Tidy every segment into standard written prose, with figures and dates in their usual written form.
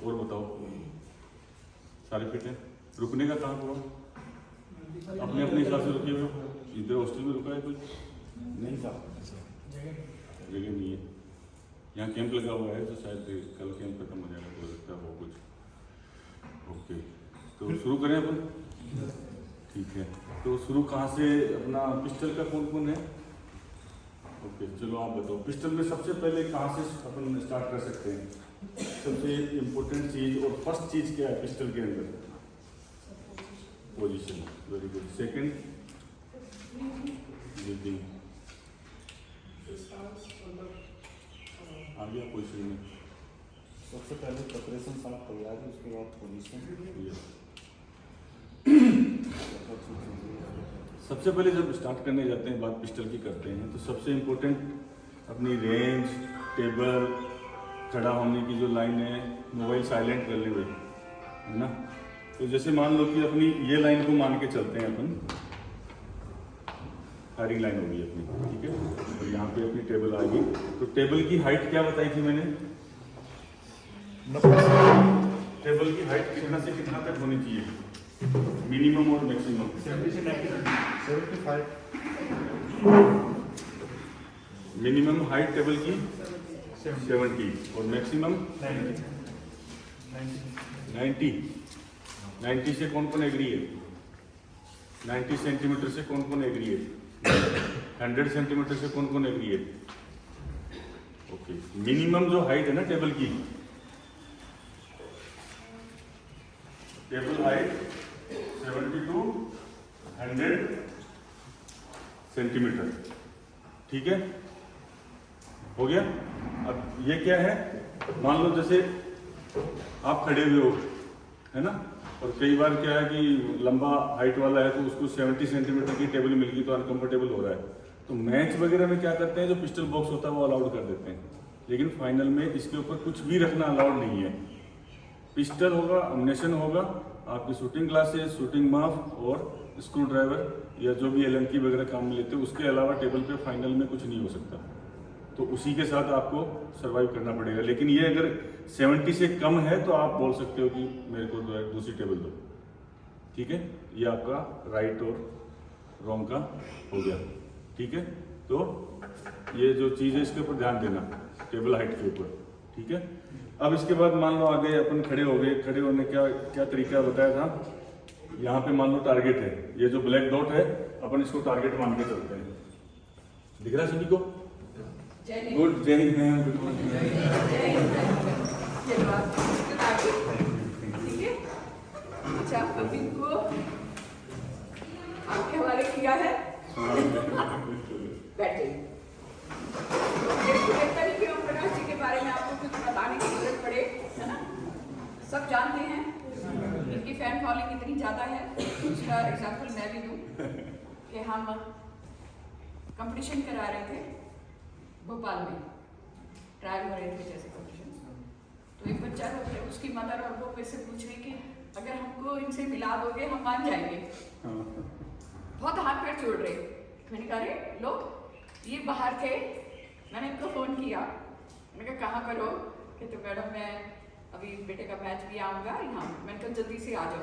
और बताओ, सारे फिट है? रुकने का कहाँ हुआ? अपने अपने हिसाब से रुके हुए हो? इधर हॉस्टल में रुका है कोई? नहीं साहब, जगह नहीं है। यहाँ कैंप लगा हुआ है तो शायद कल कैंप खत्म हो जाएगा तो लगता है वो कुछ। ओके, तो शुरू करें अपन? ठीक है, तो शुरू कहाँ से? अपना पिस्टल का कौन कौन है? ओके, चलो आप बताओ, पिस्टल में सबसे पहले कहाँ से अपन स्टार्ट कर सकते हैं? सबसे इम्पोर्टेंट चीज़ और फर्स्ट चीज़ क्या है पिस्टल के अंदर? Position, very good. Second, breathing. आ गया पोजीशन में। सबसे पहले प्रिपरेशन साफ तैयार है, उसके बाद पोजीशन। सबसे पहले जब स्टार्ट करने जाते हैं, बात पिस्टल की करते हैं, तो सबसे इम्पोर्टेंट अपनी रेंज, टेबल, खड़ा होने की जो लाइन है, मोबाइल साइलेंट कर ले भाई, है ना। तो जैसे मान लो कि अपनी ये लाइन को मान के चलते हैं अपन, फायरिंग लाइन होगी अपनी, ठीक है। और यहाँ पे अपनी टेबल आएगी, तो टेबल की हाइट क्या बताई थी मैंने? टेबल की हाइट कितना से कितना तक होनी चाहिए, मिनिमम और मैक्सिमम? 70 से 75। मिनिमम हाइट टेबल की 70 और मैक्सिमम 90 से कौन कौन एग्री है? 90 सेंटीमीटर से कौन कौन एग्री है? 100 सेंटीमीटर से कौन कौन एग्री है? ओके, मिनिमम जो हाइट है ना टेबल की, टेबल हाइट 70 to 100 सेंटीमीटर, ठीक है, हो गया। अब ये क्या है, मान लो जैसे आप खड़े हुए हो, है ना, और कई बार क्या है कि लंबा हाइट वाला है तो उसको 70 सेंटीमीटर की टेबल मिल गई तो अनकंफर्टेबल हो रहा है, तो मैच वगैरह में क्या करते हैं, जो पिस्टल बॉक्स होता है वो अलाउड कर देते हैं, लेकिन फाइनल में इसके ऊपर कुछ भी रखना अलाउड नहीं है। पिस्टल होगा, अम्युनिशन होगा, आपकी शूटिंग ग्लासेस, शूटिंग माफ और स्क्रू ड्राइवर या जो भी एलएमटी वगैरह काम में लेते हैं, उसके अलावा टेबल पे फाइनल में कुछ नहीं हो सकता, तो उसी के साथ आपको सरवाइव करना पड़ेगा। लेकिन ये अगर 70 से कम है तो आप बोल सकते हो कि मेरे को दूसरी टेबल दो, ठीक है। ये आपका राइट और रॉन्ग का हो गया, ठीक है। तो ये जो चीज़ है इसके ऊपर ध्यान देना, टेबल हाइट के ऊपर, ठीक है। अब इसके बाद मान लो आगे अपन खड़े हो गए, खड़े होने का क्या तरीका बताया था, यहाँ पे मान लो टारगेट है, ये जो ब्लैक डॉट है अपन इसको टारगेट मान के चलते हैं, दिख रहा है सभी को? गुड, जय हिंद मैम, गुड मॉर्निंग। ठीक है, अच्छा अभी को आपके हवाले किया है, बैठे। प्रकाश जी के बारे में आपको कुछ बताने की जरूरत पड़े, है ना, सब जानते हैं, इनकी फैन फॉलोइंग इतनी ज़्यादा है। उसका एग्जाम्पल मैं भी दूँ कि हम कंपटीशन करा रहे थे भोपाल में, ट्रायल हो रहे थे जैसे कंपटीशन, तो एक बच्चा को उसकी मदर और वो मेरे से पूछ रही कि अगर हमको इनसे मिला दोगे हम मान जाएंगे, बहुत हाथ पैर जोड़ रहे। मैंने कहा अरे लोग ये बाहर थे, मैंने इनको फ़ोन किया, मैंने कहा कहाँ पर हो, कहते मैडम मैं अभी बेटे का मैच भी आऊँगा यहाँ, मैंने कहा जल्दी से आ जाओ।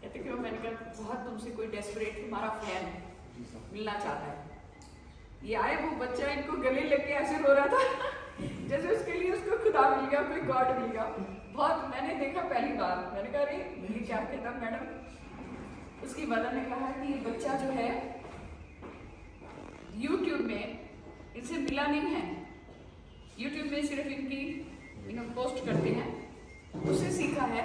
कहते क्यों? मैंने कहा बहुत तुमसे कोई डेस्परेट तुम्हारा फैन मिलना चाहता है। ये आए, वो बच्चा इनको गले लेके ऐसे रो रहा था जैसे उसके लिए उसको खुदा मिल गया, कोई गॉड मिल गया। बहुत मैंने देखा पहली बार, मैंने कहा अरे ये क्या कहता मैडम। उसकी मदर ने कहा कि ये बच्चा जो है यूट्यूब में इनसे मिला नहीं है, यूट्यूब में सिर्फ इनको पोस्ट करते हैं, उससे सीखा है,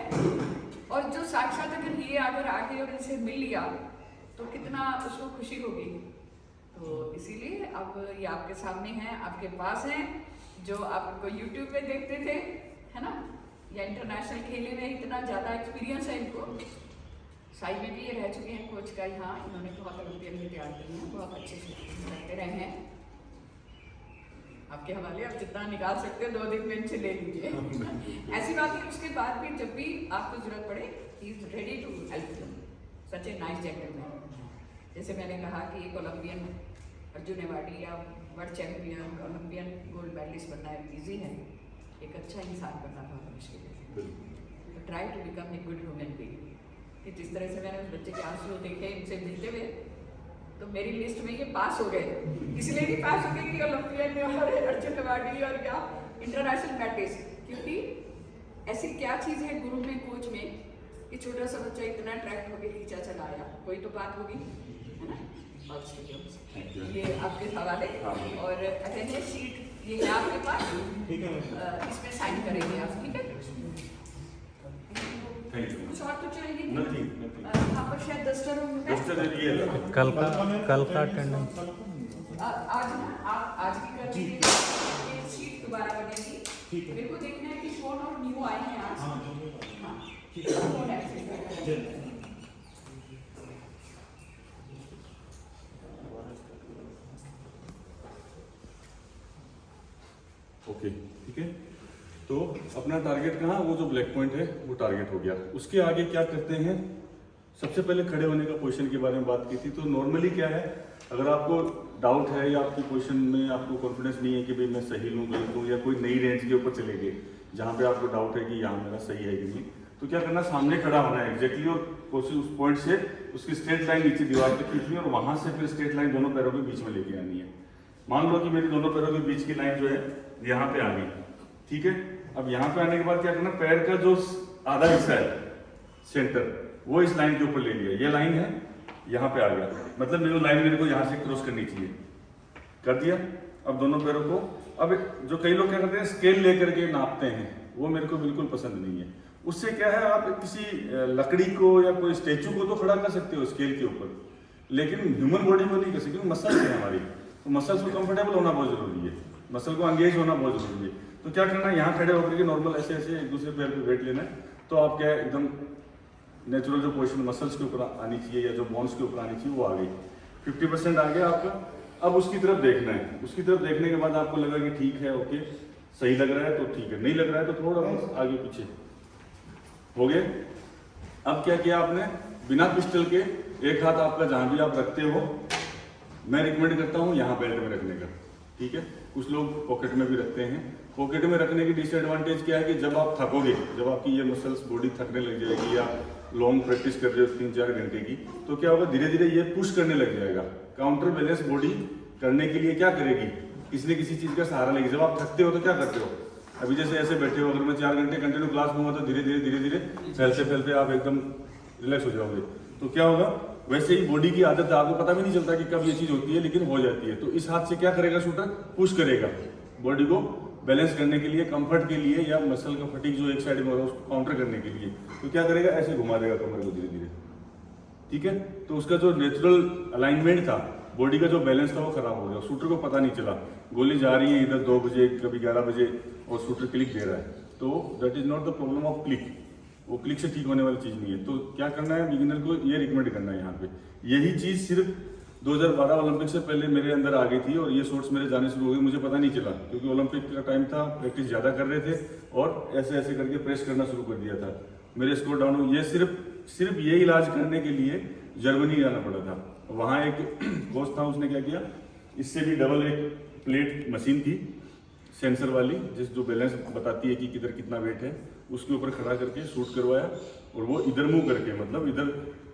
और जो साक्षात अगर ये अगर आके और इनसे मिल लिया तो कितना उसको खुशी होगी। तो इसीलिए अब ये आपके सामने हैं, आपके पास हैं, जो आपको यूट्यूब पे देखते थे, है ना, या इंटरनेशनल खेलने में इतना ज़्यादा एक्सपीरियंस है इनको। साई में भी ये रह चुके हैं कोच का, यहाँ इन्होंने बहुत ओलंपियन भी तैयार किए हैं, बहुत अच्छे से करते रहे हैं। आपके हवाले आप जितना निकाल सकते हो 2 दिन में इनसे ले लीजिए ऐसी बात है। उसके बाद भी जब भी आपको जरूरत पड़े he is ready to help you, such a nice gentleman. जैसे मैंने कहा कि एक ओलंपियन अर्जुन अवार्डी या world champion, Olympian gold medallist बनना ईजी है, एक अच्छा इंसान बनना था मनीष के लिए, try to become a good human being. कि जिस तरह से मैंने उस बच्चे के आंसू देखे इनसे मिलते हुए, तो मेरी लिस्ट में ये पास हो गए। इसलिए नहीं पास हो गए कि ओलंपियन और अर्जुन अवार्डी और क्या इंटरनेशनल मैचेस, क्योंकि ऐसी क्या चीज़ है गुरु में, कोच में, कि छोटा सा बच्चा इतना अट्रैक्ट होकर खींचा चला आया। कोई तो बात होगी, है ना। ये आपके हवाले और अटेंडेंस शीट ये है आपके पास, ठीक है। इसमें साइन करेंगे आप, ठीक है। Thank you. कुछ और तो चाहिए Nothing. यहाँ पर शायद डस्टर होंगे। कल का अटेंडेंस आज ना आप आज की कर दीजिए, ये शीट दोबारा बनेगी। मेरे को देखना है कि कौन और न्यू आए हैं आज। हाँ, ठीक है। कौन है? ओके, ठीक है। तो अपना टारगेट कहाँ, वो जो ब्लैक पॉइंट है वो टारगेट हो गया। उसके आगे क्या करते हैं, सबसे पहले खड़े होने का पोजीशन के बारे में बात की थी। तो नॉर्मली क्या है, अगर आपको डाउट है या आपकी पोजीशन में आपको कॉन्फिडेंस नहीं है कि भाई मैं सही लूँ गलत लूँ, या कोई नई रेंज के ऊपर चले गए जहाँ पे आपको डाउट है कि यहाँ मेरा सही है कि नहीं, तो क्या करना, सामने खड़ा होना है एग्जैक्टली, और कोशिश उस पॉइंट से उसकी स्ट्रेट लाइन नीचे दीवार पे खींचनी है और वहाँ से फिर स्ट्रेट लाइन दोनों पैरों के बीच में लेके आनी है। मान लो कि मेरी दोनों पैरों के बीच की लाइन जो है यहाँ पे आ गई, ठीक है। अब यहाँ पे आने के बाद क्या करना, पैर का जो आधा हिस्सा है सेंटर, वो इस लाइन के ऊपर ले लिया। ये लाइन है, यहाँ पे आ गया, मतलब मेरी लाइन मेरे को यहाँ से क्रॉस करनी चाहिए, कर दिया। अब दोनों पैरों को, अब जो कई लोग क्या करते हैं स्केल लेकर के नापते हैं, वो मेरे को बिल्कुल पसंद नहीं है। उससे क्या है, आप किसी लकड़ी को या कोई स्टेचू को तो खड़ा कर सकते हो स्केल के ऊपर, लेकिन ह्यूमन बॉडी को नहीं कर सकते, मसल्स है हमारी, तो मसल्स को कंफर्टेबल होना बहुत जरूरी है, मसल को एंगेज होना बहुत जरूरी है। तो क्या करना है, यहाँ खड़े होकर के नॉर्मल ऐसे ऐसे एक दूसरे पैर पे वेट लेना है, तो आप क्या है एकदम नेचुरल जो पोजीशन मसल्स के ऊपर आनी चाहिए या जो बोन्स के ऊपर आनी चाहिए वो आ गई। 50% आ गया आपका। अब उसकी तरफ देखना है, उसकी तरफ देखने के बाद आपको लगा कि ठीक है, ओके सही लग रहा है तो ठीक है, नहीं लग रहा है तो थोड़ा बहुत आगे पीछे हो गए। अब क्या किया आपने, बिना पिस्टल के एक हाथ आपका जहां भी आप रखते हो, मैं रिकमेंड करता हूँ यहाँ बेल्ट में रखने का, ठीक है। कुछ लोग पॉकेट में भी रखते हैं। पॉकेट में रखने की डिसएडवांटेज क्या है कि जब आप थकोगे, जब आपकी ये मसल्स बॉडी थकने लग जाएगी या लॉन्ग प्रैक्टिस कर रहे हो 3-4 घंटे की, तो क्या होगा, धीरे धीरे ये पुश करने लग जाएगा। काउंटर बैलेंस बॉडी करने के लिए क्या करेगी, किसी न किसी चीज का सहारा लेगी। जब आप थकते हो तो क्या करते हो, अभी जैसे ऐसे बैठे हो, अगर मैं 4 घंटे कंटिन्यू क्लास लूंगा तो धीरे धीरे फैलते फैलते आप एकदम रिलैक्स हो जाओगे। तो क्या होगा, वैसे ही बॉडी की आदत है, आपको पता भी नहीं चलता कि कब ये चीज होती है, लेकिन हो जाती है। तो इस हाथ से क्या करेगा शूटर, पुश करेगा बॉडी को बैलेंस करने के लिए, कंफर्ट के लिए, या मसल का फटीग जो एक साइड में हो रहा है उसको काउंटर करने के लिए। तो क्या करेगा, ऐसे घुमा देगा कमर को धीरे धीरे, ठीक है। तो उसका जो नेचुरल अलाइनमेंट था, बॉडी का जो बैलेंस था वो खराब हो गया, शूटर को पता नहीं चला। गोली जा रही है इधर 2 बजे, कभी 11 बजे, और शूटर क्लिक दे रहा है। तो that is not the problem of click, वो क्लिक से ठीक होने वाली चीज नहीं है। तो क्या करना है, बिगिनर को ये रिकमेंड करना है यहाँ पे। यही चीज सिर्फ 2012 ओलंपिक से पहले मेरे अंदर आ गई थी, और ये शॉट्स मेरे जाने शुरू हो गए, मुझे पता नहीं चला, क्योंकि ओलंपिक का टाइम था, प्रैक्टिस ज्यादा कर रहे थे, और ऐसे ऐसे करके प्रेस करना शुरू कर दिया था, मेरे स्कोर डाउन हो। ये सिर्फ ये इलाज करने के लिए जर्मनी जाना पड़ा था। वहाँ एक कोच था, उसने क्या किया, इससे भी डबल एक प्लेट मशीन थी सेंसर वाली, जो बैलेंस बताती है कि किधर कितना वेट है, उसके ऊपर खड़ा करके शूट करवाया। और वो इधर मुंह करके, मतलब इधर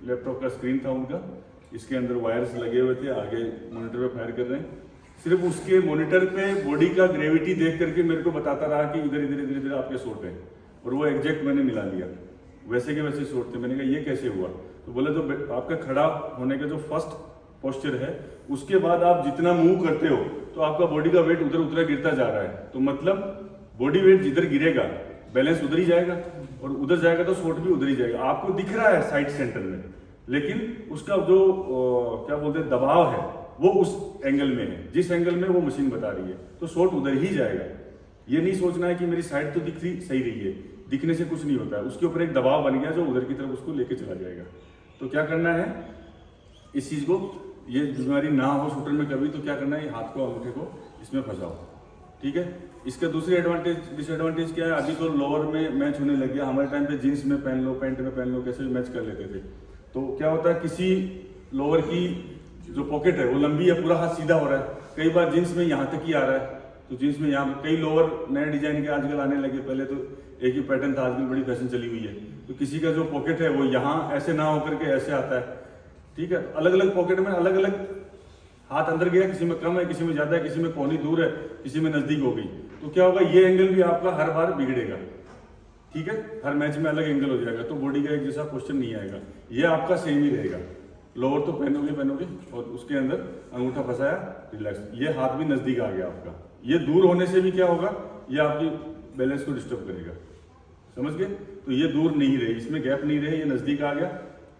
लैपटॉप का स्क्रीन था उनका, इसके अंदर वायर्स लगे हुए थे, आगे मॉनिटर पे फायर कर रहे हैं। सिर्फ उसके मॉनिटर पे बॉडी का ग्रेविटी देख करके मेरे को बताता रहा कि इधर इधर इधर इधर आपके शॉट है, और वो एग्जैक्ट मैंने मिला लिया, वैसे के वैसे शॉट थे। मैंने कहा ये कैसे हुआ, तो बोले तो आपका खड़ा होने का जो फर्स्ट पोस्चर है, उसके बाद आप जितना मूव करते हो तो आपका बॉडी का वेट उधर उधर गिरता जा रहा है। तो मतलब बॉडी वेट जिधर गिरेगा बैलेंस उधर ही जाएगा, और उधर जाएगा तो शॉट भी उधर ही जाएगा। आपको दिख रहा है साइड सेंटर में, लेकिन उसका जो क्या बोलते हैं दबाव है वो उस एंगल में है, जिस एंगल में वो मशीन बता रही है, तो शॉट उधर ही जाएगा। ये नहीं सोचना है कि मेरी साइड तो दिख रही सही रही है, दिखने से कुछ नहीं होता है, उसके ऊपर एक दबाव बन गया जो उधर की तरफ उसको लेके चला जाएगा। तो क्या करना है, इस चीज को, ये बीमारी ना हो शूटर में कभी, तो क्या करना है, हाथ को अंगूठे को इसमें फंसाओ, ठीक है। इसका दूसरी डिसएडवांटेज क्या है, अभी तो लोअर में मैच होने लग गया, हमारे टाइम पे जींस में पहन लो, पैंट में पहन लो, कैसे भी मैच कर लेते थे। तो क्या होता है, किसी लोअर की जो पॉकेट है वो लंबी है, पूरा हाथ सीधा हो रहा है, कई बार जींस में यहाँ तक ही आ रहा है, तो जीन्स में यहाँ कई लोअर नए डिजाइन के आजकल आने लगे, पहले तो एक ही पैटर्न था, आजकल बड़ी फैशन चली हुई है। तो किसी का जो पॉकेट है वो यहाँ ऐसे ना होकर के ऐसे आता है, ठीक है। अलग अलग पॉकेट में अलग अलग हाथ अंदर गया, किसी में कम है, किसी में ज्यादा है, किसी में कोहनी दूर है, किसी में नजदीक हो गई, तो क्या होगा, ये एंगल भी आपका हर बार बिगड़ेगा, ठीक है। हर मैच में अलग एंगल हो जाएगा, तो बॉडी का एक जैसा क्वेश्चन नहीं आएगा। ये आपका सेम ही रहेगा। लोअर तो पहनोगे और उसके अंदर अंगूठा फंसाया, रिलैक्स, ये हाथ भी नजदीक आ गया आपका। ये दूर होने से भी क्या होगा, ये आपकी बैलेंस को डिस्टर्ब करेगा, समझ गए। तो ये दूर नहीं रहे, इसमें गैप नहीं रहे, ये नजदीक आ गया,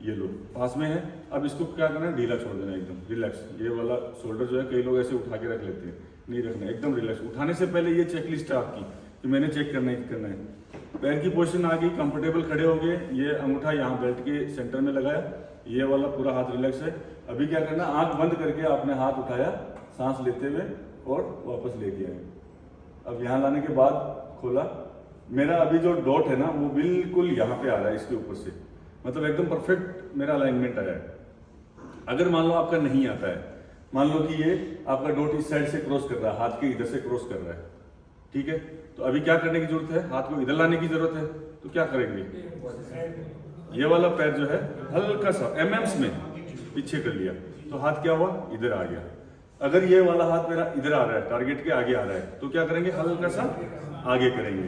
ये लो पास में है। अब इसको क्या करना है, ढीला छोड़ देना एकदम, रिलैक्स। ये वाला शोल्डर जो है कई लोग ऐसे उठा के रख लेते हैं, नहीं रखना, एकदम रिलैक्स। उठाने से पहले ये चेकलिस्ट है आपकी कि मैंने चेक करना है। पैर की पोजीशन आ गई, कंफर्टेबल खड़े हो गए, ये अंगूठा यहाँ बेल्ट के सेंटर में लगाया, ये वाला पूरा हाथ रिलैक्स है। अभी क्या करना, आंख बंद करके आपने हाथ उठाया, सांस लेते हुए और वापस लेके आए। अब यहाँ लाने के बाद खोला, मेरा अभी जो डॉट है ना वो बिल्कुल यहाँ पे आ रहा है, इसके ऊपर से, मतलब एकदम परफेक्ट मेरा अलाइनमेंट आया है। अगर मान लो आपका नहीं आता है, मान लो कि ये आपका डॉट इस साइड से क्रॉस कर रहा है, हाथ के इधर से क्रॉस कर रहा है, ठीक है, तो अभी क्या करने की जरूरत है, हाथ को इधर लाने की जरूरत है। तो क्या करेंगे, ये वाला पैर जो है हल्का सा एमएम्स में पीछे कर लिया, तो हाथ क्या हुआ, इधर आ गया। अगर ये वाला हाथ मेरा इधर आ रहा है, टारगेट के आगे आ रहा है, तो क्या करेंगे, हल्का सा आगे करेंगे।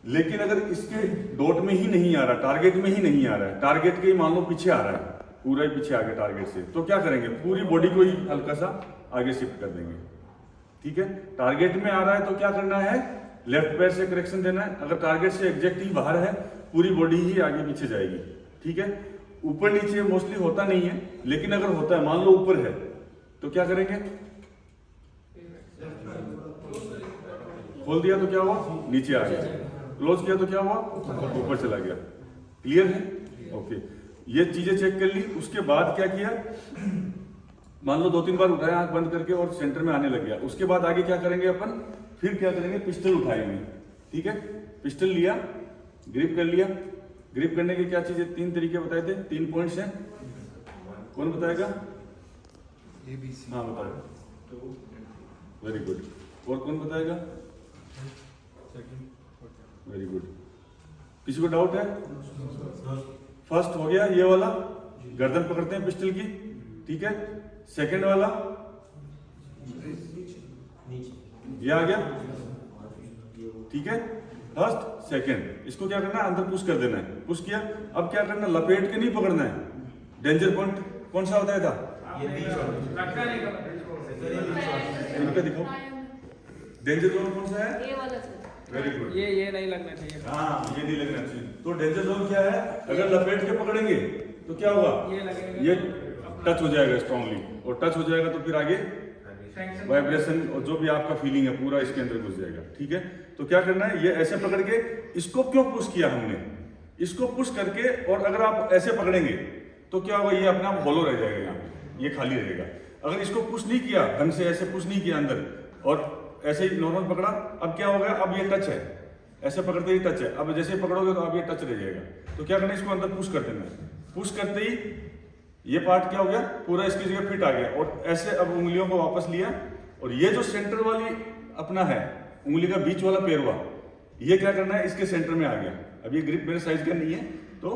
लेकिन अगर इसके डॉट में ही नहीं आ रहा, टारगेट में ही नहीं आ रहा है, टारगेट के ही मान लो पीछे आ रहा है, पूरा ही पीछे आ गया टारगेट से, तो क्या करेंगे, पूरी बॉडी को ही हल्का सा आगे शिफ्ट कर देंगे, ठीक है। टारगेट में आ रहा है तो क्या करना है, लेफ्ट पैर से करेक्शन देना है। अगर टारगेट से एग्जैक्ट ही बाहर है, पूरी बॉडी ही आगे पीछे जाएगी, ठीक है। ऊपर नीचे मोस्टली होता नहीं है, लेकिन अगर होता है, मान लो ऊपर है, तो क्या करेंगे, खोल दिया तो क्या हुआ, नीचे आ गया, क्लोज किया तो क्या हुआ, ऊपर चला गया। क्लियर है, ओके। ये चीजें चेक कर ली, उसके बाद क्या किया, मान लो 2-3 बार उठाया आंख बंद करके और सेंटर में आने लग गया। उसके बाद आगे क्या करेंगे अपन, फिर क्या करेंगे, पिस्टल उठाएंगे, ठीक है। पिस्टल लिया, ग्रिप कर लिया। ग्रिप करने के क्या चीजें, 3 तरीके बताए थे, 3 पॉइंट्स हैं, कौन बताएगा, हाँ बताएगा, वेरी गुड। और कौन बताएगा, वेरी गुड। किसी को डाउट है, फर्स्ट हो गया ये वाला, गर्दन पकड़ते हैं पिस्टल की, ठीक है। सेकंड वाला ये आ गया, ठीक है, फर्स्ट सेकंड। इसको क्या करना है, अंदर पुश कर देना है, पुश किया। अब क्या करना, लपेट के नहीं पकड़ना है। डेंजर पॉइंट कौन सा होता था, इनका दिखाओ, डेंजर जोन कौन सा है, ये वाला वेरी गुड, ये नहीं लगना चाहिए, हाँ ये नहीं लगना चाहिए। तो डेंजर जोन क्या है, अगर लपेट के पकड़ेंगे तो क्या होगा, ये टच हो जाएगा स्ट्रांगली, और टच हो जाएगा तो फिर आगे वाइब्रेशन और जो भी आपका फीलिंग है पूरा इसके अंदर घुस जाएगा, ठीक है। तो क्या करना है, ये ऐसे पकड़ के, इसको क्यों पुश किया हमने, इसको पुश करके, और अगर आप ऐसे पकड़ेंगे तो क्या होगा, ये अपने आप होलो रह जाएगा, यहाँ पे ये खाली रहेगा। अगर इसको पुश नहीं किया ढंग से, ऐसे पुश नहीं किया अंदर, और ऐसे ही नॉर्मल पकड़ा, अब क्या हो गया, अब ये टच है, ऐसे पकड़ते ही टच है। अब जैसे पकड़ोगे तो अब ये टच रह जाएगा। तो क्या करना है, इसको अंदर पुश कर देना है। पुश करते ही ये पार्ट क्या हो गया, पूरा इसकी जगह फिट आ गया, और ऐसे अब उंगलियों को वापस लिया, और ये जो सेंटर वाली अपना है, उंगली का बीच वाला पेरवा, ये क्या करना है, इसके सेंटर में आ गया। अब ये ग्रिप मेरे साइज का नहीं है, तो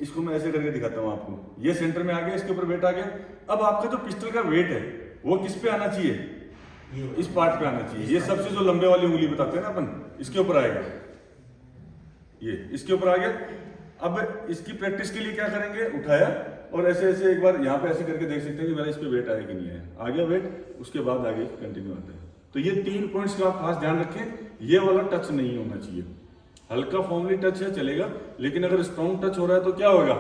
इसको मैं ऐसे करके दिखाता हूँ आपको। ये सेंटर में आ गया, इसके ऊपर वेट आ गया। अब आपका जो पिस्टल का वेट है वो किस पे आना चाहिए, इस पार्ट पे आना चाहिए। ये सबसे जो लंबे वाली उंगली बताते हैं ना अपन, इसके ऊपर आएगा, ये इसके ऊपर आ गया। अब इसकी प्रैक्टिस के लिए क्या करेंगे, उठाया और ऐसे ऐसे एक बार यहाँ पे ऐसे करके देख सकते हैं कि मेरा इस पे वेट आया कि नहीं आया, आ गया वेट, उसके बाद आगे कंटिन्यू आता है। तो ये 3 पॉइंट्स का आप खास ध्यान रखें, ये वाला टच नहीं होना चाहिए। हल्का फॉर्मली टच है चलेगा, लेकिन अगर स्ट्रॉन्ग टच हो रहा है तो क्या होगा,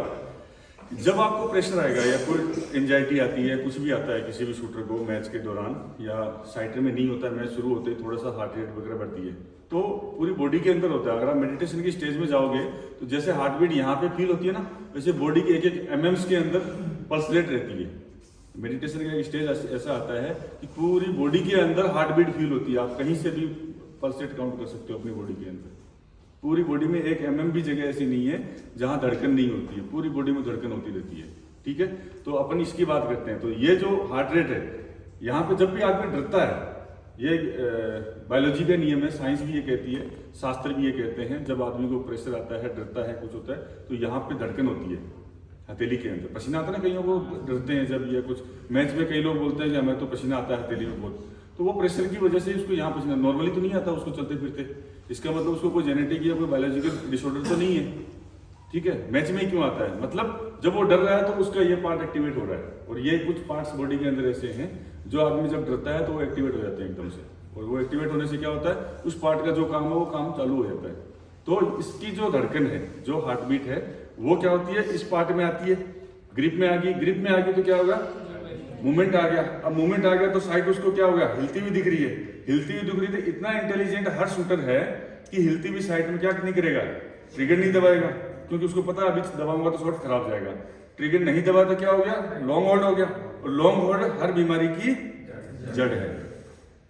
जब आपको प्रेशर आएगा या कोई एंजाइटी आती है, कुछ भी आता है किसी भी शूटर को मैच के दौरान, या साइड में नहीं होता है, मैच शुरू होते ही थोड़ा सा हार्ट रेट वगैरह बढ़ती है, तो पूरी बॉडी के अंदर होता है। अगर आप मेडिटेशन की स्टेज में जाओगे तो जैसे हार्ट बीट यहाँ पे फील होती है ना, वैसे बॉडी के एक एमएम्स के अंदर पल्स रेट रहती है। मेडिटेशन का एक स्टेज ऐसा आता है कि पूरी बॉडी के अंदर हार्ट बीट फील होती है। आप कहीं से भी पल्स रेट काउंट कर सकते हो अपनी बॉडी के अंदर। पूरी बॉडी में 1 mm भी जगह ऐसी नहीं है जहां धड़कन नहीं होती है, पूरी बॉडी में धड़कन होती रहती है, ठीक है। तो अपन इसकी बात करते हैं। तो ये जो हार्ट रेट है, यहाँ पे जब भी आदमी डरता है ये बायोलॉजी का नियम है, साइंस भी ये कहती है, शास्त्र भी ये कहते हैं, जब आदमी को प्रेशर आता है, डरता है, कुछ होता है, तो यहाँ पे धड़कन होती है हथेली के अंदर। पसीना आता है ना, कईयों को डरते हैं जब ये कुछ मैच में, कई लोग बोलते हैं कि हमें तो पसीना आता है हथेली में बहुत, तो वो प्रेशर की वजह से उसको यहाँ पसीना, नॉर्मली तो नहीं आता उसको चलते फिरते, इसका मतलब उसको कोई जेनेटिक या कोई बायोलॉजिकल डिसऑर्डर तो नहीं है, ठीक है। मैच में ही क्यों आता है, मतलब जब वो डर रहा है तो उसका ये पार्ट एक्टिवेट हो रहा है, और ये कुछ पार्ट्स बॉडी के अंदर ऐसे हैं जो आदमी जब डरता है तो वो एक्टिवेट हो जाते हैं एकदम से, और वो एक्टिवेट होने से क्या होता है, उस पार्ट का जो काम है वो काम चालू हो जाता है। तो इसकी जो धड़कन है, जो हार्ट बीट है, वो क्या होती है, इस पार्ट में आती है, ग्रिप में आ गई, ग्रिप में आ गई तो क्या होगा, मूवमेंट आ गया। अब मूवमेंट आ गया तो साइड उसको क्या होगा, हिलती हुई दिख रही है, हिलती हुई दिख रही है। इतना इंटेलिजेंट हर शूटर है कि हिलती हुई साइड में क्या नहीं करेगा, ट्रिगर नहीं दबाएगा, क्योंकि उसको पता है अभी दबाऊंगा तो शॉट खराब जाएगा। ट्रिगर नहीं दबाया तो क्या हो गया, लॉन्ग होल्ड हो गया, और लॉन्ग होल्ड हर बीमारी की जड़ है,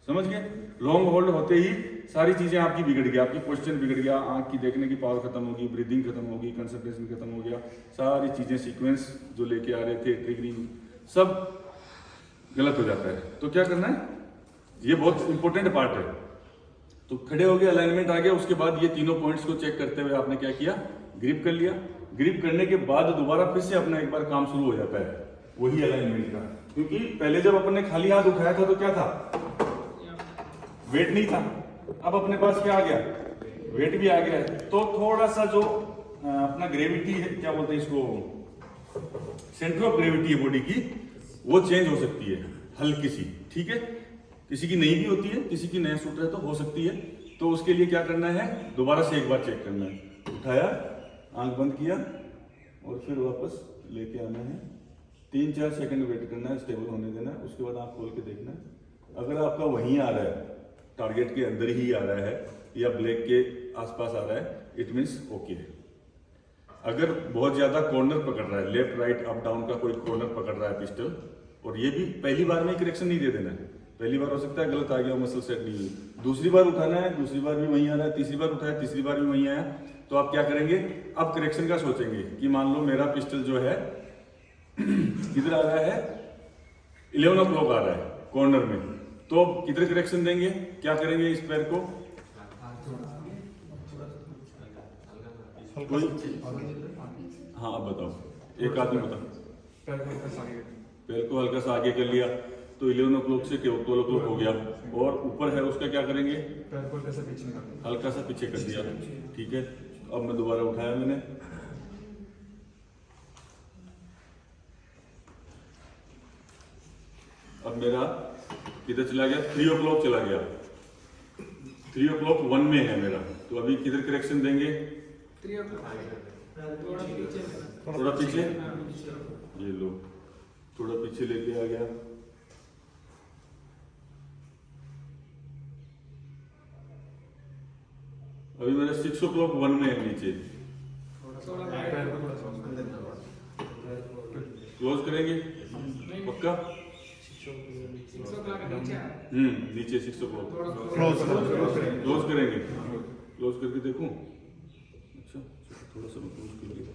समझ गए। लॉन्ग होल्ड होते ही सारी चीजें आपकी बिगड़ गई, आपकी पोस्चर बिगड़ गया, आंख की देखने की पावर खत्म होगी, ब्रीदिंग खत्म होगी, कंसंट्रेशन खत्म हो गया, सारी चीजें सीक्वेंस जो लेके आ रहे थे, ट्रिगरिंग सब गलत हो जाता है। तो क्या करना है, ये बहुत इंपॉर्टेंट पार्ट है। तो खड़े हो गए, अलाइनमेंट आ गया, उसके बाद ये तीनों पॉइंट्स को चेक करते हुए आपने क्या किया, ग्रिप कर लिया। ग्रिप करने के बाद दोबारा फिर से अपना एक बार काम शुरू हो जाता है वही अलाइनमेंट का, क्योंकि पहले जब अपने खाली हाथ उठाया था तो क्या था, वेट नहीं था। अब अपने पास क्या आ गया, वेट भी आ गया है, तो थोड़ा सा जो अपना ग्रेविटी है, क्या बोलते हैं इसको, सेंटर ऑफ ग्रेविटी है बॉडी की, वो चेंज हो सकती है हल्की सी, ठीक है। किसी की नहीं भी होती है, किसी की नया शूटर है तो हो सकती है। तो उसके लिए क्या करना है, दोबारा से एक बार चेक करना है, उठाया, आंख बंद किया, और फिर वापस लेके आना है, 3-4 सेकंड वेट करना है, स्टेबल होने देना है, उसके बाद आंख खोल के देखना है। अगर आपका वहीं आ रहा है, टारगेट के अंदर ही आ रहा है या ब्लैक के आसपास आ रहा है, इट मीन्स ओके है। अगर बहुत ज्यादा कॉर्नर पकड़ रहा है, लेफ्ट राइट अप डाउन का कोई कॉर्नर पकड़ रहा है पिस्टल, और ये भी पहली बार में करेक्शन नहीं दे देना है, पहली बार हो सकता है गलत आ गया, मसल सेट नहीं हुई, दूसरी बार उठाना है, दूसरी बार भी वहीं आ रहा है, तीसरी बार उठाया, तीसरी बार भी वहीं आया, तो आप क्या करेंगे, अब करेक्शन का सोचेंगे कि मान लो मेरा पिस्टल जो है किधर आ रहा है, 11 o'clock आ रहा है कॉर्नर में, तो किधर करेक्शन देंगे, क्या करेंगे, इस पैर को कोई, हाँ अब बताओ, एक आदमी बताओ, पैर को हल्का सा आगे कर लिया तो 11 o'clock से 12 o'clock हो गया, और ऊपर है उसका क्या करेंगे, हल्का सा पीछे कर दिया, ठीक है। अब मैं दोबारा उठाया मैंने, अब मेरा किधर चला गया, 3 o'clock चला गया, 3 o'clock 1 में है मेरा, तो अभी किधर करेक्शन देंगे, थोड़ा पीछे, ये लो, थोड़ा पीछे लेके आ गया, अभी मेरा 6 o'clock 1 में है नीचे, क्लोज करेंगे पक्का, नीचे 6 o'clock क्लोज करेंगे, क्लोज करके देखूं, अच्छा थोड़ा सा मैं क्लोज कर दिया,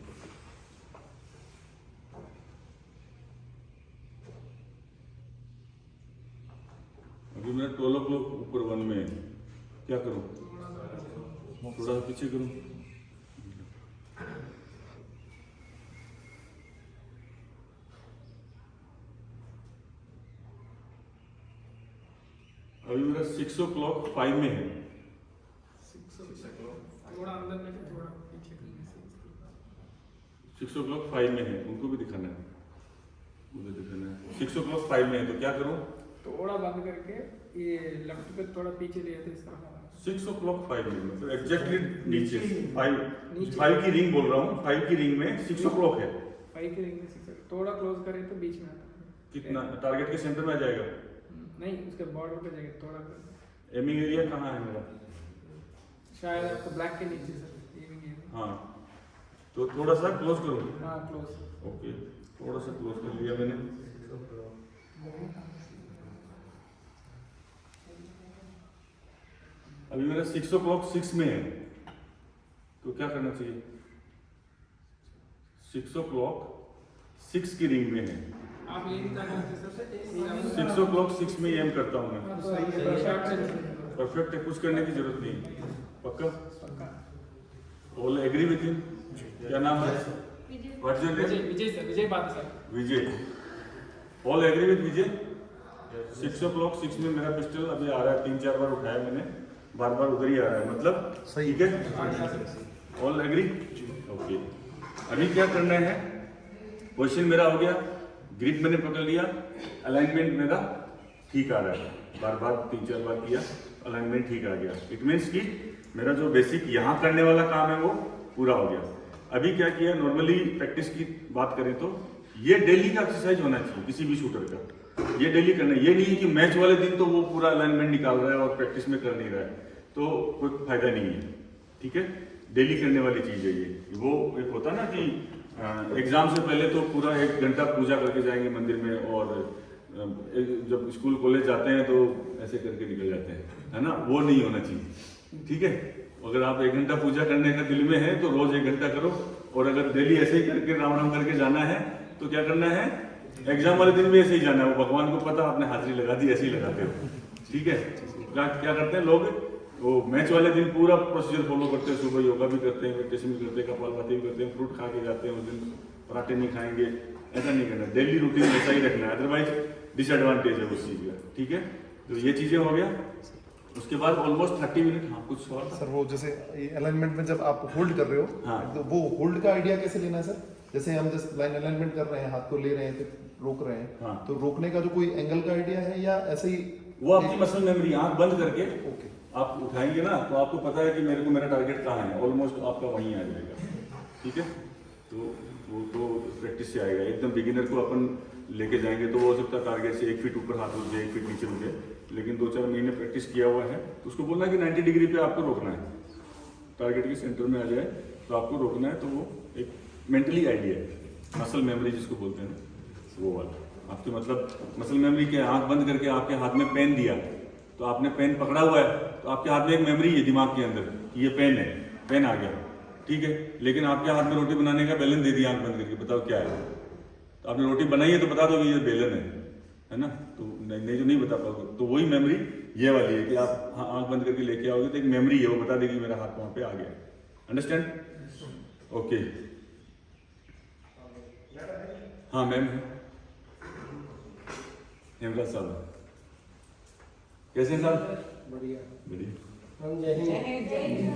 अभी मेरा 12 o'clock ऊपर 1 में है, क्या करूं, थोड़ा पीछे करूं, अभी मेरा 6 o'clock 5 में है, थोड़ा अंदर में थोड़ा पीछे 6 o'clock 5 में है, उनको भी दिखाना है, मुझे दिखाना है, 6 o'clock 5 में है, तो क्या करूं, थोड़ा बंद करके ये लेफ्ट पे थोड़ा पीछे ले आते इस तरह, 6 o'clock 5 में, मतलब एग्जैक्टली नीचे 5 की रिंग बोल रहा हूँ, 5 की रिंग में 6 o'clock है, 5 के रिंग में 6, थोड़ा क्लोज करें तो बीच में आता है, कितना टारगेट के सेंटर में आ जाएगा, नहीं उसके बॉर्डर पे जाएगा, थोड़ा एमिंग एरिया कहाँ है मेरा, शायद आपको ब्लैक के नीचे सर, ये हाँ, तो थोड़ा सा क्लोज करूँ, हाँ क्लोज, ओके, थोड़ा सा क्लोज कर लिया मैंने, अभी मेरा 6 o'clock 6 में है, तो क्या करना चाहिए, 6 o'clock 6 की रिंग में है। आप ये नहीं करना सबसे 6 o'clock 6 में एम करता हूँ मैं। परफेक्ट परफेक्ट है, कुछ करने की जरूरत नहीं। पक्का? All agree with him? क्या नाम है? What's your name? Vijay sir, Vijay Bhat sir. Vijay. All agree with Vijay? 6 o'clock 6 में मेरा पिस्टल अभी आ रहा है, 3-4 बार उठाया मैंने, बार उधर ही आ रहा है, मतलब ठीक है? All agree? ओके। अभी क्या करना है, क्वेश्चन मेरा हो गया, ग्रिप मैंने पकड़ लिया, अलाइनमेंट मेरा ठीक आ रहा है, बार 3-4 बार किया, अलाइनमेंट ठीक आ गया। इट मीन्स कि मेरा जो बेसिक यहाँ करने वाला काम है वो पूरा हो गया। अभी क्या किया, नॉर्मली प्रैक्टिस की बात करें तो ये डेली का एक्सरसाइज होना चाहिए किसी भी शूटर का, ये डेली करना है। ये नहीं है कि मैच वाले दिन तो वो पूरा अलाइनमेंट निकाल रहा है और प्रैक्टिस में कर नहीं रहा है, तो कोई फायदा नहीं है, ठीक है? डेली करने वाली चीज है ये। वो एक होता है ना कि एग्जाम से पहले तो पूरा 1 घंटा पूजा करके जाएंगे मंदिर में, और जब स्कूल कॉलेज जाते हैं तो ऐसे करके निकल जाते हैं, है ना? वो नहीं होना चाहिए, ठीक है? अगर आप 1 घंटा पूजा करने का दिल में है तो रोज 1 घंटा करो, और अगर डेली ऐसे ही करके राम राम करके जाना है तो क्या करना है, एग्जाम वाले दिन भी ऐसे ही जाना है। वो भगवान को पता, आपने हाजिरी लगा दी, ऐसे ही लगाते हो, ठीक है? क्या करते हैं लोग, वो मैच वाले दिन पूरा प्रोसीजर फॉलो करते हैं, सुबह योगा भी करते हैं, मेडिटेशन भी करते हैं, कपालभाति भी करते हैं, फ्रूट खा के जाते हैं, उस दिन पराठे नहीं खाएंगे, ऐसा नहीं करना। डेली रूटीन ऐसा ही रखना है, अदरवाइज डिसएडवांटेज है उस चीज का, ठीक है? तो ये चीजें हो गया। उसके बाद ऑलमोस्ट 30 मिनट। हाँ, कुछ सवाल? सर वो जैसे अलाइनमेंट में जब आप होल्ड कर रहे हो, हाँ, तो वो होल्ड का आइडिया कैसे लेना है सर? जैसे हम जैसे लाइन अलाइनमेंट कर रहे हैं, हाथ को ले रहे हैं, फिर रोक रहे हैं, हाँ, तो रोकने का जो कोई एंगल का आइडिया है या ऐसे ही? वो आपकी मसल मेमोरी, आंख बंद करके ओके, आप उठाएंगे ना तो आपको पता है कि मेरे को मेरा टारगेट कहाँ है, ऑलमोस्ट आपका वहीं आ जाएगा, ठीक है? तो वो तो प्रैक्टिस से आएगा। एकदम बिगिनर को अपन लेके जाएंगे तो वो हो सकता है टारगेट से 1 फीट ऊपर हाथ उठ जाए, 1 फीट नीचे उठ जाए, लेकिन 2-4 महीने प्रैक्टिस किया हुआ है तो उसको बोलना है कि 90 डिग्री पे आपको रोकना है, टारगेट के सेंटर में आ जाए तो आपको रोकना है। तो वो एक मेंटली आइडिया है, मसल मेमोरी जिसको बोलते हैं, वो वाला आपके मतलब मसल मेमोरी के। आंख बंद करके आपके हाथ में पेन दिया तो आपने पेन पकड़ा हुआ है, तो आपके हाथ में एक मेमोरी है दिमाग के अंदर कि ये पेन है, पेन आ गया, ठीक है? लेकिन आपके हाथ में रोटी बनाने का बेलन दे दिया आंख बंद करके, बताओ क्या है? तो आपने रोटी बनाई है तो बता दो कि ये बेलन है ना? तो नहीं जो नहीं बता पाओगे, तो वही मेमोरी ये वाली है कि आप आंख बंद करके लेके आओगे तो एक मेमोरी है, वो बता देगी मेरा हाथ वहां पे आ गया। अंडरस्टैंड? ओके। हाँ मैम, हेमराज साहब कैसे हैं साहब? बढ़िया बढ़िया। हम जय हिंद। जय हिंद, जय हिंद।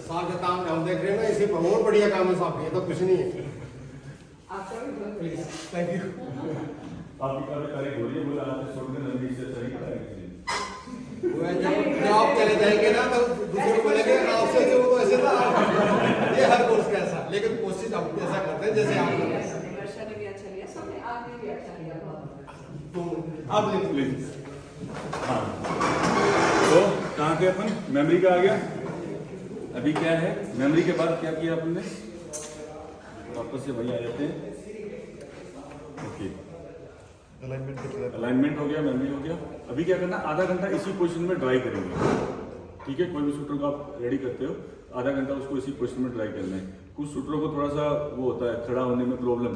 साहब का काम हम देख रहे हैं ना, इसी पर और बढ़िया काम है साहब, ये तो कुछ नहीं है। आपका भी बहुत प्लीज, थैंक यू। आपकी काफी तारीफ हो रही है, बोला आपने छोड़कर नजदीक से सही करा जब आप चले जाएंगे ना तो दूसरे को बोलेंगे आपसे जो तो ऐसे था, ये हर कोर्स का ऐसा, लेकिन कोशिश हम ऐसा करते हैं जैसे आप कर रहे हैं। वर्षा ने भी अच्छा लिया, सबने आपने भी अच्छा लिया बहुत। तो आप ले प्लीज। हाँ, तो कहाँ थे अपन? मेमोरी का आ गया। अभी क्या है, मेमोरी के बाद क्या किया अपन ने? वापस से वही आ जाते हैं। ओके, अलाइनमेंट हो गया, मेमोरी हो गया। अभी क्या करना, आधा घंटा इसी पोजीशन में ड्राई करेंगे, ठीक है? कोई भी शूटर को आप रेडी करते हो, आधा घंटा उसको इसी पोजीशन में ड्राई करना है। कुछ शूटरों को थोड़ा सा वो होता है खड़ा होने में प्रॉब्लम,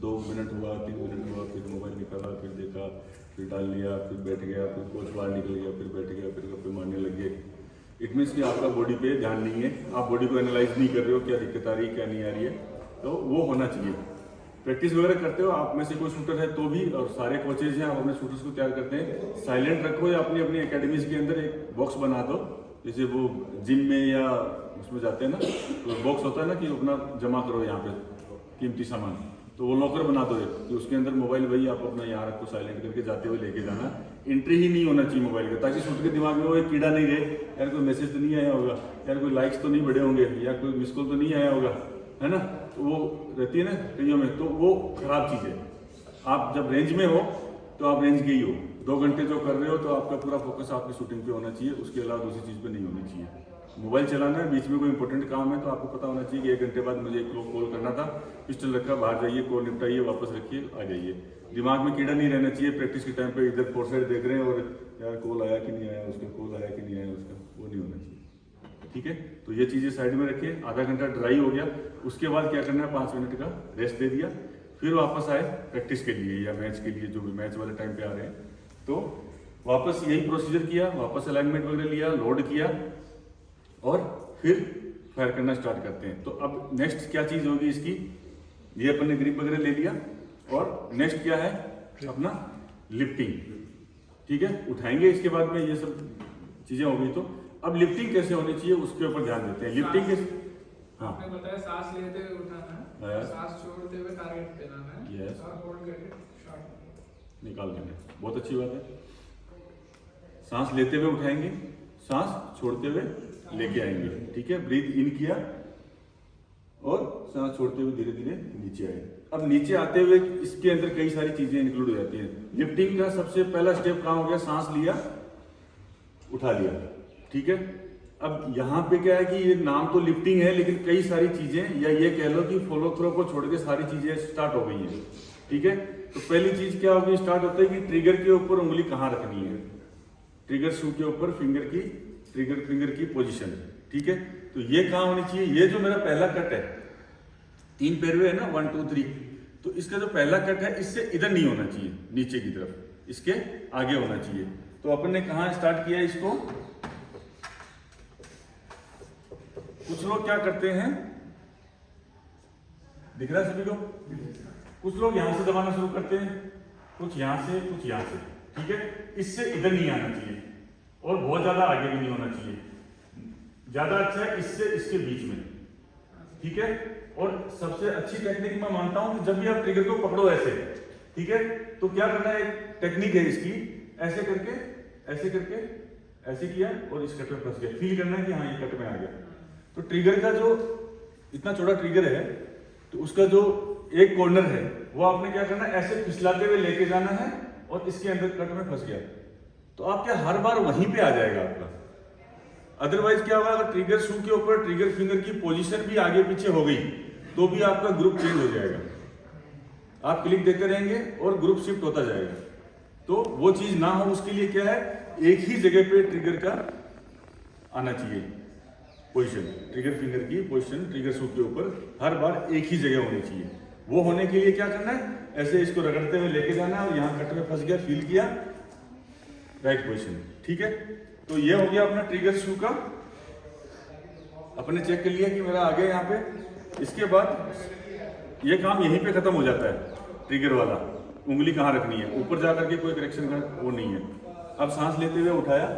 2 मिनट हुआ, 3 मिनट हुआ, फिर मोबाइल निकाला, फिर देखा, फिर डाल लिया, फिर बैठ गया, फिर कोच बाहर निकल गया, फिर बैठ गया, फिर गप्पे मारने लग गए। इट मीन्स कि आपका बॉडी पे ध्यान नहीं है, आप बॉडी को एनालाइज नहीं कर रहे हो, क्या दिक्कत आ रही है क्या नहीं आ रही है, तो वो होना चाहिए। प्रैक्टिस वगैरह करते हो आप में से कोई शूटर है तो भी, और सारे कोचेज हैं, आप अपने शूटर्स को तैयार करते हैं, साइलेंट रखो या अपनी अपनी एकेडमीज के अंदर एक बॉक्स बना दो, जैसे वो जिम में या उसमें जाते हैं ना, तो बॉक्स होता है ना कि अपना जमा करो यहाँ पे कीमती सामान, तो वो लॉकर बना दो एक, कि उसके अंदर मोबाइल वही आप अपना यहाँ रखो, साइलेंट करके जाते हुए लेके जाना। एंट्री ही नहीं होना चाहिए मोबाइल का, ताकि शूटर के दिमाग में वो एक कीड़ा नहीं रहे, यार कोई मैसेज तो नहीं आया होगा, यार कोई लाइक्स तो नहीं बढ़े होंगे, या कोई मिस कॉल तो नहीं आया होगा, है ना? तो वो रहती है ना कईयों में, तो वो खराब चीज़ है। आप जब रेंज में हो तो आप रेंज के ही हो, 2 घंटे जो कर रहे हो तो आपका पूरा फोकस आपकी शूटिंग पे होना चाहिए, उसके अलावा दूसरी चीज़ पे नहीं होनी चाहिए। मोबाइल चलाना है, बीच में कोई इंपॉर्टेंट काम है तो आपको पता होना चाहिए कि 1 घंटे बाद मुझे एक लोग कॉल करना था, पिस्टल रखा, बाहर जाइए, कॉल निपटाइए, वापस रखिए, आ जाइए। दिमाग में कीड़ा नहीं रहना चाहिए प्रैक्टिस के टाइम पे इधर 4 साइड देख रहे हैं और यार कॉल आया कि नहीं आया उसका, कॉल आया कि नहीं आया उसका, वो नहीं होना चाहिए, ठीक है। तो ये चीज़ें साइड में रखिए, आधा घंटा ड्राई हो गया, उसके बाद क्या करना है 5 मिनट का रेस्ट दे दिया, फिर वापस आए प्रैक्टिस के लिए या मैच के लिए, जो भी मैच वाले टाइम पे आ रहे हैं, तो वापस यही प्रोसीजर किया, वापस अलाइनमेंट वगैरह लिया, लोड किया और फिर फायर करना स्टार्ट करते हैं। तो अब नेक्स्ट क्या चीज़ होगी इसकी, ये अपन ने ग्रिप वगैरह ले लिया और नेक्स्ट क्या है अपना लिफ्टिंग, ठीक है। उठाएंगे इसके बाद में, ये सब चीज़ें हो गई। तो अब लिफ्टिंग कैसे होनी चाहिए उसके ऊपर ध्यान देते हैं। लिफ्टिंग कैसे, हाँ आपने बताया सांस लेते हुए उठाना है, Yes. सांस छोड़ते हुए टारगेट पे लाना है, Yes. और होल्ड करके शॉट निकाल देंगे, बहुत अच्छी बात है। सांस लेते हुए उठाएंगे, सांस छोड़ते हुए लेके आएंगे, ठीक है। ब्रीथ इन किया और सांस छोड़ते हुए धीरे धीरे नीचे आए। अब नीचे आते हुए इसके अंदर कई सारी चीजें इंक्लूड हो जाती हैं। लिफ्टिंग का सबसे पहला स्टेप काम हो गया, सांस लिया उठा लिया, ठीक है। अब यहाँ पे क्या है कि ये नाम तो लिफ्टिंग है, लेकिन कई सारी चीजें, या ये कह लो कि फॉलो थ्रो को छोड़ के सारी चीजें स्टार्ट हो गई हैं, ठीक है। तो पहली चीज क्या होगी, स्टार्ट होता है कि ट्रिगर के ऊपर उंगली कहाँ रखनी है, ट्रिगर शू के ऊपर ट्रिगर फिंगर की पोजीशन, ठीक है। तो ये कहाँ होनी चाहिए, ये जो मेरा पहला कट है, 3 पैरवे है ना, 1 2 3, तो इसका जो पहला कट है इससे इधर नहीं होना चाहिए, नीचे की तरफ, इसके आगे होना चाहिए। तो अपन ने कहाँ स्टार्ट किया इसको, कुछ लोग क्या करते हैं, दिख रहा है सभी को, कुछ लोग यहां से दबाना शुरू करते हैं, कुछ यहां से, कुछ यहां से, ठीक है। इससे इधर नहीं आना चाहिए और बहुत ज्यादा आगे भी नहीं होना चाहिए, ज्यादा अच्छा है इससे इसके बीच में, ठीक है। और सबसे अच्छी टेक्निक मैं मानता हूं कि जब भी आप ट्रिगर को पकड़ो ऐसे, ठीक है, तो क्या करना है, एक टेक्निक है इसकी, ऐसे करके ऐसे किया और इस कट में फंस गया, फील करना है कि हाँ ये कट में आ गया। तो ट्रिगर का जो इतना चौड़ा ट्रिगर है, तो उसका जो एक कॉर्नर है वो आपने क्या करना है, ऐसे फिसलाते हुए लेके जाना है और इसके अंदर कट में फंस गया तो आप क्या हर बार वहीं पे आ जाएगा आपका। अदरवाइज क्या होगा, अगर ट्रिगर शू के ऊपर ट्रिगर फिंगर की पोजीशन भी आगे पीछे हो गई तो भी आपका ग्रुप चेंज हो जाएगा, आप क्लिक देते रहेंगे और ग्रुप शिफ्ट होता जाएगा। तो वो चीज ना हो उसके लिए क्या है, एक ही जगह पे ट्रिगर का आना चाहिए पोजीशन, ट्रिगर फिंगर की पोजीशन ट्रिगर शू के ऊपर हर बार एक ही जगह होनी चाहिए। वो होने के लिए क्या करना है, ऐसे इसको रगड़ते हुए लेके जाना है और यहाँ कट में फंस गया, फील किया, राइट पोजीशन, ठीक है। तो ये हो गया अपना ट्रिगर शू का, अपने चेक कर लिया कि मेरा आ गया यहाँ पे। इसके बाद ये काम यहीं पे खत्म हो जाता है, ट्रिगर वाला, उंगली कहाँ रखनी है, ऊपर जाकर के कोई करेक्शन का वो नहीं है। अब सांस लेते हुए उठाया,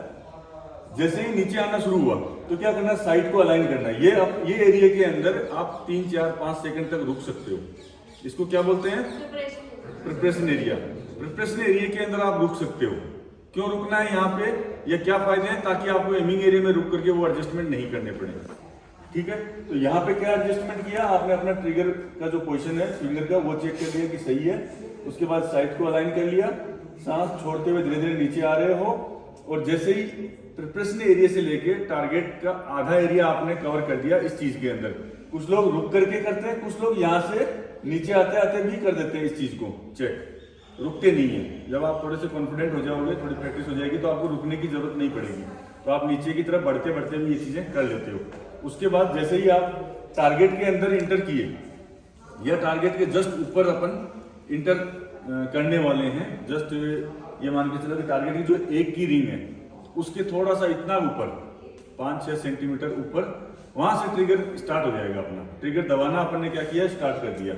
जैसे ही नीचे आना शुरू हुआ तो क्या करना है, साइड को अलाइन करना है। ये एरिया के अंदर आप 3 4 5 सेकंड तक रुक सकते हो, इसको क्या बोलते हैं, प्रिपरेशन एरिया। प्रिपरेशन एरिया के अंदर आप रुक सकते हो। क्यों रुकना है यहाँ पे, या क्या फायदे हैं, ताकि आपको एमिंग एरिया में रुक करके वो एडजस्टमेंट नहीं करने पड़े, ठीक है। तो यहाँ पे क्या एडजस्टमेंट किया आपने, अपना ट्रिगर का जो पोजीशन है फिंगर का वो चेक कर लिया कि सही है, उसके बाद साइड को अलाइन कर लिया, सांस छोड़ते हुए धीरे धीरे नीचे आ रहे हो और जैसे ही प्रिपरेशन एरिया से लेके टारगेट का आधा एरिया आपने कवर कर दिया इस चीज के अंदर। कुछ लोग रुक करके करते हैं, कुछ लोग यहाँ से नीचे आते आते भी कर देते हैं इस चीज को चेक, रुकते नहीं है। जब आप थोड़े से कॉन्फिडेंट हो जाओगे, थोड़ी प्रैक्टिस हो जाएगी तो आपको रुकने की जरूरत नहीं पड़ेगी, तो आप नीचे की तरफ बढ़ते बढ़ते भी ये चीजें कर लेते हो। उसके बाद जैसे ही आप टारगेट के अंदर इंटर किए या टारगेट के जस्ट ऊपर अपन इंटर करने वाले हैं, जस्ट ये मान के चलो कि टारगेट की जो एक की रिंग है उसके थोड़ा सा इतना ऊपर 5-6 सेंटीमीटर ऊपर, वहां से ट्रिगर स्टार्ट हो जाएगा अपना। ट्रिगर दबाना अपन ने क्या किया, स्टार्ट कर दिया।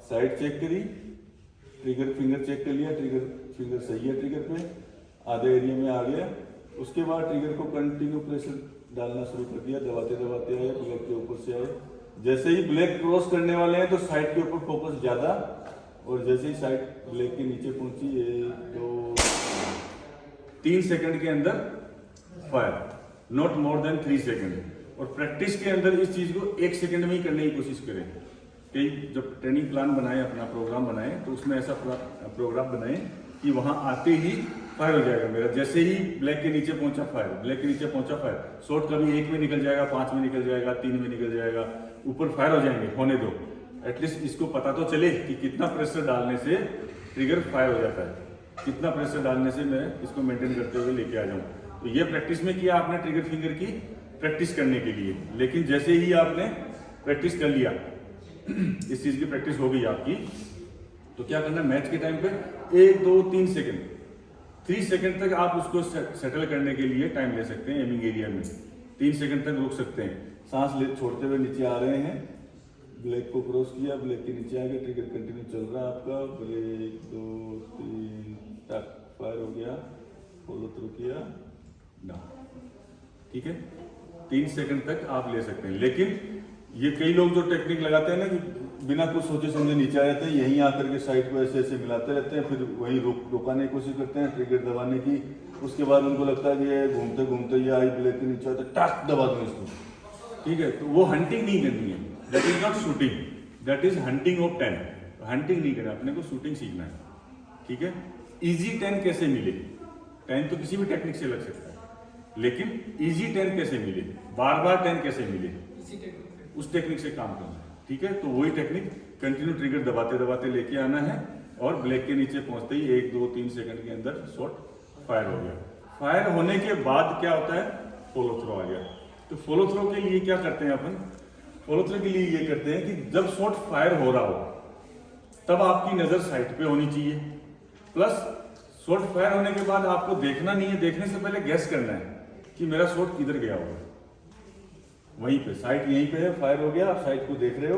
साइड चेक करी, ट्रिगर फिंगर चेक कर लिया, ट्रिगर फिंगर सही है, ट्रिगर पे आधे एरिया में आ गया। उसके बाद ट्रिगर को कंटिन्यू प्रेशर डालना शुरू कर दिया, दबाते दबाते आए, ब्लैक के ऊपर से आए। जैसे ही ब्लैक क्रॉस करने वाले हैं तो साइड के ऊपर फोकस ज्यादा, और जैसे ही साइड ब्लैक के नीचे पहुंची 1 2 3 सेकंड के अंदर fire, not more then 3 second. और प्रैक्टिस के अंदर इस चीज को 1 सेकंड में ही करने की कोशिश करें। कई जब ट्रेनिंग प्लान बनाए, अपना प्रोग्राम बनाए, तो उसमें ऐसा प्रोग्राम बनाए कि वहां आते ही फायर हो जाएगा मेरा, जैसे ही ब्लैक के नीचे पहुंचा फायर, ब्लैक के नीचे पहुंचा फायर। शॉट कभी 1 में निकल जाएगा, 5 में निकल जाएगा, 3 में निकल जाएगा, ऊपर फायर हो जाएंगे, होने दो। एटलीस्ट इसको पता तो चले कि कितना प्रेशर डालने से ट्रिगर फायर हो जाता है, कितना प्रेशर डालने से मैं इसको मेंटेन करते हुए लेके आ जाऊँ। तो ये प्रैक्टिस में किया आपने ट्रिगर फिंगर की प्रैक्टिस करने के लिए, लेकिन जैसे ही आपने प्रैक्टिस कर लिया इस चीज़ की प्रैक्टिस हो गई आपकी, तो क्या करना, मैच के टाइम पे 1 2 3 सेकंड 3 सेकंड तक आप उसको सेटल करने के लिए टाइम ले सकते हैं। एमिंग एरिया में 3 सेकंड तक रुक सकते हैं। सांस ले छोड़ते हुए नीचे आ रहे हैं, ब्लैक को क्रॉस किया, ब्लैक के नीचे आ गए, ट्रिगर कंटिन्यू चल रहा है आपका, ब्रेक 2 3 टक फायर हो गया, फॉलो थ्रू किया, डाउन। ठीक है, 3 सेकंड तक आप ले सकते हैं। लेकिन ये कई लोग जो टेक्निक लगाते हैं ना कि बिना कुछ सोचे समझे नीचे आ जाते हैं, यहीं आकर के साइड को ऐसे ऐसे मिलाते रहते हैं, फिर वहीं रोकाने की कोशिश करते हैं ट्रिगर दबाने की। उसके बाद उनको लगता है कि ये घूमते घूमते ये आई ब्लेड के नीचे आता टक दबा दूं इसको। ठीक है, तो वो हंटिंग नहीं करनी है, that is not shooting, that is hunting of 10। Hunting नहीं करना, अपने को शूटिंग सीखना है। ठीक है, इजी 10 कैसे मिले, 10 तो किसी भी टेक्निक से लग सकता है, लेकिन इजी 10 कैसे मिले, बार बार 10 कैसे मिले, उस टेक्निक से काम करना है। ठीक है, तो वही टेक्निक कंटिन्यू ट्रिगर दबाते दबाते लेके आना है, और ब्लैक के नीचे पहुंचते ही 1 2 3 सेकंड के अंदर शॉट फायर हो गया। फायर होने के बाद क्या होता है, फॉलो थ्रो आ गया। तो फॉलो थ्रो के लिए क्या करते हैं अपन, फॉलो थ्रो के लिए ये करते हैं कि जब शॉट फायर हो रहा हो तब आपकी नजर साइट पे होनी चाहिए, प्लस शॉट फायर होने के बाद आपको देखना नहीं है, देखने से पहले गैस करना है कि मेरा शॉट किधर गया होगा। वहीं पे साइट यहीं पे है, फायर हो गया, आप साइट को देख रहे हो,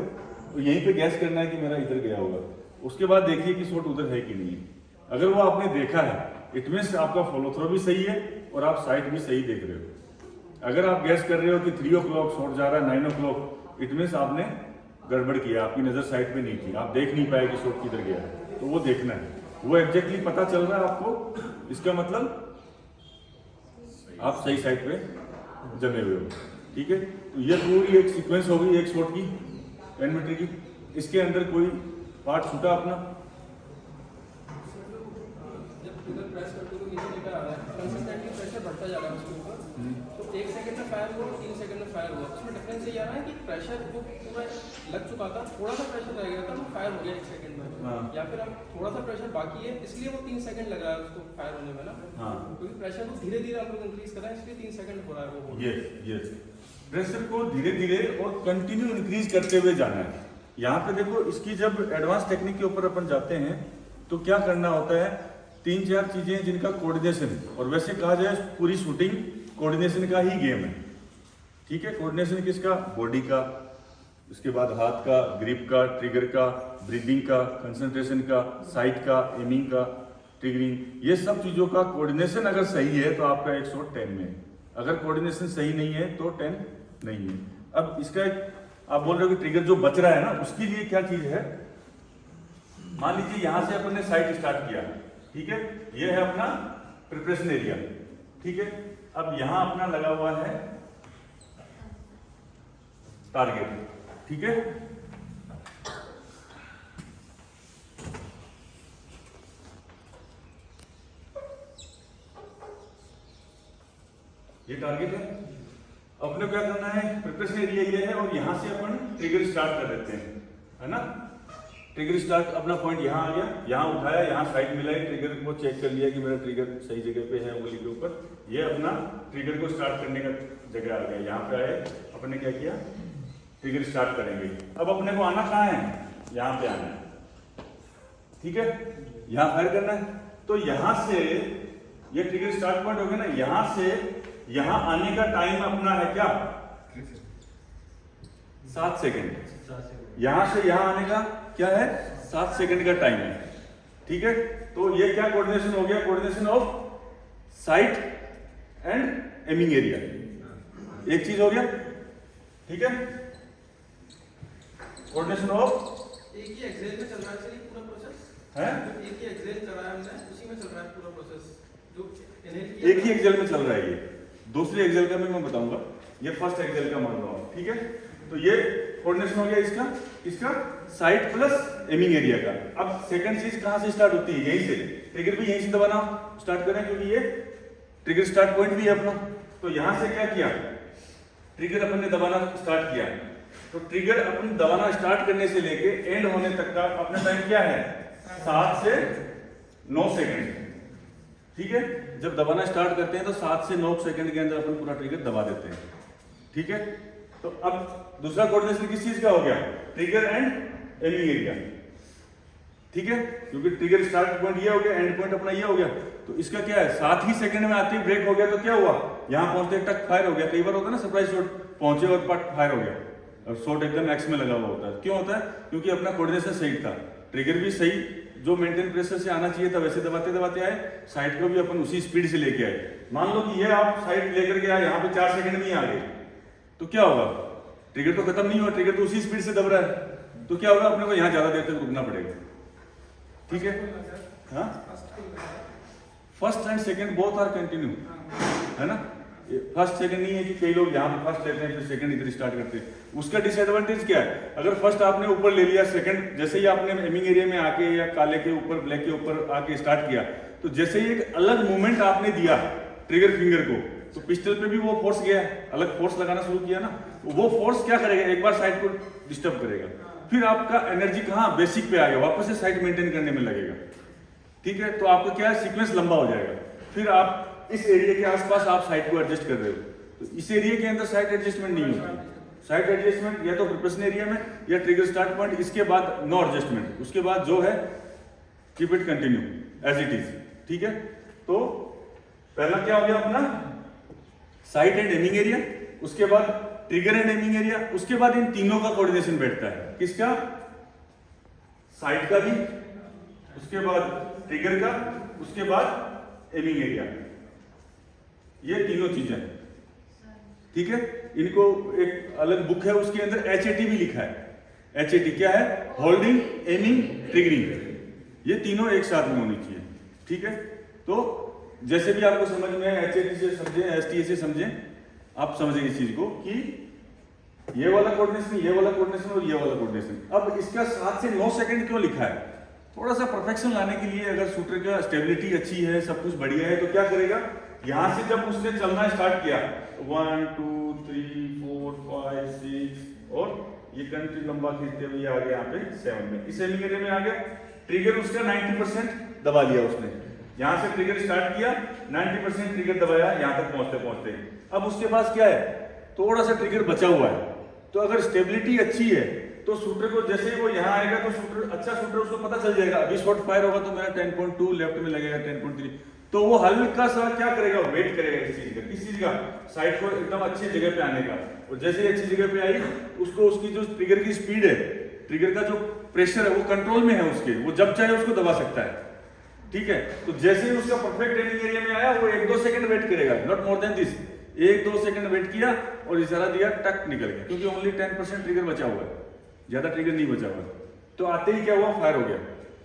तो यहीं पे गैस करना है कि मेरा इधर गया होगा। उसके बाद देखिए कि शॉट उधर है कि नहीं है। अगर वो आपने देखा है, इट मीन्स आपका फॉलो थ्रो भी सही है और आप साइट भी सही देख रहे हो। अगर आप गैस कर रहे हो कि 3 o'clock शॉट जा रहा है 9 o'clock, इट मीन्स आपने गड़बड़ किया, आपकी नजर साइट पे नहीं थी, आप देख नहीं पाए कि शॉट किधर गया है। तो वो देखना है, वो एग्जैक्टली पता चल रहा है आपको, इसका मतलब आप सही साइट पे जमे हुए हो। ठीक है, तो ये पूरी एक सीक्वेंस हो गई एक शॉट की 10 मीटर की। इसके अंदर कोई पार्ट छूटा अपना, जब ट्रिगर प्रेस करते हुए नीचे लेकर आ रहा है, कंसिस्टेंटली प्रेशर बढ़ता जा रहा है उसके ऊपर, तो 1 सेकंड में फायर हुआ, 3 सेकंड में फायर हुआ। उसमें डिफरेंस ये आ रहा है कि प्रेशर जो पूरा लग चुका था, थोड़ा सा प्रेशर रह गया था, वो फायर हो गया 1 सेकंड में। हाँ। या फिर अब थोड़ा सा प्रेशर बाकी है, इसलिए वो 3 सेकंड लगा है उसको फायर होने में ना। हाँ। क्योंकि प्रेशर को धीरे धीरे आप लोग इंक्रीज कर रहे हैं, इसलिए 3 सेकंड हो रहा है वो। यस प्रेशर को धीरे धीरे और कंटिन्यू इंक्रीज करते हुए जाना है। यहाँ पे देखो, इसकी जब एडवांस टेक्निक के ऊपर अपन जाते हैं तो क्या करना होता है, 3-4 चीजें जिनका कोऑर्डिनेशन, और वैसे कहा जाए पूरी शूटिंग कोऑर्डिनेशन का ही गेम है। ठीक है, कोऑर्डिनेशन किसका, बॉडी का, उसके बाद हाथ का, ग्रिप का, ट्रिगर का, ब्रीदिंग का, कंसंट्रेशन का, साइट का, एमिंग का, ट्रिगरिंग, ये सब चीजों का कोऑर्डिनेशन अगर सही है तो आपका एक शॉट 10 में है। अगर कोऑर्डिनेशन सही नहीं है तो 10 नहीं है। अब इसका एक आप बोल रहे हो कि ट्रिगर जो बच रहा है ना, उसके लिए क्या चीज है, मान लीजिए यहां से अपन ने साइट स्टार्ट किया, ठीक है, ये है अपना प्रिपरेशन एरिया। ठीक है, अब यहां अपना लगा हुआ है टारगेट। ठीक है, ये टारगेट है। अपने क्या करना है, प्रिपरेशन एरिया ये है, और यहां से अपन ट्रिगर स्टार्ट कर देते हैं, है ना। ट्रिगर स्टार्ट, अपना पॉइंट यहाँ आ गया, यहाँ उठाया, यहाँ साइड मिलाई, ट्रिगर को चेक कर लिया कि मेरा ट्रिगर सही जगह पे है उंगली के ऊपर। ये अपना ट्रिगर को स्टार्ट करने का जगह आ गया, यहाँ पे आए, अपने क्या किया, ट्रिगर स्टार्ट करेंगे। अब अपने को आना कहाँ है, यहाँ पे आना है। ठीक है, यहाँ फायर करना है, तो यहाँ से ये ट्रिगर स्टार्ट पॉइंट हो गया ना, यहाँ से यहाँ आने का टाइम अपना है क्या, 7 सेकेंड। यहां से यहां आने का क्या है, 7 सेकेंड का टाइम है। ठीक है, तो ये क्या कोऑर्डिनेशन हो गया, coordination of site and aiming area, एक चीज हो गया। ठीक है, कोऑर्डिनेशन ऑफ एक ही एक्सेल में चल रहा है सर, पूरा प्रोसेस है, एक ही एक्सेल चल रहा है हमने, उसी में चल रहा है पूरा प्रोसेस जो एक ही एक्सेल में चल रहा है। ये दूसरे एक्सेल का भी मैं बताऊंगा, ये फर्स्ट एक्सेल का मान रहा हूं। ठीक है, तो ये कोऑर्डिनेशन हो गया इसका साइट प्लस एमिंग एरिया का। अब सेकंड चीज कहां से स्टार्ट होती है, यहीं से। ट्रिगर भी यहीं से दबाना स्टार्ट करें, क्योंकि ये ट्रिगर स्टार्ट पॉइंट भी है अपना। तो यहां से क्या किया, ट्रिगर अपन ने दबाना स्टार्ट किया, तो ट्रिगर अपन दबाना स्टार्ट करने से लेके एंड होने तक का अपना टाइम क्या है, 7 से 9 सेकंड। ठीक है। जब दबाना स्टार्ट करते हैं तो 7 से 9 सेकंड के अंदर अपन पूरा ट्रिगर दबा देते हैं, ठीक है। तो अब दूसरा कोऑर्डिनेशन किस चीज का हो गया, ट्रिगर एंड एमिंग एरिया, ठीक है, क्योंकि ट्रिगर स्टार्ट पॉइंट ये हो गया, एंड पॉइंट अपना ये हो गया। तो इसका क्या है, 7 ही सेकंड में आते ही ब्रेक हो गया, तो क्या हुआ, यहाँ पहुंचते टक फायर हो गया। कई बार होता है ना सरप्राइज शॉट, पहुंचे और पट फायर हो गया, और शॉट एकदम एक्स में लगा हुआ होता है। क्यों होता है, क्योंकि अपना कोऑर्डिनेशन सही था, ट्रिगर भी सही जो मेंटेन प्रेशर से आना चाहिए था वैसे दबाते दबाते आए, साइड को भी अपन उसी स्पीड से लेके आए। मान लो कि ये आप साइड लेकर के आए, यहाँ पे 4 सेकंड में ही आ गए, तो क्या होगा, ट्रिगर तो खत्म नहीं हुआ, ट्रिगर तो उसी स्पीड से दब रहा है, तो क्या होगा, अपने को यहाँ ज्यादा देर तक रुकना पड़ेगा, ठीक है। हाँ, first and second both are continue, है ना। फर्स्ट सेकंड नहीं है कि कई लोग यहाँ पे फर्स्ट लेते हैं फिर सेकंड इधर स्टार्ट करते हैं। उसका डिसएडवांटेज क्या है, अगर फर्स्ट आपने ऊपर ले लिया, सेकंड जैसे ही आपने एमिंग एरिया में आके या काले के ऊपर ब्लैक के ऊपर आके स्टार्ट किया, तो जैसे ही एक अलग मूवमेंट आपने दिया ट्रिगर फिंगर को, तो पिस्टल पे भी वो फोर्स गया, अलग फोर्स लगाना शुरू किया ना, वो फोर्स क्या करेगा, एक बार साइड को डिस्टर्ब करेगा, फिर आपका एनर्जी कहाँ बेसिक पे आ गया, वापस से साइड मेंटेन करने में लगेगा, ठीक है। तो आपका क्या है, सीक्वेंस लंबा हो जाएगा। फिर आप इस एरिया के आसपास आप साइड को एडजस्ट कर रहे हो, तो इस एरिया के अंदर साइड एडजस्टमेंट नहीं होती। साइड एडजस्टमेंट या तो प्रिपरेशन एरिया में या ट्रिगर स्टार्ट पॉइंट, इसके बाद नो एडजस्टमेंट, उसके बाद जो है keep it continue as it is, ठीक है। तो पहला क्या हो गया अपना साइड एंड एमिंग एरिया, उसके बाद ट्रिगर एंड एमिंग एरिया, उसके बाद इन तीनों का कोऑर्डिनेशन बैठता है, किसका, साइड का भी, उसके बाद ट्रिगर का, उसके बाद एमिंग एरिया, ये तीनों चीजें, ठीक है। इनको एक अलग बुक है, उसके अंदर HAT भी लिखा है। HAT क्या है, होल्डिंग, एमिंग, ट्रिगरिंग, ये तीनों एक साथ में होनी चाहिए, ठीक है। तो जैसे भी आपको समझ में HAT से समझे, STA से समझे, आप समझेंगे इस चीज को कि ये वाला कोऑर्डिनेशन, ये वाला कोऑर्डिनेशन और ये वाला कोऑर्डिनेशन। अब इसका 7 से 9 सेकंड क्यों लिखा है, थोड़ा सा परफेक्शन लाने के लिए। अगर शूटर का स्टेबिलिटी अच्छी है, सब कुछ बढ़िया है, तो क्या करेगा, यहां से जब उसने चलना स्टार्ट किया 1 2 3 4 5 6 और ये कंट्री लंबा खींचते हुए आ गया यहाँ पे 7 में, इस एमिंग एरिया में आ गया। ट्रिगर उसका 90% दबा लिया उसने, यहां से ट्रिगर स्टार्ट किया, 90% ट्रिगर दबाया यहाँ तक पहुंचते पहुंचते। अब उसके पास क्या है, थोड़ा सा ट्रिगर बचा हुआ है, तो अगर स्टेबिलिटी अच्छी है तो शूटर को जैसे ही वो यहाँ आएगा तो शूटर, अच्छा शूटर, उसको पता चल जाएगा अभी शॉट फायर होगा तो मेरा 10.2 लेफ्ट में लगेगा 10.3, तो वो हल्का सा क्या करेगा, वेट करेगा इस चीज का, किस चीज का, साइड को एकदम अच्छी जगह पे आने का। और जैसे ही अच्छी जगह पे आई, उसको उसकी जो ट्रिगर की स्पीड है, ट्रिगर का जो प्रेशर है वो कंट्रोल में है उसके, वो जब चाहे उसको दबा सकता है, ठीक है। तो जैसे ही उसका परफेक्ट एमिंग एरिया में आया, वो 1-2 सेकंड वेट करेगा, not more than this, 1-2 second wait किया और इशारा दिया, टक निकल गया, क्योंकि ओनली 10% ट्रिगर बचा हुआ है, ज्यादा ट्रिगर नहीं बचा हुआ। तो आते ही क्या हुआ, फायर हो गया।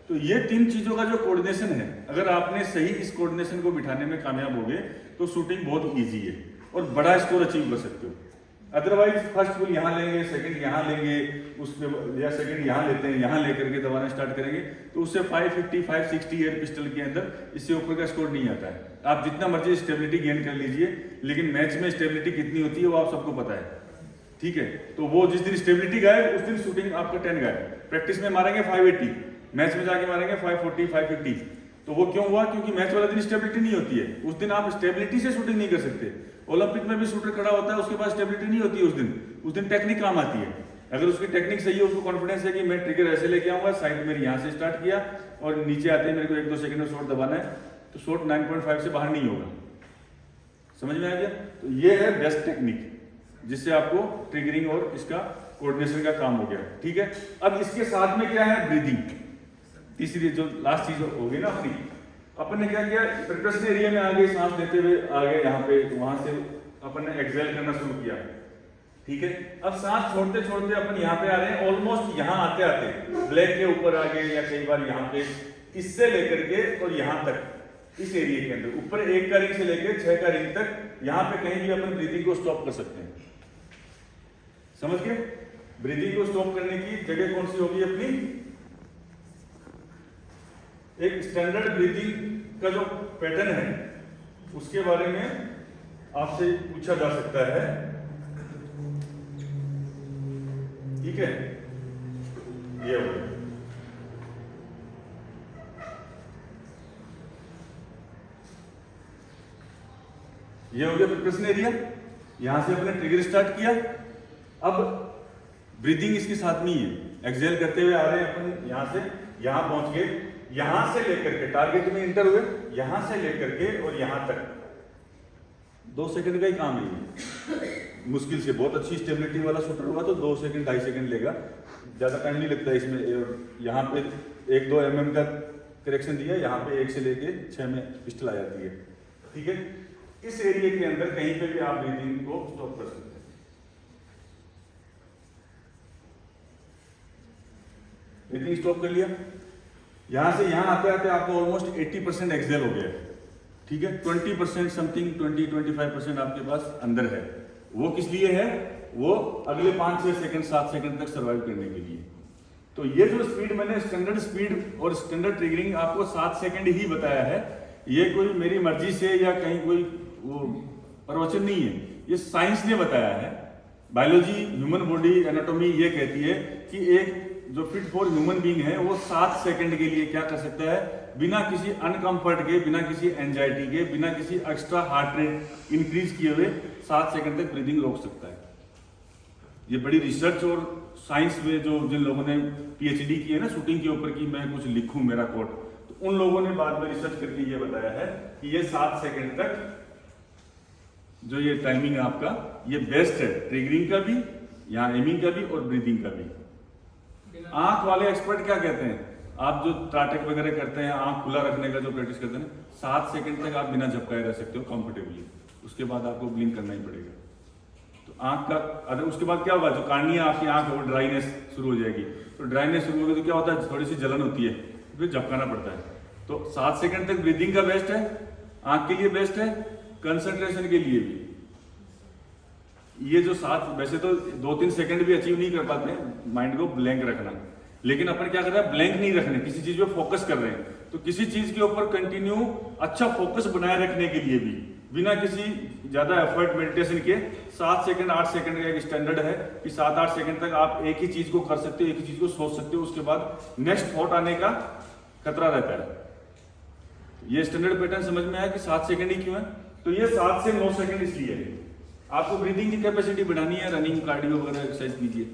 तो ये 3 चीजों का जो कोऑर्डिनेशन है, अगर आपने सही इस कोऑर्डिनेशन को बिठाने में कामयाब हो गए तो शूटिंग बहुत इजी है और बड़ा स्कोर अचीव कर सकते हो। अदरवाइज फर्स्ट फुल यहाँ लेंगे, सेकंड यहाँ लेंगे, उसके या सेकंड यहाँ लेते हैं, यहाँ लेकर के दबाना स्टार्ट करेंगे, तो उससे 550 560 एयर पिस्टल के अंदर इससे ऊपर का स्कोर नहीं आता है। आप जितना मर्जी स्टेबिलिटी गेन कर लीजिए, लेकिन मैच में स्टेबिलिटी कितनी होती है वो आप सबको पता है, ठीक है। तो वो जिस दिन स्टेबिलिटी गायब, उस दिन शूटिंग आपका 10 गायब। प्रैक्टिस में मारेंगे 580, मैच में जाके मारेंगे 540 550, तो वो क्यों हुआ, क्योंकि मैच वाला दिन स्टेबिलिटी नहीं होती है, उस दिन आप स्टेबिलिटी से शूटिंग नहीं कर सकते। ओलंपिक में भी शूटर खड़ा होता है, उसके पास स्टेबिलिटी नहीं होती है उस दिन टेक्निक काम आती है। अगर उसकी टेक्निक सही है, उसको कॉन्फिडेंस है कि मैं ट्रिगर ऐसे लेके आऊंगा, साइड मेरे यहाँ से स्टार्ट किया और नीचे आते ही मेरे को 1-2 सेकंड में शॉट दबाना है, तो शॉट 9.5 से बाहर नहीं होगा। समझ में आ गया। तो ये है बेस्ट टेक्निक जिससे आपको ट्रिगरिंग और इसका कोऑर्डिनेशन का काम हो गया, ठीक है। अब इसके साथ में क्या है, ब्रीदिंग, तीसरी जो लास्ट चीज होगी ना अपनी। अपन ने क्या किया, प्रिपरेशन एरिया में आगे सांस लेते हुए आगे यहाँ पे, वहां से अपन ने एक्सहेल करना शुरू किया, ठीक है। अब सांस छोड़ते छोड़ते अपन यहाँ पे आ रहे हैं, ऑलमोस्ट यहाँ आते आते ब्लैक के ऊपर आ गए, या कई बार यहाँ पे इससे लेकर के और यहाँ तक इस एरिया के अंदर ऊपर 1 का रिंग से लेकर 6 का रिंग तक, यहाँ पे कहीं भी अपन ब्रीदिंग को स्टॉप कर सकते हैं। समझ गए। ब्रीदिंग को स्टॉप करने की जगह कौन सी होगी अपनी, एक स्टैंडर्ड ब्रीदिंग का जो पैटर्न है उसके बारे में आपसे पूछा जा सकता है, ठीक है। ये हो गया। ये हो गया प्रिपरेशन एरिया। यहाँ से अपने ट्रिगर स्टार्ट किया। अब ब्रीदिंग इसके साथ में ही है, एक्सहेल करते हुए आ रहे हैं अपन यहाँ से यहाँ पहुंच गए, यहाँ से लेकर के टारगेट में इंटर हुए, यहाँ से लेकर के और यहाँ तक 2 सेकंड का ही काम है। मुश्किल से बहुत अच्छी स्टेबिलिटी वाला शूटर होगा तो 2 सेकंड 2.5 सेकंड लेगा, ज़्यादा टाइम नहीं लगता इसमें। यहाँ पे 1-2 mm का करेक्शन दिया, यहाँ पे 1 से लेके 6 में पिस्टल आ जाती है। ठीक है, इस एरिया के अंदर कहीं पे भी आप ब्रीदिंग को स्टॉप कर सकते हैं। ब्रीदिंग स्टॉप कर लिया। यहाँ से यहाँ आते आते आपको ऑलमोस्ट 80% एक्सहेल हो गया है। ठीक है, 20% समथिंग 20-25% आपके पास अंदर है। वो किस लिए है? वो अगले 5-6 सेकंड 7 सेकंड तक सर्वाइव करने के लिए। तो ये जो स्पीड मैंने स्टैंडर्ड स्पीड और स्टैंडर्ड ट्रिगरिंग आपको 7 सेकंड ही बताया है, ये कोई मेरी मर्जी से या कहीं कोई वो प्रवचन नहीं है, ये साइंस ने बताया है। बायोलॉजी, ह्यूमन बॉडी एनाटॉमी ये कहती है कि एक जो फिट फॉर ह्यूमन बीइंग है वो 7 सेकंड के लिए क्या कर सकता है, बिना किसी अनकंफर्ट के, बिना किसी एंजाइटी के, बिना किसी एक्स्ट्रा हार्ट रेट इंक्रीज किए हुए 7 सेकंड तक ब्रीदिंग रोक सकता है। ये बड़ी रिसर्च और साइंस में जो जिन लोगों ने पीएचडी की है ना शूटिंग के ऊपर कि मैं कुछ लिखूं मेरा कोट, तो उन लोगों ने बाद में रिसर्च करके ये बताया है कि ये 7 सेकंड तक जो ये टाइमिंग है आपका, ये बेस्ट है ट्रिगरिंग का भी, यहाँ एमिंग का भी और ब्रीदिंग का भी। आंख वाले एक्सपर्ट क्या कहते हैं, आप जो ट्राटेक वगैरह करते हैं, आंख खुला रखने का जो प्रैक्टिस करते हैं, 7 सेकंड तक आप बिना झपकाए रह सकते हो कंफर्टेबली, उसके बाद आपको ब्लिंक करना ही पड़ेगा। तो आंख का अगर उसके बाद क्या होगा, जो कार्निया आपकी आंख है वो ड्राइनेस शुरू हो जाएगी। तो ड्राइनेस शुरू होगी तो क्या होता है, थोड़ी सी जलन होती है, फिर झपकाना पड़ता है। तो 7 सेकंड तक ब्रीदिंग का बेस्ट है, आंख के लिए बेस्ट है, कंसंट्रेशन के लिए भी। ये जो 7 वैसे तो 2-3 सेकंड भी अचीव नहीं कर पाते माइंड को ब्लैंक रखना, लेकिन अपन क्या कर रहे हैं, ब्लैंक नहीं रखने, किसी चीज पे फोकस कर रहे हैं। तो किसी चीज के ऊपर कंटिन्यू अच्छा फोकस बनाए रखने के लिए भी बिना किसी ज्यादा एफर्ट मेडिटेशन के 7 सेकंड 8 सेकंड का एक स्टैंडर्ड है कि 7-8 सेकंड तक आप एक ही चीज को कर सकते हो, एक ही चीज को सोच सकते हो, उसके बाद नेक्स्ट थॉट आने का खतरा रहता है। ये स्टैंडर्ड पैटर्न समझ में आया कि 7 सेकंड ही क्यों है। तो ये 7 से 9 सेकंड इसलिए है। आपको ब्रीदिंग की कैपेसिटी बढ़ानी है, रनिंग कार्डियो वगैरह एक्सरसाइज कीजिए,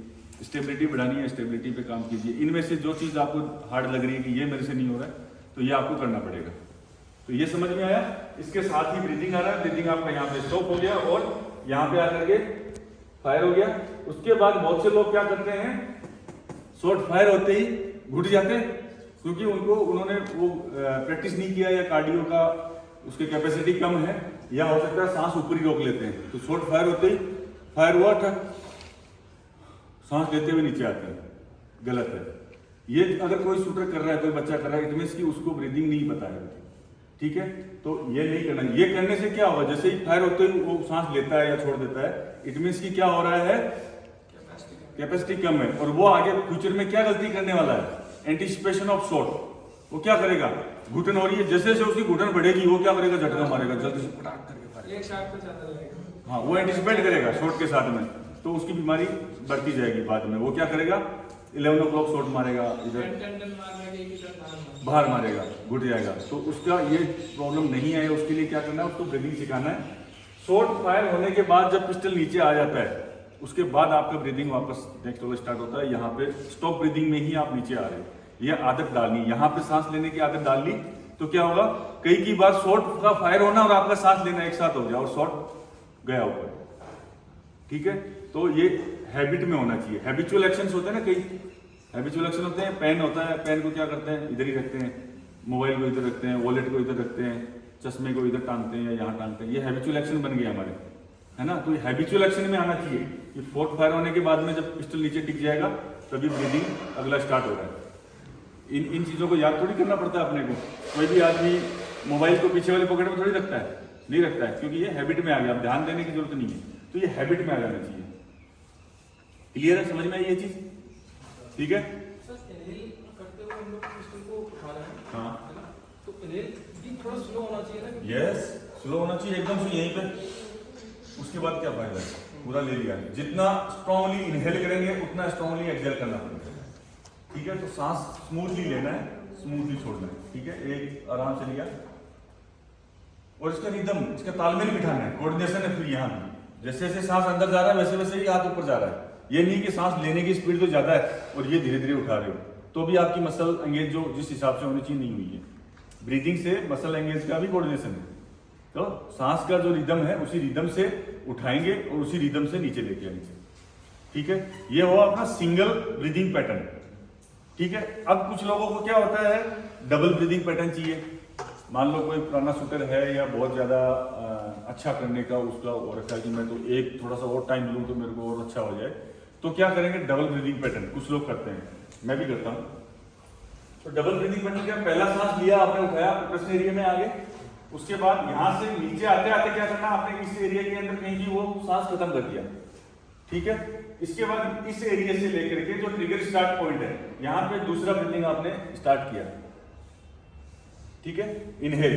स्टेबिलिटी बढ़ानी है, स्टेबिलिटी पे काम कीजिए। इनमें से जो चीज़ आपको हार्ड लग रही है कि ये मेरे से नहीं हो रहा है, तो ये आपको करना पड़ेगा। तो ये समझ में आया। इसके साथ ही ब्रीदिंग आ रहा है, ब्रीदिंग आपका यहाँ पे स्टॉप हो गया और यहाँ पे आकर के फायर हो गया। उसके बाद बहुत से लोग क्या करते हैं, शॉर्ट फायर होते ही घुट जाते हैं, क्योंकि उन्होंने वो प्रैक्टिस नहीं किया या कार्डियो का उसकी कैपेसिटी कम है, या हो सकता है सांस ऊपर ही रोक लेते हैं। तो शॉर्ट फायर होते ही फायर हुआ था, सांस लेते हुए नीचे आते हैं, गलत है। ये अगर कोई शूटर कर रहा है, कोई बच्चा कर रहा है, इट मींस कि उसको ब्रीदिंग नहीं पता है। ठीक है, तो ये नहीं करना। ये करने से क्या होगा, जैसे ही फायर होते ही वो सांस लेता है या छोड़ देता है, इट मींस कि क्या हो रहा है, कैपेसिटी कम है, और वो आगे फ्यूचर में क्या गलती करने वाला है, एंटिसिपेशन ऑफ शॉट। वो क्या करेगा, घुटन हो रही है, जैसे जैसे उसकी घुटन बढ़ेगी वो क्या करेगा, झटका मारेगा, जल्दी से पटाख करके फायर। एक शॉट पे ज्यादा लगेगा। हाँ, वो एंटिसिपेट करेगा शॉट के साथ में, तो उसकी बीमारी बढ़ती जाएगी बाद में। वो क्या करेगा, 11 o'clock शॉट मारेगा, इधर बाहर मारेगा, घुट जाएगा। तो उसका ये प्रॉब्लम नहीं है, उसके लिए क्या करना है, उसको ब्रीदिंग सिखाना है। शॉट फायर होने के बाद जब पिस्टल नीचे आ जाता है, उसके बाद आपका ब्रीदिंग वापस नेक्स्ट वाला स्टार्ट होता है। यहाँ पे स्टॉप ब्रीदिंग में ही आप नीचे आ रहे हो, ये आदत डालनी, यहाँ पे सांस लेने की आदत डाल ली, तो क्या होगा, कई बार शॉट का फायर होना और आपका सांस लेना एक साथ हो जाए और शॉट गया ऊपर। ठीक है, तो ये हैबिट में होना चाहिए। हैबिचुअल एक्शंस होते हैं ना, कई हैबिचुअल एक्शन होते हैं। पेन होता है, पेन को क्या करते हैं, इधर ही रखते हैं, मोबाइल को इधर रखते हैं, वॉलेट को इधर रखते हैं, चश्मे को इधर टांगते हैं या यहाँ टांगते हैं। ये हैबिचुअल एक्शन बन गया हमारे, है ना। तो ये हैबिचुअल एक्शन में आना चाहिए कि फोर्थ फायर होने के बाद में जब पिस्टल नीचे टिक जाएगा तभी ब्रीदिंग अगला स्टार्ट हो रहा है। इन चीज़ों को याद थोड़ी करना पड़ता है अपने को। कोई भी आदमी मोबाइल को पीछे वाले पॉकेट में थोड़ी रखता है, नहीं रखता है, क्योंकि ये हैबिट में आ गया, अब ध्यान देने की जरूरत नहीं है। तो ये हैबिट में आ जाना चाहिए। क्लियर है, समझ में आई ये चीज? ठीक है, करते हुए हम लोग पिस्टल को उठाना है, हाँ, है ना? तो इनहेल भी थोड़ा स्लो होना चाहिए ना? यस, स्लो होना चाहिए एकदम से यहीं पे। उसके बाद क्या फायदा है, पूरा ले लिया। जितना स्ट्रांगली इनहेल करेंगे उतना स्ट्रांगली एक्सहेल करना पड़ेगा। ठीक है, तो सांस स्मूथली लेना है, स्मूथली छोड़ना है। ठीक है, एक आराम से लिया, और इसका रिदम, इसका तालमेल बिठाना है, कोऑर्डिनेशन है। फिर यहाँ भी जैसे जैसे सांस अंदर जा रहा है वैसे वैसे ही हाथ ऊपर जा रहा है। ये नहीं कि सांस लेने की स्पीड तो ज्यादा है और ये धीरे धीरे उठा रहे हो, तो भी आपकी मसल एंगेज जो जिस हिसाब से होनी चाहिए नहीं हुई है। ब्रीदिंग से मसल एंगेज का भी कोऑर्डिनेशन है, तो सांस का जो रिदम है उसी रिदम से उठाएंगे और उसी रिदम से नीचे लेके आएंगे। ठीक है, ये हुआ अपना सिंगल ब्रीदिंग पैटर्न। ठीक है, अब कुछ लोगों को क्या होता है, डबल ब्रीदिंग पैटर्न चाहिए। मान लो कोई पुराना शूटर है या बहुत ज्यादा अच्छा करने का उसका और रखा है कि मैं तो एक थोड़ा सा और टाइम लूँ तो मेरे को और अच्छा हो जाए, तो क्या करेंगे, डबल ब्रीदिंग पैटर्न। कुछ लोग करते हैं, मैं भी करता हूँ। तो डबल ब्रीदिंग पैटर्न क्या, पहला सांस लिया आपने, उठाया, प्रश्न एरिया में आ गए, उसके बाद यहाँ से नीचे आते आते क्या करना, आपने इस एरिया के अंदर कहीं भी वो सांस खत्म कर दिया। ठीक है, इसके बाद इस एरिया से लेकर के जो ट्रिगर स्टार्ट पॉइंट है, यहाँ पे दूसरा ब्रीदिंग आपने स्टार्ट किया। ठीक है, इनहेल।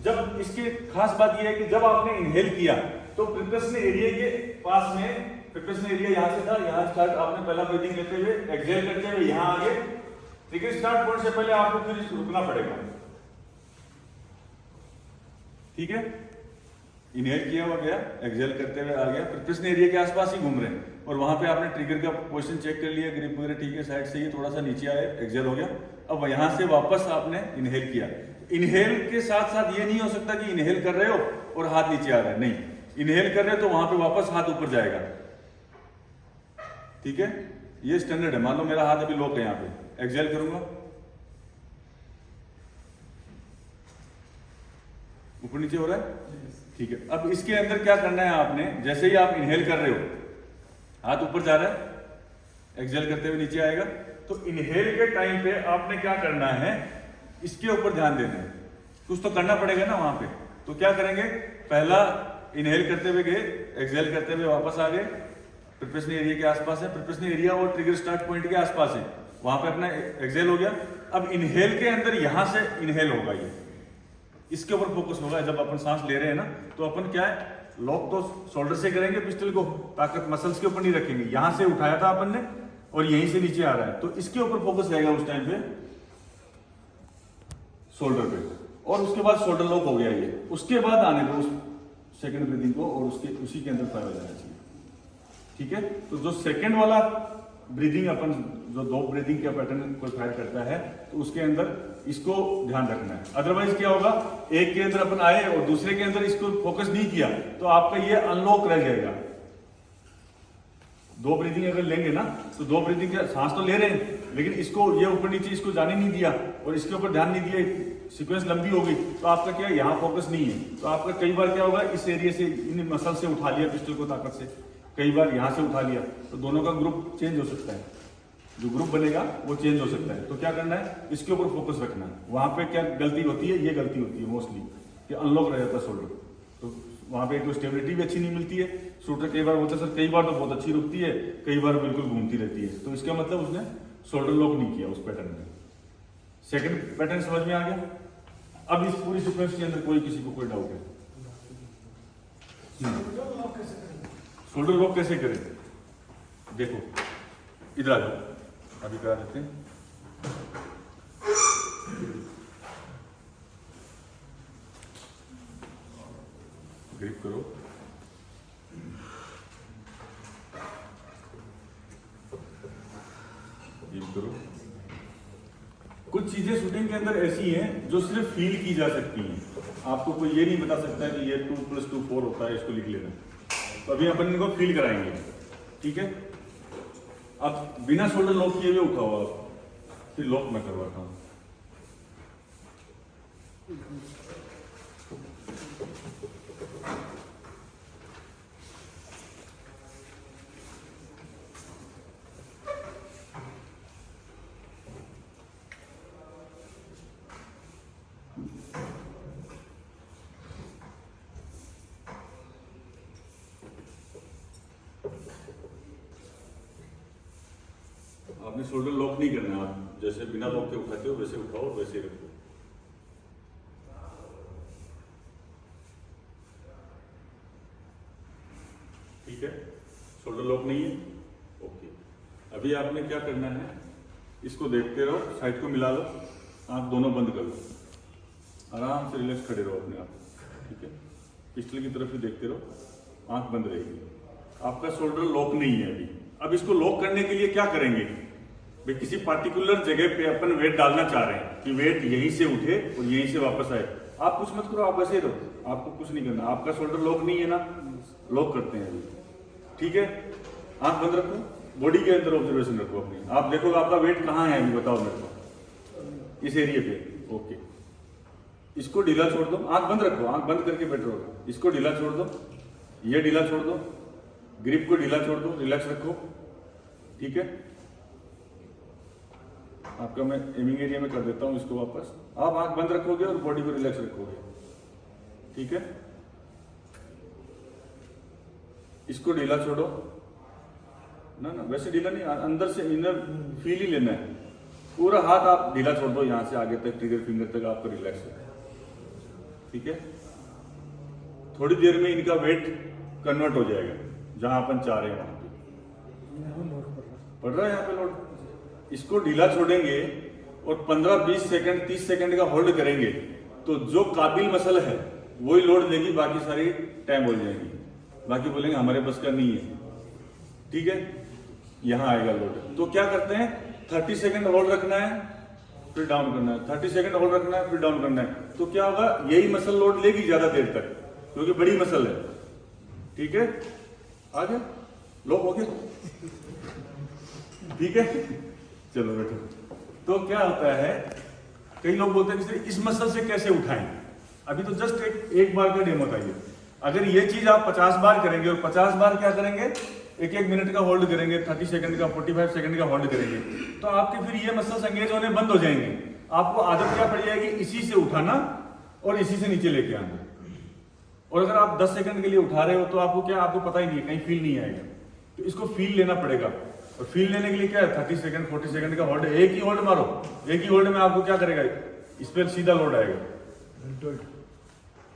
जब इसकी खास बात यह है कि जब आपने इनहेल किया तो प्रिपरेशन एरिया के पास में, प्रिपरेशन एरिया यहाँ से था, यहाँ स्टार्ट आपने पहला ब्रीदिंग लेते हुए एक्सहेल करते हुए यहाँ आगे, ट्रिगर स्टार्ट पॉइंट से पहले आपको फिर रुकना पड़ेगा। ठीक है, इनहेल किया हुआ गया, एक्सहेल करते हुए आ गया, प्रिपरेशन एरिया के आसपास ही घूम रहे हैं और वहां पे आपने ट्रिगर का पोजीशन चेक कर लिया, ग्रिप वगैरह ठीक है, साइड से ही थोड़ा सा नीचे आए, एक्सहेल हो गया। अब यहां से वापस आपने इनहेल किया। इनहेल के साथ साथ ये नहीं हो सकता कि इनहेल कर रहे हो और हाथ नीचे आ रहा है, नहीं। इनहेल कर रहे हो तो वहां पे वापस हाथ ऊपर जाएगा। ठीक है, ये स्टैंडर्ड है। मान लो मेरा हाथ अभी लॉक है, यहाँ पे एक्सहेल करूंगा, ऊपर नीचे हो रहा है। ठीक है, अब इसके अंदर क्या करना है आपने, जैसे ही आप इनहेल कर रहे हो हाथ ऊपर जा रहा है, एक्सहेल करते हुए नीचे आएगा, तो इनहेल के टाइम पे आपने क्या करना है, इसके ऊपर ध्यान देना है। कुछ तो करना पड़ेगा ना वहां पे, तो क्या करेंगे, पहला इनहेल करते हुए गए, एक्सहेल करते हुए वापस आ गए, प्रिपरेशन एरिया के आसपास है, प्रिपरेशन एरिया और ट्रिगर स्टार्ट पॉइंट के आसपास है, वहां पे अपना एक्सहेल हो गया। अब इनहेल के अंदर यहां से इनहेल होगा, ये इसके ऊपर फोकस होगा। जब अपन सांस ले रहे हैं ना, तो अपन क्या है, लॉक तो शोल्डर से करेंगे पिस्टल को, ताकत मसल्स के ऊपर नहीं रखेंगे। यहां से उठाया था अपन ने और यहीं से नीचे आ रहा है, तो इसके ऊपर फोकस रहेगा उस टाइम पे, शोल्डर पे, और उसके बाद शोल्डर लॉक हो गया ये। उसके बाद आने दो उस सेकंड ब्रीदिंग को और उसी के अंदर फायर हो जाना चाहिए। ठीक है, तो जो सेकंड वाला ब्रीदिंग अपन जो दो ब्रीदिंग का पैटर्न कोई फायर करता है, तो उसके अंदर इसको ध्यान रखना है। अदरवाइज क्या होगा, एक के अंदर अपन आए और दूसरे के अंदर इसको फोकस नहीं किया तो आपका ये अनलॉक रह जाएगा। दो ब्रीदिंग अगर लेंगे ना, तो दो ब्रीदिंग के सांस तो ले रहे हैं, लेकिन इसको ये ऊपर नीचे इसको जाने नहीं दिया और इसके ऊपर ध्यान नहीं दिया, सीक्वेंस लंबी हो गई, तो आपका क्या यहाँ फोकस नहीं है। तो आपका कई बार क्या होगा, इस एरिया से इन मसल से उठा लिया पिस्टल को ताकत से, कई बार यहाँ से उठा लिया, तो दोनों का ग्रुप चेंज हो सकता है, जो ग्रुप बनेगा वो चेंज हो सकता है। तो क्या करना है, इसके ऊपर फोकस रखना है। वहां पे क्या गलती होती है, ये गलती होती है मोस्टली कि अनलॉक रह जाता है शोल्डर, तो वहां पे एक तो स्टेबिलिटी भी अच्छी नहीं मिलती है। शूटर कई बार बोलते हैं सर, कई बार तो बहुत अच्छी रुकती है, कई बार बिल्कुल घूमती रहती है, तो इसका मतलब उसने शोल्डर लॉक नहीं किया उस पैटर्न में। सेकंड पैटर्न समझ में आ गया। अब इस पूरी सीक्वेंस के अंदर कोई किसी को कोई डाउट है, शोल्डर लॉक कैसे करें, देखो इधर आ जाओ, अभी करा देते हैं। ग्रिप करो, ग्रिप करो। कुछ चीजें शूटिंग के अंदर ऐसी हैं जो सिर्फ फील की जा सकती हैं। आपको कोई ये नहीं बता सकता कि ये 2+2 4 होता है, इसको लिख लेना। तो अभी अपन इनको फील कराएंगे। ठीक है, अब बिना शोल्डर लॉक किए हुए उठाओ आप, फिर लॉक मैं करवाता हूं। आपने शोल्डर लॉक नहीं करना, आप जैसे बिना लॉक के उठाते हो वैसे उठाओ और वैसे रखो। ठीक है, शोल्डर लॉक नहीं है, ओके। अभी आपने क्या करना है, इसको देखते रहो, साइड को मिला लो, आंख दोनों बंद कर लो, आराम से रिलैक्स खड़े रहो अपने आप। ठीक है, पिस्टल की तरफ ही देखते रहो, आंख बंद रहेगी। आपका शोल्डर लॉक नहीं है अभी। अब इसको लॉक करने के लिए क्या करेंगे भाई, किसी पार्टिकुलर जगह पे अपन वेट डालना चाह रहे हैं कि वेट यहीं से उठे और यहीं से वापस आए। आप कुछ मत करो, आप वैसे ही रहो, आपको कुछ नहीं करना। आपका शोल्डर लॉक नहीं है ना, लॉक करते हैं अभी, ठीक है। आंख बंद रखो, बॉडी के अंदर ऑब्जर्वेशन रखो अपनी। आप देखो आपका वेट कहाँ है अभी, बताओ मेरे को, इस एरिया पे। ओके, इसको ढीला छोड़ दो, आंख बंद रखो, आंख बंद करके बेटर होगा। इसको ढीला छोड़ दो, ये ढीला छोड़ दो, ग्रिप को ढीला छोड़ दो, रिलैक्स रखो, ठीक है। आपका मैं एमिंग एरिया में कर देता हूं इसको वापस। आप आंख बंद रखोगे और बॉडी को रिलैक्स रखोगे, ठीक है। इसको ढीला छोड़ो ना, वैसे ढीला नहीं, अंदर से इनर फील ही लेना है। पूरा हाथ आप ढीला छोड़ दो, यहां से आगे तक, ट्रिगर फिंगर तक आपको रिलैक्स है, ठीक है। थोड़ी देर में इनका वेट कन्वर्ट हो जाएगा जहां अपन चाह रहे हैं वहां पे पड़ रहा है, यहाँ पे लोड। इसको ढीला छोड़ेंगे और 15-20 सेकंड 30 सेकंड का होल्ड करेंगे तो जो काबिल मसल है वही लोड लेगी, बाकी सारी टाइम हो जाएगी। बाकी बोलेंगे हमारे बस का नहीं है, ठीक है। यहां आएगा लोड, तो क्या करते हैं, 30 सेकंड होल्ड रखना है, फिर डाउन करना है, 30 सेकंड होल्ड रखना है, फिर डाउन करना है। तो क्या होगा, यही मसल लोड लेगी ज्यादा देर तक, क्योंकि बड़ी मसल है, ठीक है। आ गया, लॉक हो गया, ठीक है। चलो बैठो। तो क्या होता है, कई लोग बोलते हैं कि इस मसल से कैसे उठाएं। अभी तो जस्ट एक बार का डेमो था ये। अगर ये चीज आप 50 बार करेंगे और 50 बार क्या करेंगे, एक मिनट का होल्ड करेंगे, 30 सेकंड का, 45 सेकंड का होल्ड करेंगे, तो आपके फिर ये मसल्स एंगेज होने बंद हो जाएंगे। आपको आदत क्या पड़ जाएगी, इसी से उठाना और इसी से नीचे लेके आना। और अगर आप 10 सेकंड के लिए उठा रहे हो तो आपको क्या, आपको पता ही नहीं है, कहीं फील नहीं आएगा। तो इसको फील लेना पड़ेगा। और फील लेने के लिए क्या है, 30 सेकंड 40 सेकंड का होल्ड, एक ही होल्ड मारो, एक ही होल्ड में आपको क्या करेगा, इस पर सीधा लोड आएगा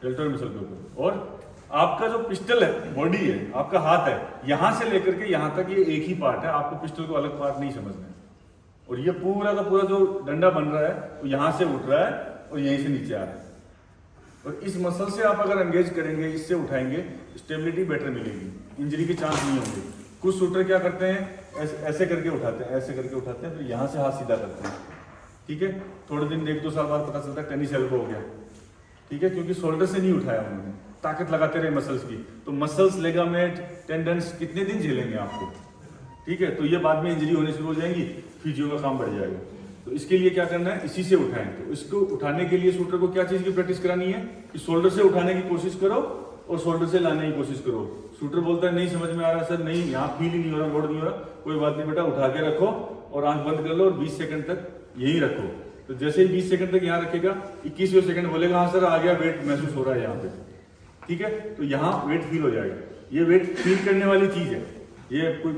डेल्टोइड मसल के ऊपर। और आपका जो पिस्टल है, बॉडी है, आपका हाथ है, यहां से लेकर के यहां तक ये एक ही पार्ट है। आपको पिस्टल को अलग पार्ट नहीं समझना है। और ये पूरा का पूरा जो डंडा बन रहा है वो यहां से उठ रहा है और यहीं से नीचे आ रहा है। और इस मसल से आप अगर एंगेज करेंगे, इससे उठाएंगे, स्टेबिलिटी बेटर मिलेगी, इंजरी के चांस नहीं होंगे। कुछ शूटर क्या करते हैं, ऐसे करके उठाते हैं, ऐसे करके उठाते हैं, फिर यहाँ से हाथ सीधा करते हैं, ठीक है। थोड़े दिन 1-2 साल बाद पता चलता है टेनिस एल्बो हो गया, ठीक है, क्योंकि शोल्डर से नहीं उठाया उन्होंने, ताकत लगाते रहे मसल्स की। तो मसल्स, लेगामेंट, टेंडन्स कितने दिन झेलेंगे आपको, ठीक है। तो ये बाद में इंजरी होनी शुरू हो जाएगी, फिजियो का काम बढ़ जाएगा। तो इसके लिए क्या करना है, इसी से उठाएं। तो इसको उठाने के लिए शूटर को क्या चीज की प्रैक्टिस करानी है कि शोल्डर से उठाने की कोशिश करो और शोल्डर से लाने की कोशिश करो। शूटर बोलता है नहीं समझ में आ रहा सर, नहीं यहाँ फील ही नहीं हो रहा, लोड नहीं हो रहा, कोई बात नहीं बेटा, उठा के रखो और आंख बंद कर लो और 20 सेकंड तक यही रखो। तो जैसे ही 20 सेकंड तक यहाँ रखेगा, 21वें सेकंड बोलेगा हाँ सर आ गया, वेट महसूस हो रहा है यहाँ पे, ठीक है। तो यहाँ वेट फील हो जाएगा। ये वेट फील करने वाली चीज है, ये कोई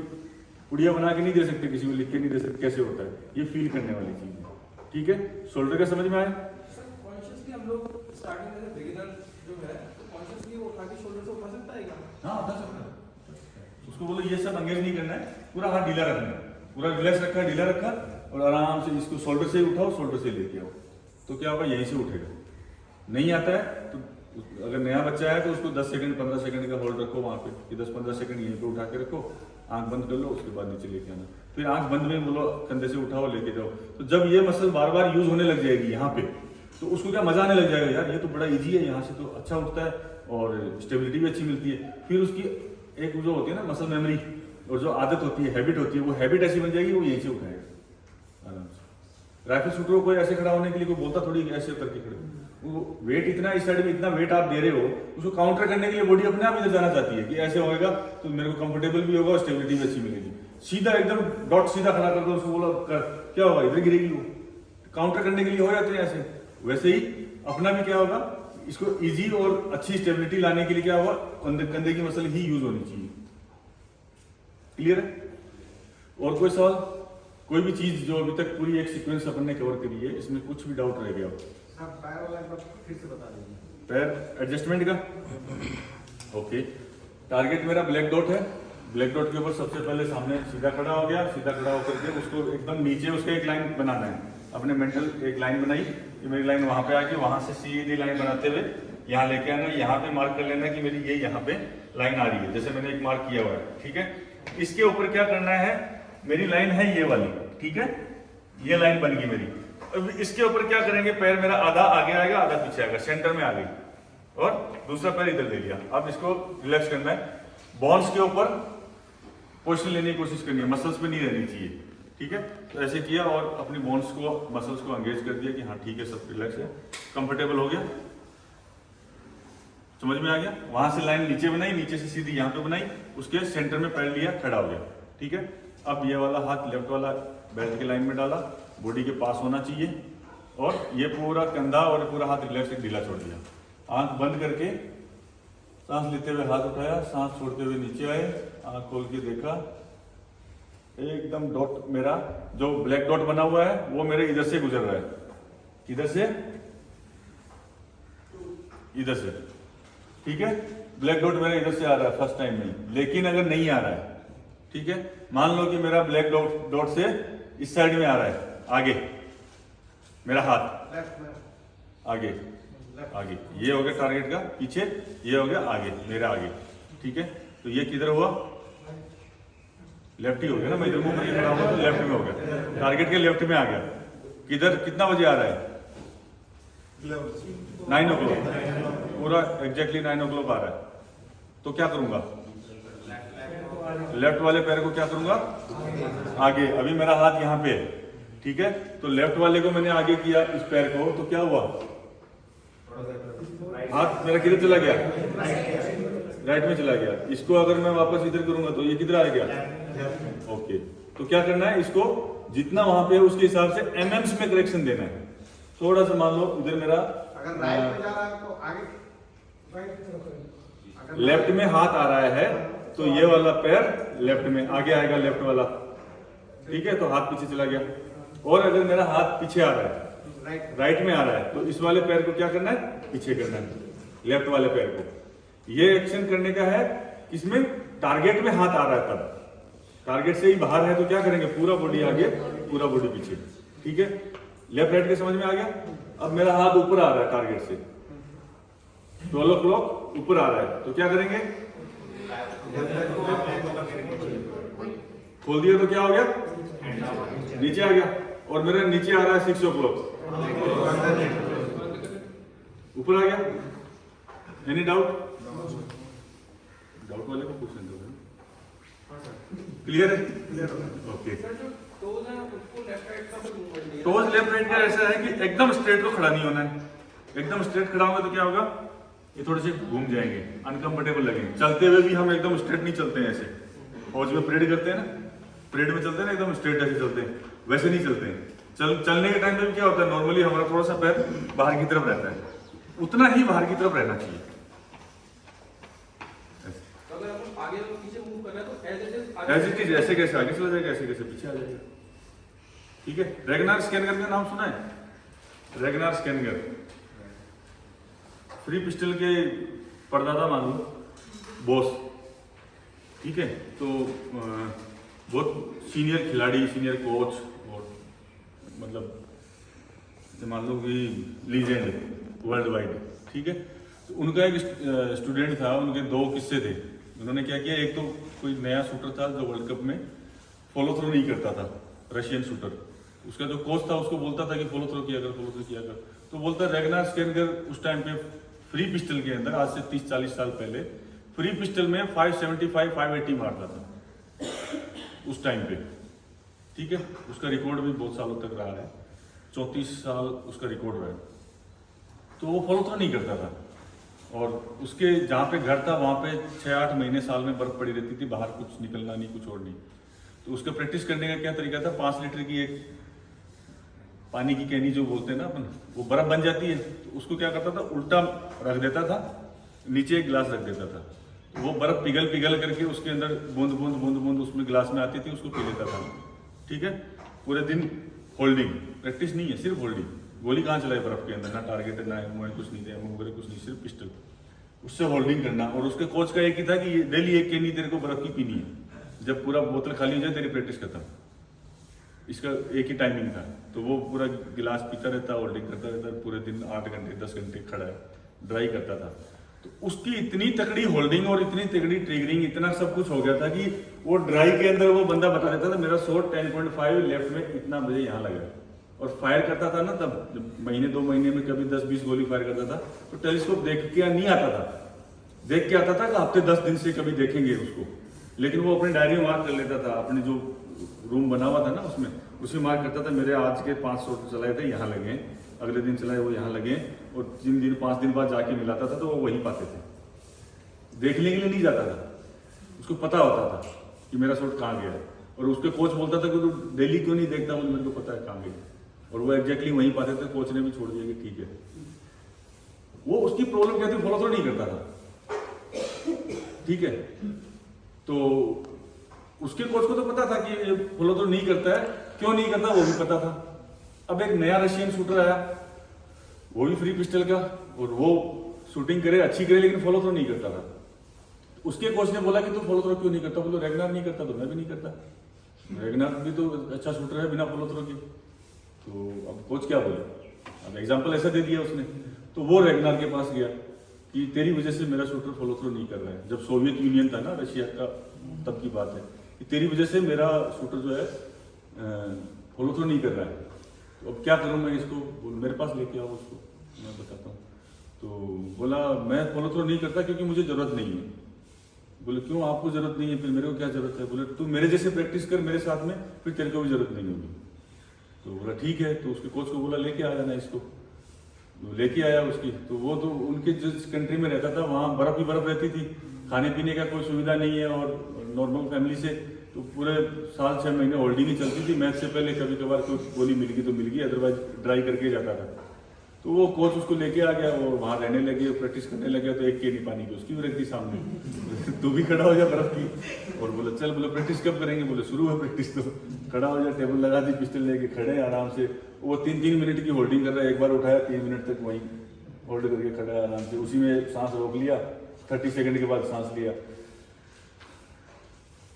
पुड़िया बना के नहीं दे सकते, किसी को लिख के नहीं दे सकते कैसे होता है, ये फील करने वाली चीज है, ठीक है। शोल्डर का समझ में आया। कॉन्शियसली हम लोग स्टार्टिंग में बिगिनर जो है, तो कॉन्शियसली वो उठा के शोल्डर से उठा सकता है क्या? हाँ उठा सकता है। उसको बोलो ये सब एंगेज नहीं करना है, पूरा हाथ ढीला रखना है, पूरा रिलैक्स रखा, ढीला रखा और आराम से इसको शोल्डर से उठाओ, शोल्डर से लेके आओ। तो क्या होगा, यहीं से उठेगा। नहीं आता है तो अगर नया बच्चा है तो उसको 10 सेकंड 15 सेकंड का होल्ड रखो वहां पे, कि 10-15 सेकंड यहीं पे उठा के रखो, आंख बंद कर लो, उसके बाद नीचे लेके आना। फिर आंख बंद में बोलो कंधे से उठाओ, लेके जाओ। तो जब ये मसल बार बार यूज होने लग जाएगी यहाँ पे, तो उसको क्या मजा आने लग जाएगा, यार ये तो बड़ा इजी है, यहाँ से तो अच्छा उठता है और स्टेबिलिटी भी अच्छी मिलती है। फिर उसकी एक जो होती है ना मसल मेमोरी, और जो आदत होती है, हैबिट होती है, वो हैबिट ऐसी बन जाएगी, वो यहीं से उठाएगा आराम से। राइफल शूटर को कोई ऐसे खड़ा होने के लिए कोई बोलता थोड़ी ऐसे करके खड़े, वो वेट इतना, इस साइड में इतना वेट आप दे रहे हो, उसको काउंटर करने के लिए बॉडी अपने आप इधर जाना चाहती है कि ऐसे होएगा तो मेरे को कंफर्टेबल भी होगा और स्टेबिलिटी भी अच्छी मिलेगी। सीधा एकदम डॉट सीधा खड़ा कर दो उसको, बोलो क्या होगा, इधर गिरेगी वो। काउंटर करने के लिए हो जाते हैं ऐसे। वैसे ही अपना भी क्या होगा, इसको इजी और अच्छी स्टेबिलिटी लाने के लिए क्या होगा, कंधे की मसल ही यूज होनी चाहिए। क्लियर है। और कोई सवाल, कोई भी चीज जो अभी तक पूरी एक सीक्वेंस अपन ने कवर करी है, इसमें कुछ भी डाउट रह गया पैर वाला एक बार फिर से बता दीजिए। पैर एडजस्टमेंट का, ओके। टारगेट मेरा ब्लैक डॉट है, ब्लैक डॉट के ऊपर सबसे पहले सामने सीधा खड़ा हो गया, सीधा खड़ा होकर के उसको एकदम नीचे उसका एक लाइन बनाना है। अपने मेंटल एक लाइन बनाई कि मेरी लाइन वहां पे आके, वहां से सीधी लाइन बनाते हुए यहाँ लेके आना, यहाँ पे मार्क कर लेना कि मेरी ये यहाँ पे लाइन आ रही है, जैसे मैंने एक मार्क किया हुआ है, ठीक है। इसके ऊपर क्या करना है, मेरी लाइन है ये वाली, ठीक है, ये लाइन बन गई मेरी। अब इसके ऊपर क्या करेंगे, पैर मेरा आधा आगे आएगा आधा पीछे आएगा, सेंटर में आ गई, और दूसरा पैर इधर ले लिया। अब इसको रिलैक्स करना है, बॉन्स के ऊपर पोजीशन लेने की कोशिश करनी है, मसल्स पे नहीं रहनी चाहिए, ठीक है। तो ऐसे किया और अपनी बोन्स को, मसल्स को एंगेज कर दिया कि हाँ ठीक है, सब रिलैक्स है, कंफर्टेबल हो गया, समझ में आ गया। वहां से लाइन नीचे बनाई, नीचे से सीधी यहाँ पे बनाई, उसके सेंटर में पैर लिया, खड़ा हो गया, ठीक है। अब ये वाला हाथ लेफ्ट वाला बेल्ट की लाइन में डाला, बॉडी के पास होना चाहिए, और ये पूरा कंधा और पूरा हाथ रिलैक्स ढीला छोड़ दिया। आंख बंद करके सांस लेते हुए हाथ उठाया, सांस छोड़ते हुए नीचे आए, आंख खोल के देखा, एकदम डॉट, मेरा जो ब्लैक डॉट बना हुआ है वो मेरे इधर से गुजर रहा है, किधर से, इधर से, ठीक है। ब्लैक डॉट मेरा इधर से आ रहा है फर्स्ट टाइम में, लेकिन अगर नहीं आ रहा है, ठीक है, मान लो कि मेरा ब्लैक डॉट से इस साइड में आ रहा है, आगे मेरा हाथ आगे आगे, ये हो गया टारगेट का पीछे, ये हो गया आगे मेरा आगे, ठीक है। तो ये किधर हुआ, लेफ्ट ही हो गया ना, मैं इधर मुंह करके खड़ा हुआ तो लेफ्ट में हो गया, टारगेट के लेफ्ट में आ गया। किधर कितना बजे आ रहा है, 9 o'clock, पूरा एग्जैक्टली 9 o'clock आ रहा है। तो क्या करूंगा, लेफ्ट वाले पैर को क्या करूंगा, आगे। अभी मेरा हाथ यहाँ पे है, ठीक है, तो लेफ्ट वाले को मैंने आगे किया, इस पैर को, तो क्या हुआ, हाथ मेरा किधर चला गया, राइट में चला गया। इसको अगर मैं वापस इधर करूंगा तो ये किधर आ गया, ओके। तो क्या करना है, इसको जितना वहां पे है उसके हिसाब से एमएम्स में करेक्शन देना है। थोड़ा सा मान लो इधर मेरा अगर राइट में जा रहा है तो आगे, लेफ्ट में हाथ आ रहा है, तो ये वाला पैर लेफ्ट में आगे आएगा, लेफ्ट वाला, ठीक है, तो हाथ पीछे चला गया। और अगर मेरा हाथ पीछे आ रहा है, राइट में आ रहा है, तो इस वाले पैर को क्या करना है, पीछे करना है, लेफ्ट वाले पैर को। ये एक्शन करने का है, इसमें टारगेट में हाथ आ रहा है, तब टारगेट से ही बाहर है तो क्या करेंगे, पूरा बॉडी आगे पूरा बॉडी पीछे, ठीक है। लेफ्ट राइट के समझ में आ गया। अब मेरा हाथ ऊपर आ रहा है टारगेट से, 12 o'clock ऊपर आ रहा है, तो क्या करेंगे, खोल दिया तो क्या हो गया, नीचे आ गया। और मेरा नीचे आ रहा है 6 o'clock, ऊपर आ गया। एनी डाउट, डाउट वाले को पूछने दो, क्लियर है, ओके। टोज है उसको लेफ्ट राइट का कोई मूवमेंट नहीं है। टोज लेफ्ट राइट का ऐसा है कि एकदम स्ट्रेट तो खड़ा नहीं होना है, एकदम स्ट्रेट खड़ा होगा तो क्या होगा, ये थोड़े से घूम जाएंगे, अनकंफर्टेबल लगेंगे। चलते हुए भी हम एकदम स्ट्रेट नहीं चलते हैं, ऐसे फौज में परेड करते हैं ना, परेड में चलते हैं ना एकदम स्ट्रेट ऐसे चलते हैं, वैसे नहीं चलते हैं। चलने के टाइम पे भी क्या होता है, नॉर्मली हमारा थोड़ा सा पैर बाहर की तरफ रहता है, उतना ही बाहर की तरफ रहना चाहिए। तो अगर अपन आगे और पीछे मूव कर रहे हैं तो एज इट इज ऐसे कैसे आगे चला जाएगा, ऐसे कैसे पीछे आ जाएगा, ठीक है। रेगनार स्कैनर का नाम सुना है, रेगनार स्कैनर फ्री पिस्टल के परदादा मान लो, बॉस, ठीक है। तो बहुत सीनियर खिलाड़ी, सीनियर कोच, और मतलब मान लो कि लीजेंड वर्ल्ड वाइड, ठीक है। तो उनका एक स्टूडेंट था, उनके 2 किस्से थे। उन्होंने क्या किया, एक तो कोई नया शूटर था जो वर्ल्ड कप में फॉलो थ्रो नहीं करता था, रशियन शूटर। उसका जो कोच था उसको बोलता था कि फॉलो थ्रो किया कर, फॉलो थ्रो किया कर। तो बोलता रेगनार स्कैनर उस टाइम पे फ्री पिस्टल के अंदर, आज से 30-40 साल पहले, फ्री पिस्टल में 575 580 मारता था उस टाइम पे, ठीक है। उसका रिकॉर्ड भी बहुत सालों तक रहा है, 34 साल उसका रिकॉर्ड रहा है। तो वो फॉलो थ्रो नहीं करता था, और उसके जहाँ पे घर था वहाँ पे 6-8 महीने साल में बर्फ पड़ी रहती थी, बाहर कुछ निकलना नहीं, कुछ और नहीं। तो उसका प्रैक्टिस करने का क्या तरीका था, 5 लीटर की एक पानी की कैनी जो बोलते हैं ना अपन, वो बर्फ बन जाती है, तो उसको क्या करता था, उल्टा रख देता था, नीचे एक गिलास रख देता था। तो वो बर्फ पिघल पिघल करके उसके अंदर बूंद बूंद बूंद बूंद उसमें गिलास में आती थी, उसको पी लेता था, ठीक है। पूरे दिन होल्डिंग, प्रैक्टिस नहीं है, सिर्फ होल्डिंग। गोली कहाँ चलाई बर्फ के अंदर, ना टारगेट है, ना मोबाइल कुछ नहीं थे, वगैरह कुछ नहीं, सिर्फ पिस्टल, उससे होल्डिंग करना। और उसके कोच का एक ही था कि डेली एक कैनी तेरे को बर्फ की पीनी है, जब पूरा बोतल खाली हो जाए तेरी प्रैक्टिस खत्म। इसका एक ही टाइमिंग था, तो वो पूरा गिलास पीता रहता, होल्डिंग करता रहता, पूरे दिन 8 घंटे 10 घंटे खड़ा है, ड्राई करता था, तो उसकी इतनी तगड़ी होल्डिंग और इतनी तगड़ी ट्रिगरिंग, इतना सब कुछ हो गया था कि वो ड्राई के अंदर वो बंदा बता देता था मेरा शॉट 10.5 लेफ्ट में इतना मुझे यहाँ लगा, और फायर करता था ना तब जब महीने 2 महीने में कभी 10-20 गोली फायर करता था, तो टेलीस्कोप देख के नहीं आता था, देख के आता था कि हफ्ते 10 दिन से कभी देखेंगे उसको, लेकिन वो अपनी डायरी में मार्क कर लेता था, अपने जो रूम बना हुआ था ना उसमें, उसी मार्क करता था मेरे आज के 5 शॉट चलाए थे यहाँ लगे, अगले दिन चलाए वो यहाँ लगे, और 3 दिन 5 दिन बाद जाके मिलाता था तो वो वहीं पाते थे, देखने के लिए नहीं जाता था, उसको पता होता था कि मेरा शॉट कहाँ गया, और उसके कोच बोलता था कि तू डेली क्यों नहीं देखता, बोले मेरे को पता है कहाँ गया, और वो एग्जैक्टली वहीं पाते थे, कोच ने भी छोड़ दिया कि ठीक है। वो उसकी प्रॉब्लम क्या थी, फॉलो थ्रू नहीं करता था, ठीक है, तो उसके कोच को तो पता था कि ये फॉलो थ्रू नहीं करता है, क्यों नहीं करता वो भी पता था। अब एक नया रशियन शूटर आया, वो भी फ्री पिस्टल का, और वो शूटिंग करे अच्छी करे लेकिन फॉलो थ्रू नहीं करता था, उसके कोच ने बोला कि तू फॉलो थ्रू क्यों नहीं करता, बोलो रेगनार नहीं करता तो मैं भी नहीं करता, रेगनार भी तो अच्छा शूटर है बिना फॉलो थ्रू के, तो अब कोच क्या बोले, अब एग्जांपल ऐसा दे दिया उसने, तो वो रेगनार के पास गया कि तेरी वजह से मेरा शूटर फॉलो थ्रू नहीं कर रहा है, जब सोवियत यूनियन था ना रशिया का, तब की बात है, कि तेरी वजह से मेरा शूटर जो है फॉलो थ्रू नहीं कर रहा है, तो अब क्या करूँ मैं इसको, मेरे पास लेके आओ उसको, मैं बताता हूँ। तो बोला मैं फॉलो थ्रू नहीं करता क्योंकि मुझे जरूरत नहीं है। बोले क्यों, आपको जरूरत नहीं है, फिर मेरे को क्या जरूरत है, बोले तू मेरे जैसे प्रैक्टिस कर मेरे साथ में, फिर तेरे को भी जरूरत नहीं होगी। तो बोला ठीक है, तो उसके कोच को बोला लेके आ जाना इसको, लेके आया उसकी, तो वो तो उनके जिस कंट्री में रहता था वहाँ बर्फ ही बर्फ रहती थी, खाने पीने का कोई सुविधा नहीं है, और नॉर्मल फैमिली से तो पूरे साल 6 महीने होल्डिंग ही चलती थी, मैच से पहले कभी कभार कोई गोली मिल गई तो मिल गई, अदरवाइज ड्राई करके जाता था। तो वो कोच उसको लेके आ गया, वो वहाँ रहने लगे, प्रैक्टिस करने लगे, तो एक केनी पानी की उसकी भी रख दी सामने तू भी खड़ा हो जा बर्फ की, और बोले चल, बोले प्रैक्टिस कब करेंगे, बोले शुरू है प्रैक्टिस, तो खड़ा हो जा, टेबल लगा दी, पिस्टल लेके खड़े आराम से, वो 3-3 मिनट की होल्डिंग कर रहा है, एक बार उठाया 3 मिनट तक वहीं होल्ड करके खड़ा है आराम से, उसी में सांस रोक लिया, 30 सेकंड के बाद सांस लिया,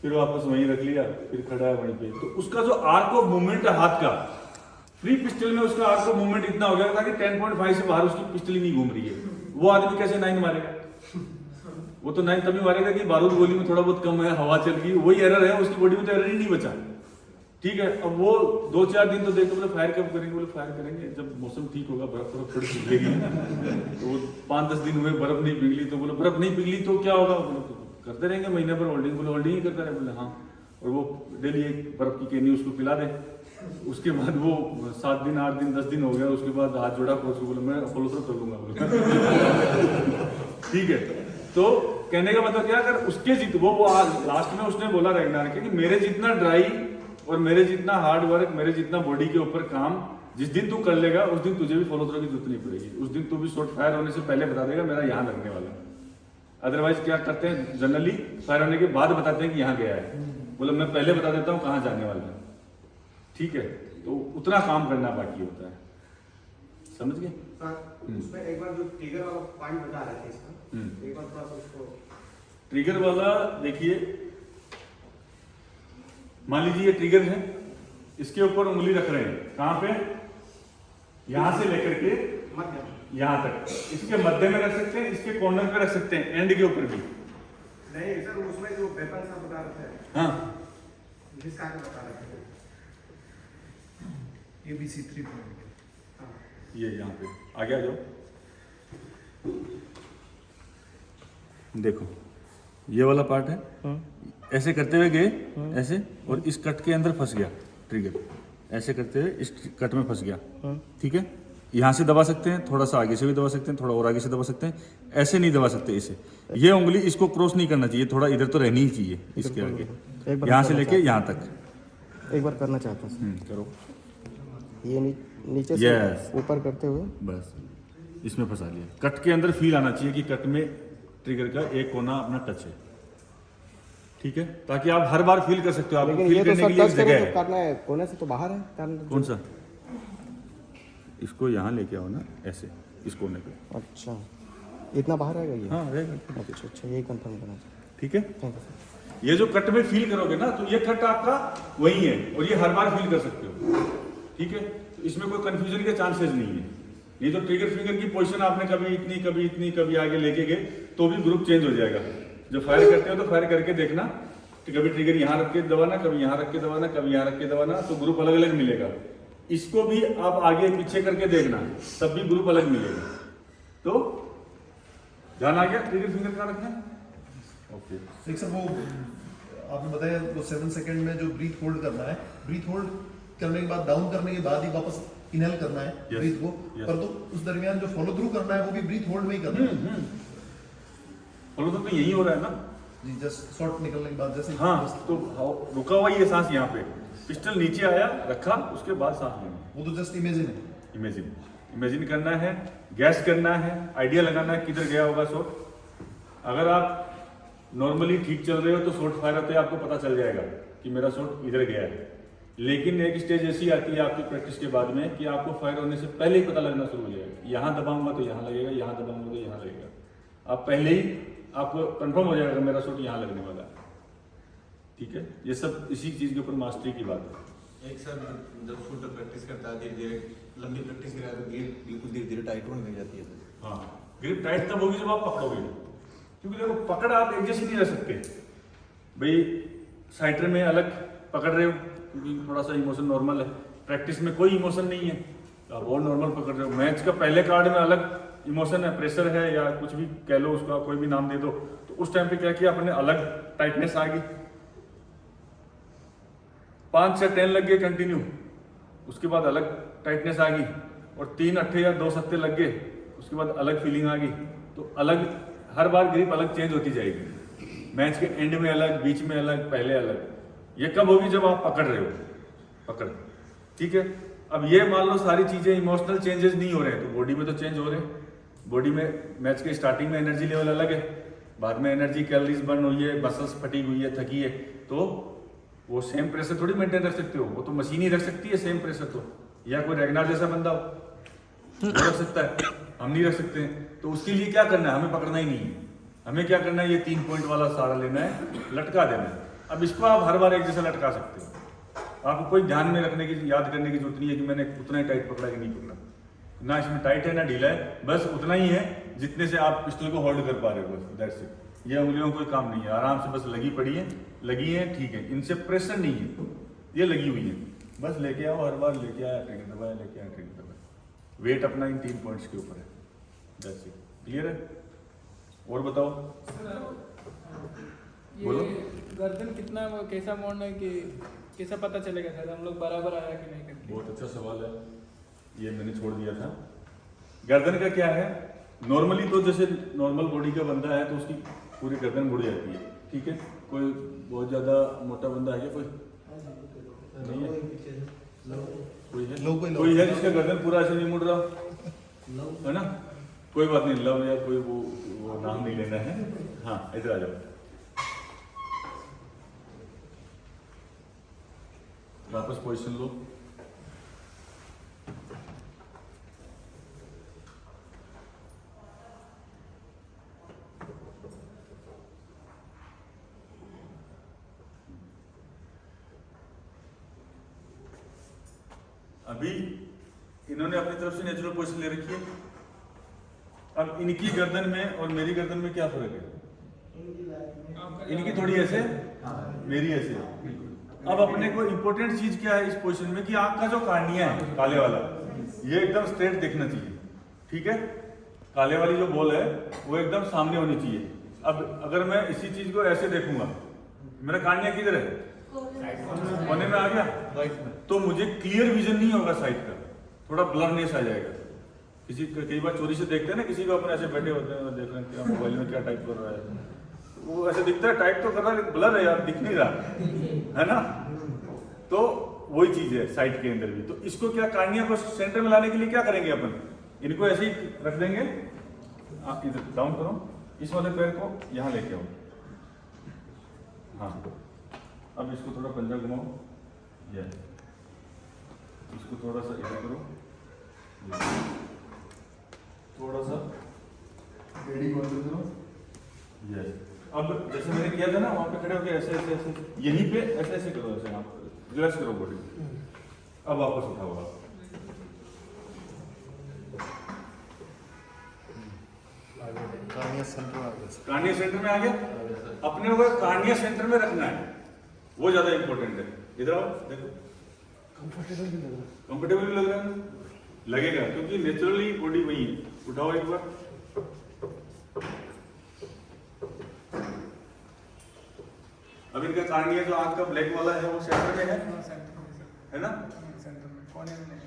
फिर वापस वहीं रख लिया, फिर खड़ा है वहीं पे। तो उसका जो आर्क ऑफ मूवमेंट है हाथ का, फ्री पिस्टल में उसका आर्क ऑफ मूवमेंट इतना हो गया था कि 10.5 से बाहर उसकी पिस्टल ही नहीं घूम रही है। वो आदमी कैसे 9 मारेगा, वो तो 9 तभी मारेगा कि बारूद गोली में थोड़ा बहुत कम है, हवा चल गई, वही एरर है, उसकी बॉडी में तो एरर ही नहीं बचा, ठीक है। अब वो 2-4 दिन तो देखो, बोले फायर कब करेंगे, बोले फायर करेंगे जब मौसम ठीक होगा, बर्फ थोड़ी पिघलेगी, तो वो 5-10 दिन हुए बर्फ नहीं पिघली, तो बोले बर्फ नहीं पिघली तो क्या होगा, बोले करते रहेंगे महीने भर होल्डिंग, बोले होल्डिंग ही करते रहे, बोले हाँ, और वो डेली एक बर्फ की केनी उसको पिला दे। उसके बाद वो 7 दिन 8 दिन 10 दिन हो गया, उसके बाद हाथ जोड़ा कोच को, बोले मैं फॉलो थ्रू कर लूंगा, बोले ठीक है। तो कहने का मतलब क्या, अगर उसके जीत वो लास्ट में उसने बोला रेगनार के कि मेरे जितना ड्राई और मेरे जितना हार्ड वर्क, मेरे जितना बॉडी के ऊपर काम जिस दिन तू कर लेगा, उस दिन तुझे भी फॉलो थ्रू की जरूरत नहीं पड़ेगी, उस दिन तू भी शॉट फायर होने से पहले बता देगा मेरा यहाँ लगने वाला है। अदरवाइज क्या करते हैं, जनरली फायर होने के बाद बताते हैं कि यहाँ गया है, बोले मैं पहले बता देता हूँ कहाँ जाने वाला है, ठीक है। तो उतना काम करना बाकी होता है, समझ गए। उसमें एक बार जो ट्रिगर वाला पॉइंट बता रहे थे इसका, एक बार थोड़ा सा उसको ट्रिगर वाला देखिए, मान लीजिए ये ट्रिगर है, इसके ऊपर उंगली रख रहे हैं, कहाँ पे, यहां से लेकर के मध्य यहां तक, इसके मध्य में रख सकते हैं, इसके कॉर्नर पे रख सकते हैं, एंड के ऊपर भी नहीं सर, उसमें जो वेपन सब बता रहे थे, हाँ, जिसका आगे बता रहे थे ABC3 पॉइंट, ये यहाँ पे आगे आ जाओ, देखो ये वाला पार्ट है, ऐसे करते हुए गए ऐसे, और इस कट के अंदर फंस गया ट्रिगर, ऐसे करते हुए इस कट में फंस गया, ठीक है। यहाँ से दबा सकते हैं, थोड़ा सा आगे से भी दबा सकते हैं, थोड़ा और आगे से दबा सकते हैं, ऐसे नहीं दबा सकते इसे, ये उंगली इसको क्रॉस नहीं करना चाहिए, थोड़ा इधर तो रहनी ही चाहिए इसके आगे, यहाँ से लेके यहाँ तक एक बार करना चाहता हूँ, करो, ये नीचे से ऊपर करते हुए बस इसमें फंसा लिया। कट के अंदर फील आना चाहिए कि कट में ट्रिगर का एक कोना अपना टच है, ठीक है, ताकि आप हर बार फील कर सकते हो, आप लेकिन फील ये तो करने के सब लिए एक टच जगह तो है। करना है, कोने से तो बाहर है करना, कौन सा, इसको यहाँ लेके आओ ना, ऐसे इस कोने पे, अच्छा इतना बाहर रहेगा ये, हाँ रहेगा, अच्छा यही कंफर्म करना चाहिए, ठीक है। Thank you sir. ये जो कट में फील करोगे ना, तो ये कट आपका वही है, और ये हर बार फील कर सकते हो, ठीक है। तो इसमें कोई कंफ्यूजन के चांसेस नहीं है, नहीं तो ट्रिगर फिंगर की पोजीशन आपने कभी इतनी कभी आगे लेके गए तो भी ग्रुप चेंज हो जाएगा। जब फायर करते हो तो फायर करके देखना कि कभी ट्रिगर यहाँ रख के दबाना, कभी यहाँ रख के दबाना, कभी यहाँ रख के दबाना, तो ग्रुप अलग अलग मिलेगा। इसको भी आप आगे पीछे करके देखना, तब भी ग्रुप अलग मिलेगा। तो ध्यान आ गया ट्रिगर फिंगर कहाँ रखना है। ओके एक सर वो आपने बताया वो 7 सेकंड में जो ब्रीथ होल्ड करना है, ब्रीथ होल्ड करने के बाद डाउन करने के बाद ही वापस इनहेल करना है Yes. ब्रीथ को, Yes. पर तो उस दरमियान जो फॉलो थ्रू करना है वो भी ब्रीथ होल्ड में ही करना है। फॉलो तो यही हो रहा है ना। जी जस्ट शॉट निकलने के बाद जैसे हाँ, तो रुका हुआ ही है सांस यहाँ पे, पिस्टल नीचे आया रखा, उसके बाद सांस लेना। वो तो जस्ट इमेजिन है। इमेजिन करना है, गैस करना है, आइडिया लगाना है किधर गया होगा शॉट। अगर आप नॉर्मली ठीक चल रहे हो तो शॉट फायर होते आपको पता चल जाएगा कि मेरा शॉट इधर गया है। लेकिन एक स्टेज ऐसी आती है आपकी प्रैक्टिस के बाद में कि आपको फायर होने से पहले ही पता लगना शुरू हो जाएगा। यहाँ दबाऊंगा तो यहाँ लगेगा, यहाँ दबाऊंगा तो यहाँ लगेगा। आप पहले ही आपको कंफर्म हो जाएगा मेरा शॉट यहाँ लगने वाला है। ठीक है, ये सब इसी चीज के ऊपर मास्टरी की बात है। एक सर जब शूटर प्रैक्टिस करता है धीरे धीरे लंबी प्रैक्टिस करा तो ग्रिप बिल्कुल धीरे धीरे टाइट होने लग जाती है। हाँ, ग्रिप टाइट तब होगी जब आप पकड़ोगे, क्योंकि देखो पकड़ आप एक जैसी नहीं रह सकते। भाई साइटर में अलग पकड़ रहे हो क्योंकि थोड़ा सा इमोशन नॉर्मल है, प्रैक्टिस में कोई इमोशन नहीं है तो आप और नॉर्मल पकड़ रहे हो। मैच का पहले कार्ड में अलग इमोशन है, प्रेशर है या कुछ भी कह लो, उसका कोई भी नाम दे दो, तो उस टाइम पे क्या किया अपने, अलग टाइटनेस आ गई। 5 से 10 लग गए कंटिन्यू, उसके बाद अलग टाइटनेस आ गई, और 3 अट्ठे या 2 सत्ते लग गए, उसके बाद अलग फीलिंग आ गई। तो अलग हर बार ग्रिप अलग चेंज होती जाएगी। मैच के एंड में अलग, बीच में अलग, पहले अलग। ये कब होगी, जब आप पकड़ रहे हो, पकड़। ठीक है, अब ये मान लो सारी चीजें इमोशनल चेंजेस नहीं हो रहे हैं तो बॉडी में तो चेंज हो रहे हैं। बॉडी में मैच के स्टार्टिंग में एनर्जी लेवल अलग है, बाद में एनर्जी कैलोरीज बर्न हुई है, मसल्स फटी हुई है, थकी है, तो वो सेम प्रेशर थोड़ी मेंटेन रख सकते हो। वो तो मशीन ही रख सकती है सेम प्रेशर, तो या कोई रेगनार जैसा बंदा हो रख सकता है, हम नहीं रख सकते हैं। तो उसके लिए क्या करना है, हमें पकड़ना ही नहीं है। हमें क्या करना है, ये 3 पॉइंट वाला सहारा लेना है, लटका देना है। अब इसको आप हर बार एक जैसा लटका सकते हो, आपको कोई ध्यान में रखने की, याद करने की जरूरत नहीं है कि मैंने उतना ही टाइट पकड़ा कि नहीं पकड़ा। ना इसमें टाइट है ना ढीला है, बस उतना ही है जितने से आप पिस्टल को होल्ड कर पा रहे हो, बस दैट्स इट। ये उंगलियों कोई काम नहीं है, आराम से बस लगी पड़ी है, लगी है, ठीक है, इनसे प्रेशर नहीं है, ये लगी हुई है, बस लेके आओ, हर बार लेके आया ट्रिगर दबाया, लेके आया ट्रिगर दबाया। वेट अपना इन 3 पॉइंट्स के ऊपर है, दैट्स इट। क्लियर है? और बताओ। बोलो। ये गर्दन कितना वो कैसा मोड़ना है कि कैसा पता चलेगा सर हम लोग बराबर आया कि नहीं करके? बहुत अच्छा सवाल है, ये मैंने छोड़ दिया था। गर्दन का क्या है, नॉर्मली तो जैसे नॉर्मल बॉडी का बंदा है तो उसकी पूरी गर्दन मुड़ जाती है। ठीक है, कोई बहुत ज्यादा मोटा बंदा है क्या, कोई नहीं है? कोई है जिसका गर्दन पूरा ऐसे नहीं मुड़ रहा है ना? कोई बात नहीं, लव या कोई वो नाम नहीं लेना है। हाँ, इधर आ जाओ, वापस पोजीशन लो। अभी इन्होंने अपनी तरफ से नेचुरल पोजीशन ले रखी है। अब इनकी गर्दन में और मेरी गर्दन में क्या फर्क है? इनकी थोड़ी ऐसे, मेरी ऐसे। अब अपने को इंपॉर्टेंट चीज क्या है इस पोजीशन में कि आंख का जो कार्निया है काले वाला, ये एकदम स्ट्रेट दिखना चाहिए। ठीक है, काले वाली जो बॉल है वो एकदम सामने होनी चाहिए। अब अगर मैं इसी चीज को ऐसे देखूंगा, मेरा कार्निया किधर है, कोने में आ गया, तो मुझे क्लियर विजन नहीं होगा साइड का, थोड़ा ब्लरनेस आ जाएगा। किसी कई बार चोरी से देखते हैं ना, किसी को अपने ऐसे बैठे होते हैं, देख रहे हैं मोबाइल में क्या टाइप कर रहा है, वो ऐसे दिखता है, टाइप तो कर रहा है, ब्लर है यार, दिख नहीं रहा है ना। तो वही चीज है साइड के अंदर भी। तो इसको क्या, कार्निया को सेंटर में लाने के लिए क्या करेंगे अपन, इनको ऐसे ही रख देंगे। आप इधर डाउन करो, इस वाले पैर को यहाँ लेके आओ। हाँ, अब इसको थोड़ा पंजा घुमाओ, ये इसको थोड़ा सा इधर करो, थोड़ा सा रेडी कर दो। यस, अब जैसे मैंने किया था ना, वहां पे खड़े होकर ऐसे ऐसे ऐसे, यहीं पे ऐसे ऐसे करो, ऐसे आप रिलैक्स करो बॉडी। अब वापस उठाओ आप, कार्निया सेंटर आ गया। कार्निया सेंटर में आ गया। अपने को कार्निया सेंटर में रखना है, वो ज्यादा इंपॉर्टेंट है। इधर आओ, देखो कंफर्टेबल भी लग रहा है, लगेगा क्योंकि नेचुरली बॉडी वही है। उठाओ एक बार, अब इनका कार्निया जो आंख का ब्लैक वाला है वो सेंटर में है ना,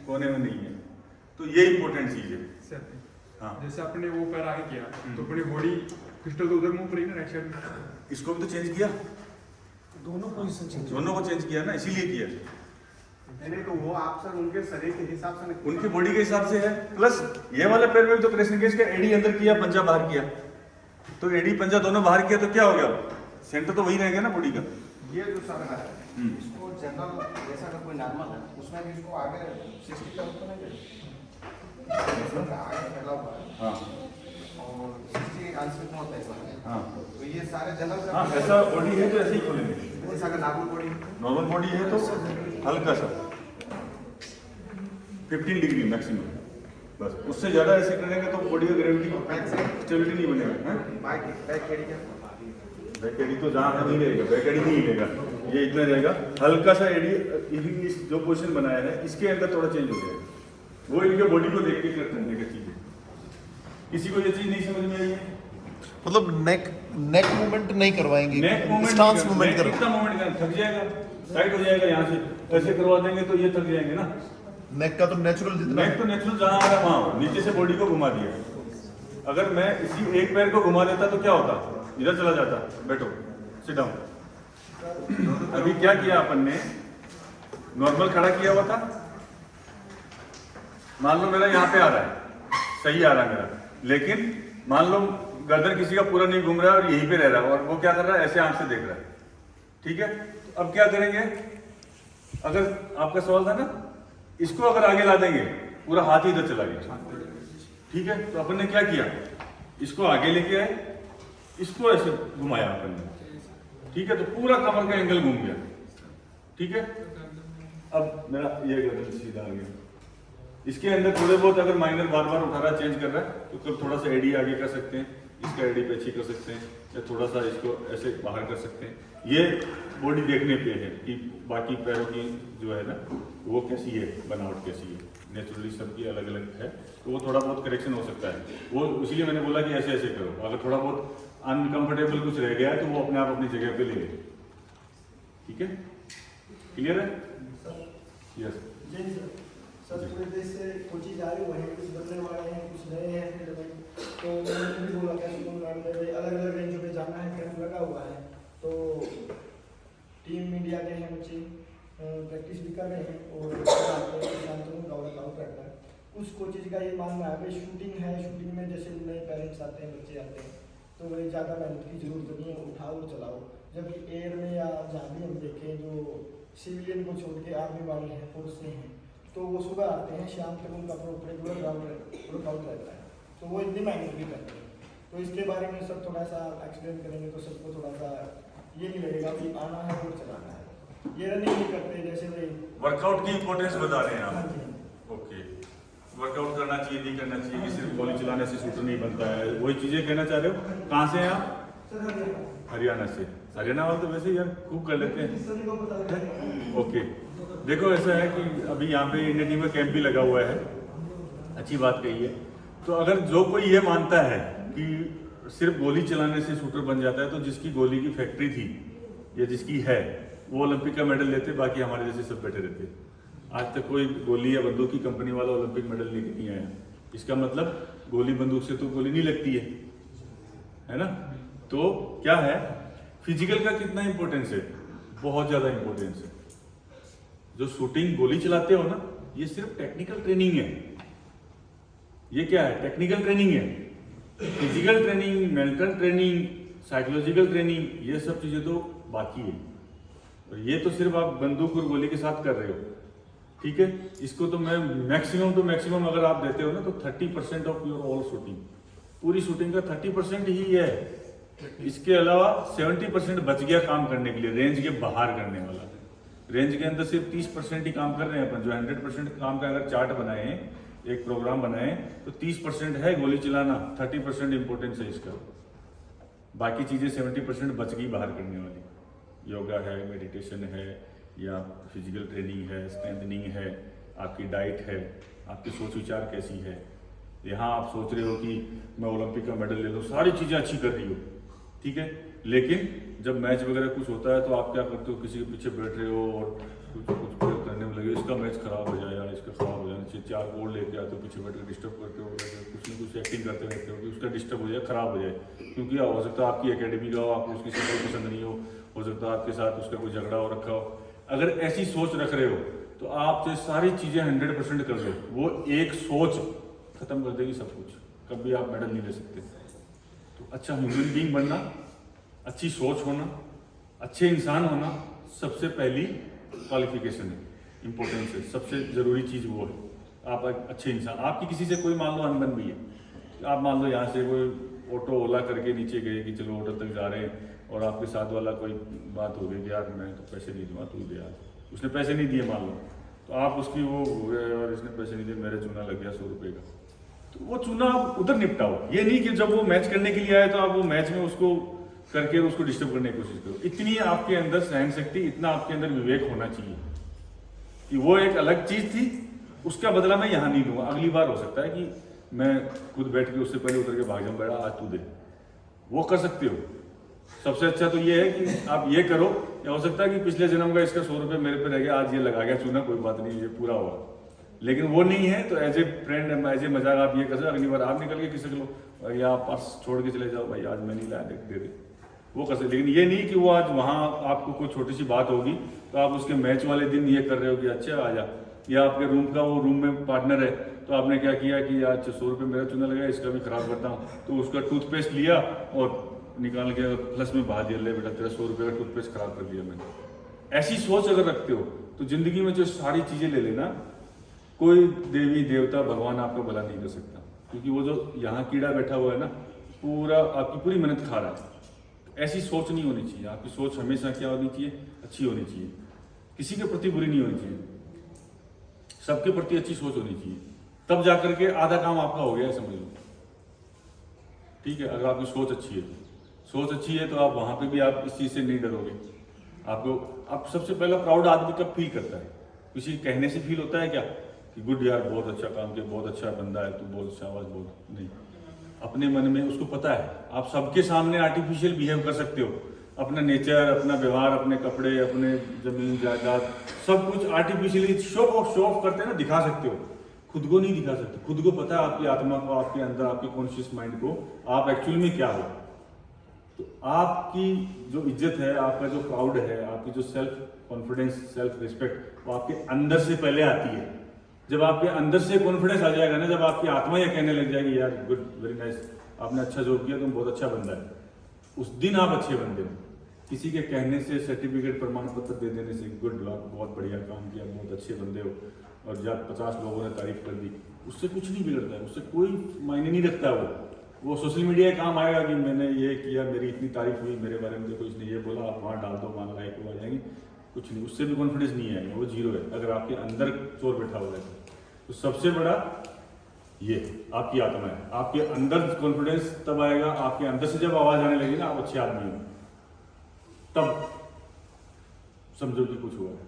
कोने में नहीं है। तो ये इंपॉर्टेंट चीज है। हाँ, जैसे अपने वो पैर आगे किया तो अपनी बॉडी पिस्टल तो उधर मूव करेगी ना, राइट साइड में। इसको भी तो चेंज किया, दोनों पोजीशन दोनों को चेंज किया ना, इसीलिए किया। नहीं तो वो आप सर उनके शरीर के हिसाब से नहीं, उनकी बॉडी के हिसाब से है। प्लस ये वाले पैर में भी तो प्रेसिंग केस का एडी अंदर किया, पंजा बाहर किया, तो एडी पंजा दोनों बाहर किया तो क्या हो गया, सेंटर तो वही रहेगा ना बॉडी का। ये जो सर है इसको जनरल जैसा अगर कोई नॉर्मल है उसमें भी इसको आगे 60 का ऊपर नहीं चाहिए, आगे फैला हुआ है। हाँ और 60 आंसर में होता है इसमें। हाँ, तो ये सारे जनरल हाँ ऐसा बॉडी है तो ऐसे ही खोलेंगे। जैसा अगर नॉर्मल बॉडी नॉर्मल बॉडी है तो हल्का सा 15 डिग्री मैक्सिमम, बस उससे ज्यादा ऐसे करेंगे तो बॉडी का ग्रेविटी स्टेबिलिटी नहीं बनेगा। बैक एडी क्या बैक एडी तो जहाँ नहीं रहेगा, बैक एडी नहीं रहेगा, ये इतना रहेगा। हल्का सा एडी इस जो पोजीशन बनाया है इसके अंदर थोड़ा चेंज हो जाएगा, वो इनके बॉडी को देख के करने का चीज है। किसी को ये चीज नहीं समझ में आई है? मतलब नेक मूवमेंट नहीं करवाएंगे, नेक मूवमेंट, स्टांस मूवमेंट कर, कितना मूवमेंट करना, थक जाएगा, टाइट हो जाएगा यहाँ से, ऐसे करवा देंगे तो ये थक जाएंगे ना। नेक का तो नेचुरल जितना नेक तो नेचुरल जहाँ आ रहा है वहाँ, नीचे से बॉडी को घुमा दिया। अगर मैं इसी एक पैर को घुमा देता तो क्या होता, इधर चला जाता। बैठो, सिट डाउन। अभी क्या किया अपन ने, नॉर्मल खड़ा किया हुआ था, मान लो मेरा यहाँ पे आ रहा है, सही आ रहा है मेरा, लेकिन मान लो गर्दन किसी का पूरा नहीं घूम रहा है और यहीं पे रह रहा है और वो क्या कर रहा है, ऐसे आंख से देख रहा है। ठीक है, तो अब क्या करेंगे, अगर आपका सवाल था ना, इसको अगर आगे ला देंगे पूरा हाथ ही इधर चला गया। ठीक है, तो अपन ने क्या किया, इसको आगे लेके आए, इसको ऐसे घुमाया अपन ने। ठीक है, तो पूरा कमर का एंगल घूम गया। ठीक है, अब मेरा ये गर्दन सीधा आ गया। इसके अंदर थोड़े बहुत अगर माइनर बार बार उठा रहा है, चेंज कर रहा है, तो कब थोड़ा सा एडी आगे कर सकते हैं, इसका एडी पीछे कर सकते हैं, या थोड़ा सा इसको ऐसे बाहर कर सकते हैं। ये बॉडी देखने पे है कि बाकी पैरों की जो है ना वो कैसी है, बनावट कैसी है, नेचुरली सबकी अलग अलग है, तो वो थोड़ा बहुत करेक्शन हो सकता है। वो इसलिए मैंने बोला कि ऐसे ऐसे करो, अगर थोड़ा बहुत अनकंफर्टेबल कुछ रह गया है तो वो अपने आप अपनी जगह पे ले ले। ठीक है, क्लियर है? यस सर, पूरे देश से कोची जा रही हुए हैं, कुछ बदलने वाले हैं, कुछ नए हैं, तो मैंने भी बोला कैसे अलग अलग रेंजों में जाना है, कैंप लगा हुआ है, तो टीम इंडिया के हैं बच्चे, प्रैक्टिस भी कर रहे हैं और वर्कआउट करता है। कुछ कोचेज का ये मानना है भाई शूटिंग है, शूटिंग में जैसे नए पेरेंट्स आते हैं, बच्चे आते हैं, तो वही ज़्यादा मेहनत की जरूरत नहीं है, उठाओ और चलाओ। जबकि एयर में या जहाँ भी हम देखें जो सिविलियन को छोड़ के आर्मी वाले हैं, फोर्स में हैं, तो वो सुबह आते हैं, शाम तक उनका रेगुलर वर्कआउट रहता है, तो वो इतनी मेहनत भी करते हैं। तो इसके बारे में सब थोड़ा सा एक्सप्लेन करेंगे तो सबको थोड़ा सा ये नहीं लगेगा कि आना है और चलाना है। ये रनिंग नहीं करते जैसे भाई वर्कआउट की इंपॉर्टेंस बता रहे हैं हाँ आप। जी। ओके, वर्कआउट करना चाहिए, नहीं करना चाहिए, कि सिर्फ गोली चलाने से शूटर नहीं बनता है, वही चीजें कहना चाह रहे हो। कहाँ से हैं आप? हरियाणा से। हरियाणा वाले तो वैसे यार खूब कर लेते हैं। ओके, देखो ऐसा है कि अभी यहाँ पे इंडियन टीम का कैंप भी लगा हुआ है, अच्छी बात कही है। तो अगर जो कोई ये मानता है कि सिर्फ गोली चलाने से शूटर बन जाता है, तो जिसकी गोली की फैक्ट्री थी या जिसकी है वो ओलंपिक का मेडल लेते, बाकी हमारे जैसे सब बैठे रहते। आज तक कोई गोली या बंदूक की कंपनी वाला ओलंपिक मेडल लेके नहीं आया। इसका मतलब गोली बंदूक से तो गोली नहीं लगती है ना। तो क्या है, फिजिकल का कितना इंपॉर्टेंस है, बहुत ज्यादा इंपॉर्टेंस है। जो शूटिंग गोली चलाते हो ना, ये सिर्फ टेक्निकल ट्रेनिंग है। ये क्या है, टेक्निकल ट्रेनिंग है। Physical training, mental training, psychological training, ये सब चीजें तो बाकी है। और ये तो सिर्फ आप बंदूक और गोली के साथ कर रहे हो। ठीक है, इसको तो मैं मैक्सिमम टू मैक्सिमम अगर आप देते हो ना, तो 30% ऑफ योर ऑल शूटिंग, पूरी शूटिंग का 30% ही है। इसके अलावा 70% बच गया काम करने के लिए, रेंज के बाहर करने वाला। रेंज के अंदर सिर्फ 30% ही काम कर रहे हैं अपन। जो 100% काम का अगर चार्ट बनाए हैं, एक प्रोग्राम बनाएं तो 30% है गोली चलाना, 30% इम्पोर्टेंस है इसका, बाकी चीज़ें 70% बच गई बाहर करने वाली। योगा है, मेडिटेशन है, या फिजिकल ट्रेनिंग है, स्ट्रेंथनिंग है, आपकी डाइट है, आपकी सोच विचार कैसी है। यहाँ आप सोच रहे हो कि मैं ओलंपिक का मेडल ले लूँ, सारी चीज़ें अच्छी कर रही हो, ठीक है, लेकिन जब मैच वगैरह कुछ होता है तो आप क्या करते हो, किसी के पीछे बैठ रहे हो और कुछ करने में लगे, इसका मैच खराब हो जाए या इसका खराब हो जाना चाहिए, 4 गोल लेके आते हो, पीछे बैठ कर डिस्टर्ब करते हो, कुछ ना कुछ एक्टिंग करते रहते हो कि उसका डिस्टर्ब हो जाए, खराब हो जाए, क्योंकि हो सकता है आपकी एकेडमी का हो, आपको उसकी शक्ल पसंद नहीं हो सकता है आपके साथ उसका कोई झगड़ा हो रखा हो। अगर ऐसी सोच रख रहे हो तो आप जो सारी चीज़ें 100% कर लो, वो एक सोच खत्म कर देगी सब कुछ, कभी आप मेडल नहीं ले सकते। तो अच्छा ह्यूमन बीइंग बनना, अच्छी सोच होना, अच्छे इंसान होना सबसे पहली क्वालिफिकेशन है, इम्पोर्टेंस है, सबसे ज़रूरी चीज़ वो है। आप एक अच्छे इंसान, आपकी किसी से कोई मान लो अनबन भी है, आप मान लो यहाँ से कोई ऑटो ओला करके नीचे गए कि चलो होटल तक जा रहे हैं और आपके साथ वाला कोई बात हो गई कि यार मैं तो पैसे नहीं दूंगा, तू दे यार, उसने पैसे नहीं दिए मान लो, तो आप उसकी वो हो गया और इसने पैसे नहीं दिए, मेरे चूना लग गया 100 रुपये का, तो वो चूना आप उधर निपटाओ। ये नहीं कि जब वो मैच करने के लिए आए तो आप वो मैच में उसको करके उसको डिस्टर्ब करने की कोशिश करो। इतनी आपके अंदर सहन शक्ति, इतना आपके अंदर विवेक होना चाहिए कि वो एक अलग चीज थी, उसका बदला मैं यहाँ नहीं लूंगा। अगली बार हो सकता है कि मैं खुद बैठ के उससे पहले उतर के भाग जाऊं, बेटा आज तू दे, वो कर सकते हो। सबसे अच्छा तो ये है कि आप ये करो, या हो सकता है कि पिछले जन्म का इसका 100 रुपये मेरे पे रह गया, आज ये लगा गया चूना, कोई बात नहीं, ये पूरा हुआ। लेकिन वो नहीं है तो as a friend, as a मजाक आप ये कर सकते, अगली बार आप निकल के किसी लो या आप पर्स छोड़ के चले जाओ, भाई आज मैं नहीं लाया, दे दे, वो कर सकते। लेकिन ये नहीं कि वो आज वहाँ आपको कोई छोटी सी बात होगी तो आप उसके मैच वाले दिन ये कर रहे हो कि अच्छा आ जा, या आपके रूम का वो रूम में पार्टनर है तो आपने क्या किया कि आज 100 रुपये मेरा चूना लगा, इसका भी खराब करता हूँ, तो उसका टूथपेस्ट लिया और निकाल के प्लस में बहा दिया, ले बेटा तेरा 100 रुपये का टूथपेस्ट खराब कर दिया मैंने। ऐसी सोच अगर रखते हो तो जिंदगी में जो सारी चीजें ले लेना, कोई देवी देवता भगवान आपका भला नहीं कर सकता, क्योंकि वो जो यहाँ कीड़ा बैठा हुआ है ना, पूरा आपकी पूरी मेहनत खा रहा है। ऐसी सोच नहीं होनी चाहिए, आपकी सोच हमेशा क्या होनी चाहिए, अच्छी होनी चाहिए, किसी के प्रति बुरी नहीं होनी चाहिए, सबके प्रति अच्छी सोच होनी चाहिए, तब जाकर के आधा काम आपका हो गया समझ लो, ठीक है। अगर आपकी सोच अच्छी है, सोच अच्छी है तो आप वहां पे भी आप इस चीज से नहीं डरोगे। आपको आप सबसे पहला प्राउड आदमी कब फील करता है, किसी कहने से फील होता है क्या कि गुड यार बहुत अच्छा काम किया, बहुत अच्छा बंदा है तू, बहुत अच्छा आवाज, बहुत नहीं, अपने मन में उसको पता है। आप सबके सामने आर्टिफिशियल बिहेव कर सकते हो, अपना नेचर, अपना व्यवहार, अपने कपड़े, अपने जमीन जायदाद, सब कुछ आर्टिफिशियली शो ऑफ करते हैं ना, दिखा सकते हो, खुद को नहीं दिखा सकते। खुद को पता है, आपकी आत्मा को, आपके अंदर, आपके कॉन्शियस माइंड को, आप एक्चुअल में क्या हो। तो आपकी जो इज्जत है, आपका जो प्राउड है, आपकी जो सेल्फ कॉन्फिडेंस, सेल्फ रिस्पेक्ट, वो आपके अंदर से पहले आती है। जब आपके अंदर से कॉन्फिडेंस आ जाएगा ना, जब आपकी आत्मा यह कहने लग जाएगी यार गुड, वेरी नाइस, आपने अच्छा जॉब किया, तुम बहुत अच्छा बंदा है, उस दिन आप अच्छे बंदे हो। किसी के कहने से, सर्टिफिकेट, प्रमाण पत्र दे देने से, गुड आप बहुत बढ़िया काम किया, बहुत अच्छे बंदे हो, और जब 50 लोगों ने तारीफ कर दी, उससे कुछ नहीं बिगड़ता है, उससे कोई मायने नहीं रखता। वो सोशल मीडिया काम आएगा कि मैंने ये किया, मेरी इतनी तारीफ हुई, मेरे बारे में देखो इसने ये बोला, आप वहाँ डाल दो, वहाँ लाइक हो जाएंगे, कुछ नहीं, उससे भी कॉन्फिडेंस नहीं आएगा, वो जीरो है। अगर आपके अंदर चोर बैठा हुआ है तो सबसे बड़ा ये आपकी आत्मा है। आपके अंदर कॉन्फिडेंस तब आएगा, आपके अंदर से जब आवाज आने लगेगी ना आप अच्छे आदमी हो, तब समझो कि कुछ हुआ है,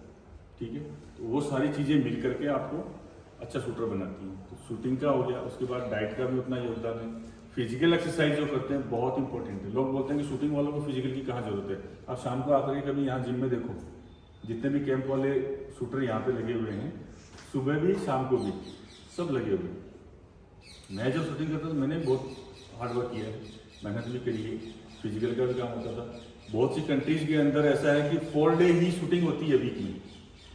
ठीक है। तो वो सारी चीजें मिल करके आपको अच्छा शूटर बनाती हैं। तो शूटिंग का हो गया, उसके बाद डाइट का भी उतना योगदान है। फिजिकल एक्सरसाइज जो करते हैं बहुत इंपॉर्टेंट है। लोग बोलते हैं कि शूटिंग वालों को फिजिकल की कहाँ जरूरत है। आप शाम को आकर के कभी यहाँ जिम में देखो, जितने भी कैंप वाले शूटर यहाँ पे लगे हुए हैं, सुबह भी शाम को भी सब लगे हुए हैं। मैं जब शूटिंग करता था मैंने बहुत हार्ड वर्क किया है, मेहनत भी करी है, फिजिकल का भी काम होता था। बहुत सी कंट्रीज के अंदर ऐसा है कि 4 डे ही शूटिंग होती है वीक में,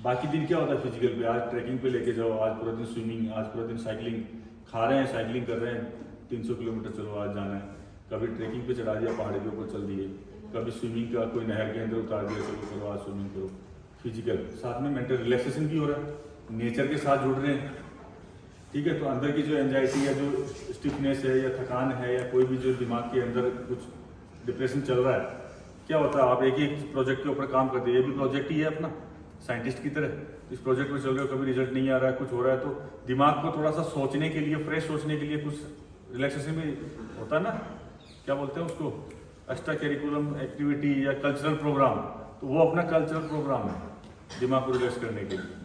बाकी दिन क्या होता है फिजिकल पे, आज ट्रैकिंग पे लेके जाओ, आज पूरा दिन स्विमिंग, आज पूरा दिन साइकिलिंग, खा रहे हैं साइकिलिंग कर रहे हैं, 300 किलोमीटर चलो आज जाना है, कभी ट्रैकिंग पे चढ़ा दिया, पहाड़ी के ऊपर चल दिए, कभी स्विमिंग का कोई नहर के अंदर उतार दिया, चलो चलो आज स्विमिंग करो। फिजिकल साथ में मेंटल रिलैक्सेशन भी हो रहा है, नेचर के साथ जुड़ रहे हैं, ठीक है। तो अंदर की जो एंजाइटी या जो स्टिफनेस है या थकान है या कोई भी जो दिमाग के अंदर कुछ डिप्रेशन चल रहा है, क्या होता है आप एक ही प्रोजेक्ट के ऊपर काम करते हैं, ये भी प्रोजेक्ट ही है अपना, साइंटिस्ट की तरह इस प्रोजेक्ट में चल रहे हो, कभी रिजल्ट नहीं आ रहा है, कुछ हो रहा है, तो दिमाग को थोड़ा सा सोचने के लिए, फ्रेश सोचने के लिए कुछ रिलैक्सेशन भी होता है ना, क्या बोलते हैं उसको, एक्स्ट्रा करिकुलम एक्टिविटी या कल्चरल प्रोग्राम, तो वो अपना कल्चरल प्रोग्राम है दिमाग को रिलैक्स करने के लिए।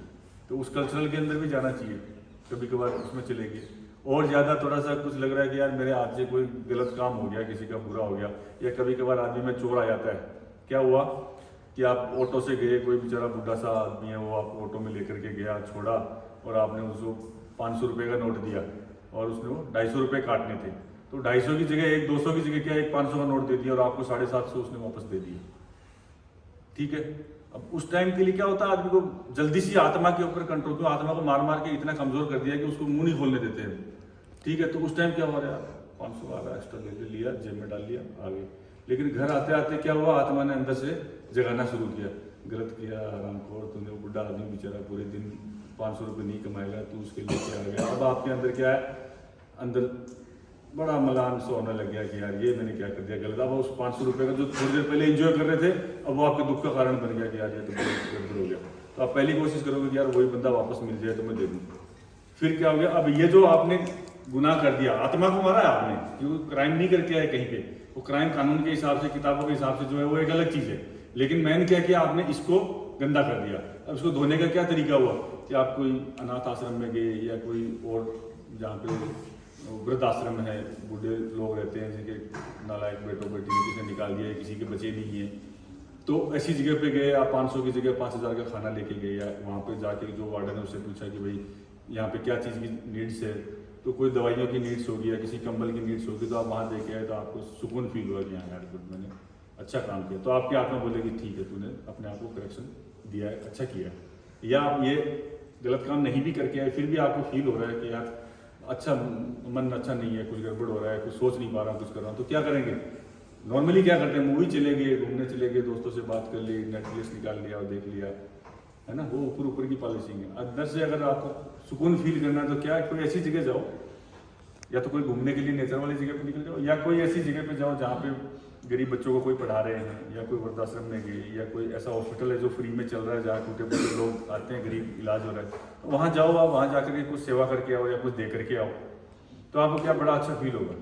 तो उस कल्चरल के अंदर भी जाना चाहिए, कभी कभार उसमें चलेंगे। और ज़्यादा थोड़ा सा कुछ लग रहा है कि यार मेरे हाथ से कोई गलत काम हो गया, किसी का बुरा हो गया, या कभी कभार आदमी में चोर आ जाता है। क्या हुआ कि आप ऑटो से गए, कोई बेचारा बुढ़ा सा आदमी है, वो आप ऑटो में लेकर के गया, छोड़ा, और आपने उसको 500 रुपये का नोट दिया और उसने वो 250 रुपये काटने थे, तो 250 की जगह एक 200 की जगह क्या एक 500 का नोट दे दिया और आपको 750 उसने वापस दे दिया। ठीक है, अब उस टाइम के लिए क्या होता है, आदमी को जल्दी सी आत्मा के ऊपर कंट्रोल, क्यों आत्मा को मार मार के इतना कमजोर कर दिया कि उसको मुंह नहीं खोलने देते हैं। ठीक है, तो उस टाइम क्या हो रहा है, 500 आ रहा है, एक्स्ट्रा ले लिया, जेब में डाल लिया, आ गए। लेकिन घर आते आते क्या हुआ, आत्मा ने अंदर से जगाना शुरू किया, गलत किया, हरामखोर, तूने वो बुढ़ा आदमी बेचारा पूरे दिन 500 रुपये नहीं कमाएगा, तू उसके लिए क्या आ गया। अब आपके अंदर क्या है, अंदर बड़ा मलान सा होने लग गया कि यार ये मैंने क्या कर दिया गलत। अब उस 500 रुपये का जो थोड़ी देर पहले एंजॉय कर रहे थे, अब वो आपके दुख का कारण बन गया कि यार ये तो गड़बड़ हो गया। तो आप पहली कोशिश करोगे कि यार वही बंदा वापस मिल जाए तो मैं दे दूँ। फिर क्या हो गया, अब ये जो आपने गुनाह कर दिया, आत्मा को मारा है आपने, क्यों क्राइम नहीं करके आए कहीं पे, वो क्राइम कानून के हिसाब से, किताबों के हिसाब से जो है वो एक अलग चीज़ है। लेकिन मैंने क्या किया, आपने इसको गंदा कर दिया। अब इसको धोने का क्या तरीका हुआ कि आप कोई अनाथ आश्रम में गए या कोई और जहाँ पे वृद्ध आश्रम है, बूढ़े लोग रहते हैं जिनके नालायक बेटों बेटी ने किसी ने निकाल दिया है, किसी के बचे नहीं है, तो ऐसी जगह पे गए, आप 500 की जगह 5000 का खाना लेके गए, या वहाँ पे जाके जो वार्डन है उससे पूछा कि भाई यहाँ पे क्या चीज़ की नीड्स है, तो कोई दवाइयों की नीड्स होगी या किसी कंबल की नीड्स होगी, तो आप वहाँ दे के आए, तो आपको सुकून फील हुआ कि हाँ यार गुड, मैंने अच्छा काम किया। तो आपके आत्मा बोलेगी ठीक है, तूने अपने आप को करेक्शन दिया है, अच्छा किया। या आप ये गलत काम नहीं भी करके आए, फिर भी आपको फील हो रहा है कि यार अच्छा, मन अच्छा नहीं है, कुछ गड़बड़ हो रहा है, कुछ सोच नहीं पा रहा, कुछ कर रहा हूँ, तो क्या करेंगे, नॉर्मली क्या करते हैं, मूवी चले गए, घूमने चले गए, दोस्तों से बात कर ली, नेटफ्लिक्स निकाल लिया और देख लिया, है ना, वो ऊपर ऊपर की पॉलिसी है। अंदर से अगर आपको सुकून फील करना है तो क्या है, कोई ऐसी जगह जाओ, या तो कोई घूमने के लिए नेचर वाली जगह पे निकल जाओ, या कोई ऐसी जगह पे जाओ जहाँ पे गरीब बच्चों को कोई पढ़ा रहे हैं, या कोई वृद्धाश्रम में गए, या कोई ऐसा हॉस्पिटल है जो फ्री में चल रहा है, जहाँ टूटे फूटे लोग आते हैं, गरीब इलाज हो रहा है, तो वहाँ जाओ, आप वहाँ जाकर के कुछ सेवा करके आओ या कुछ दे करके आओ, तो आपको क्या बड़ा अच्छा फील होगा।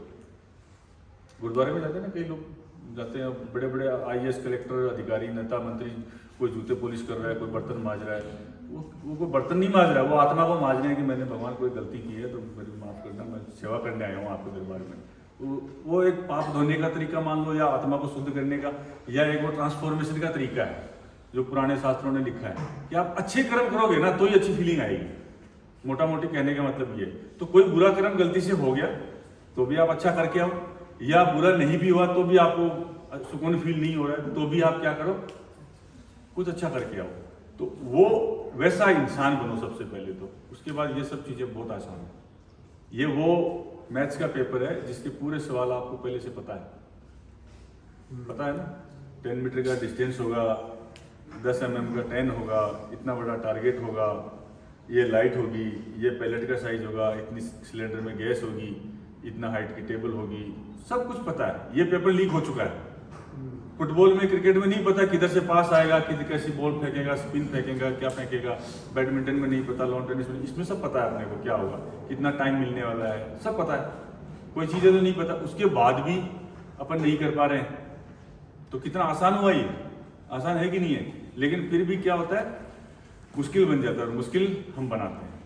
गुरुद्वारे में जाते हैं ना, कई लोग जाते हैं, बड़े बड़े IAS कलेक्टर, अधिकारी, नेता, मंत्री, कोई जूते पॉलिश कर रहा है, कोई बर्तन मांज रहा है, वो कोई बर्तन नहीं मांज रहा है, वो आत्मा को मांज रहे हैं कि मैंने भगवान कोई गलती की है तो मेरी माफ़ करना, मैं सेवा करने आया हूँ आपके दरबार में। वो एक पाप धोने का तरीका मान लो, या आत्मा को शुद्ध करने का, या एक वो ट्रांसफॉर्मेशन का तरीका है जो पुराने शास्त्रों ने लिखा है कि आप अच्छे कर्म करोगे ना तो ही अच्छी फीलिंग आएगी। मोटा मोटी कहने का मतलब ये। तो कोई बुरा कर्म गलती से हो गया तो भी आप अच्छा करके आओ, या बुरा नहीं भी हुआ तो भी आपको सुकून फील नहीं हो रहा है तो भी आप क्या करो, कुछ अच्छा करके आओ। तो वो वैसा इंसान बनो सबसे पहले, तो उसके बाद ये सब चीज़ें बहुत आसान है। ये वो मैथ्स का पेपर है जिसके पूरे सवाल आपको पहले से पता है ना, 10 मीटर का डिस्टेंस होगा, 10 mm का 10 होगा, इतना बड़ा टारगेट होगा, ये लाइट होगी, ये पैलेट का साइज होगा, इतनी सिलेंडर में गैस होगी, इतना हाइट की टेबल होगी, सब कुछ पता है। ये पेपर लीक हो चुका है। फुटबॉल में, क्रिकेट में नहीं पता किधर से पास आएगा, किधर कैसी बॉल फेंकेगा, स्पिन फेंकेगा, क्या फेंकेगा। बैडमिंटन में नहीं पता, लॉन टेनिस में, इसमें सब पता है अपने को क्या होगा, कितना टाइम मिलने वाला है, सब पता है। कोई चीज़ें तो नहीं पता, उसके बाद भी अपन नहीं कर पा रहे हैं, तो कितना आसान हुआ ये, आसान है कि नहीं है। लेकिन फिर भी क्या होता है, मुश्किल बन जाता है, और मुश्किल हम बनाते हैं।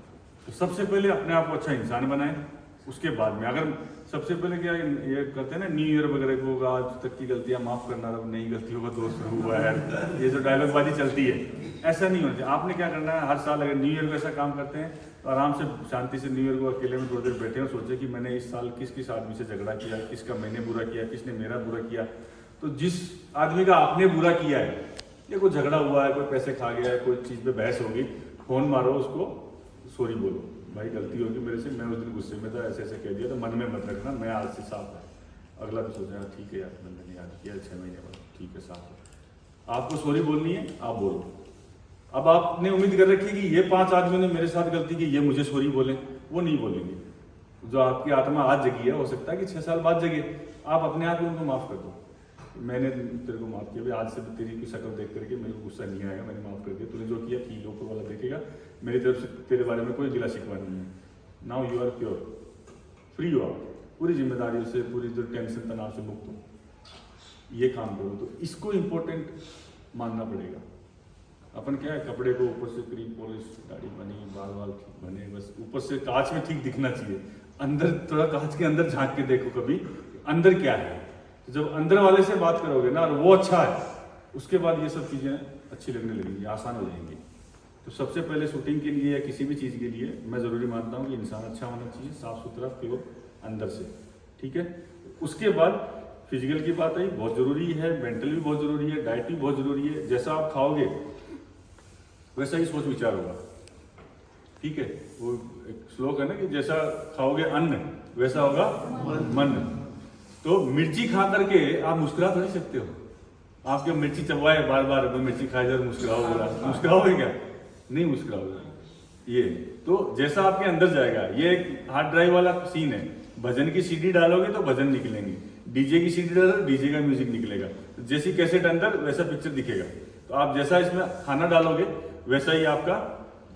तो सबसे पहले अपने आप को अच्छा इंसान बनाएं, उसके बाद में अगर सबसे पहले क्या ये करते हैं ना, न्यू ईयर वगैरह को होगा, आज तक की गलतियां माफ करना, अब नई गलतियों का दोस्त हुआ है, ये जो डायलॉगबाजी चलती है, ऐसा नहीं होना चाहिए। आपने क्या करना है, हर साल अगर न्यू ईयर को ऐसा काम करते हैं तो आराम से शांति से न्यू ईयर को अकेले में थोड़ी देर बैठे और सोचे कि मैंने इस साल किस किस आदमी से झगड़ा किया, किसका मैंने बुरा किया, किसने मेरा बुरा किया। तो जिस आदमी का आपने बुरा किया है, या कोई झगड़ा हुआ है, कोई पैसे खा गया है, कोई चीज़ पे बहस होगी, फ़ोन मारो उसको, सॉरी बोलो, भाई गलती होगी मेरे से, मैं उस दिन गुस्से में था, ऐसे ऐसे कह दिया, तो मन में मत रखना, मैं आज से साफ है। अगला भी सोचेगा ठीक है यार, मैंने याद किया 6 महीने बाद, ठीक है साफ है। आपको सॉरी बोलनी है, आप बोलो। अब आपने उम्मीद कर रखी कि ये 5 आदमियों ने मेरे साथ गलती की, ये मुझे सॉरी बोले, वो नहीं बोलेंगे। जो आपकी आत्मा आज जगी है, हो सकता है कि 6 साल बाद जगे, आप अपने आप ही उनको माफ़ कर दो। मैंने तेरे को माफ़ किया, आज से तेरी की शक्ल देख करके मेरे को गुस्सा नहीं आएगा, मैंने माफ़ कर दिया, तूने जो किया ठीक है, ऊपर वाला देखेगा, मेरी तरफ से तेरे बारे में कोई गिला शिकवा नहीं है। Now you are pure, free हो आप, पूरी जिम्मेदारियों से, पूरी जो टेंशन तनाव से मुक्त हो, ये काम करो। तो इसको इम्पोर्टेंट मानना पड़ेगा। अपन क्या है, कपड़े को ऊपर से क्रीम पॉलिश, दाढ़ी बनी, बाल बने, बस ऊपर से कांच में ठीक दिखना चाहिए, अंदर थोड़ा कांच के अंदर झांक के देखो कभी अंदर क्या है। तो जब अंदर वाले से बात करोगे ना और वो अच्छा है, उसके बाद ये सब चीज़ें अच्छी लगने लगेंगी, आसान हो जाएंगी। तो सबसे पहले शूटिंग के लिए या किसी भी चीज़ के लिए मैं ज़रूरी मानता हूँ कि इंसान अच्छा होना चाहिए, साफ सुथरा, प्योर अंदर से, ठीक है। उसके बाद फिजिकल की बात आई, बहुत ज़रूरी है, मेंटल भी बहुत ज़रूरी है, डाइट भी बहुत ज़रूरी है। जैसा आप खाओगे वैसा ही सोच विचार होगा, ठीक है। वो एक श्लोक है ना कि जैसा खाओगे अन्न वैसा होगा मन। तो मिर्ची खा करके आप मुस्कुरा नहीं सकते हो। आप क्या मिर्ची चबाए बार बार मिर्ची खाए जा मुस्कुराओगे, मुस्कुराओगे क्या? नहीं मुस्कुराओगे। ये तो जैसा आपके अंदर जाएगा, ये एक हार्ड ड्राइव वाला सीन है। भजन की सीडी डालोगे तो भजन निकलेंगे, डीजे की सीडी डालो डीजे का म्यूजिक निकलेगा। जैसी कैसेट अंदर वैसा पिक्चर दिखेगा। तो आप जैसा इसमें खाना डालोगे वैसा ही आपका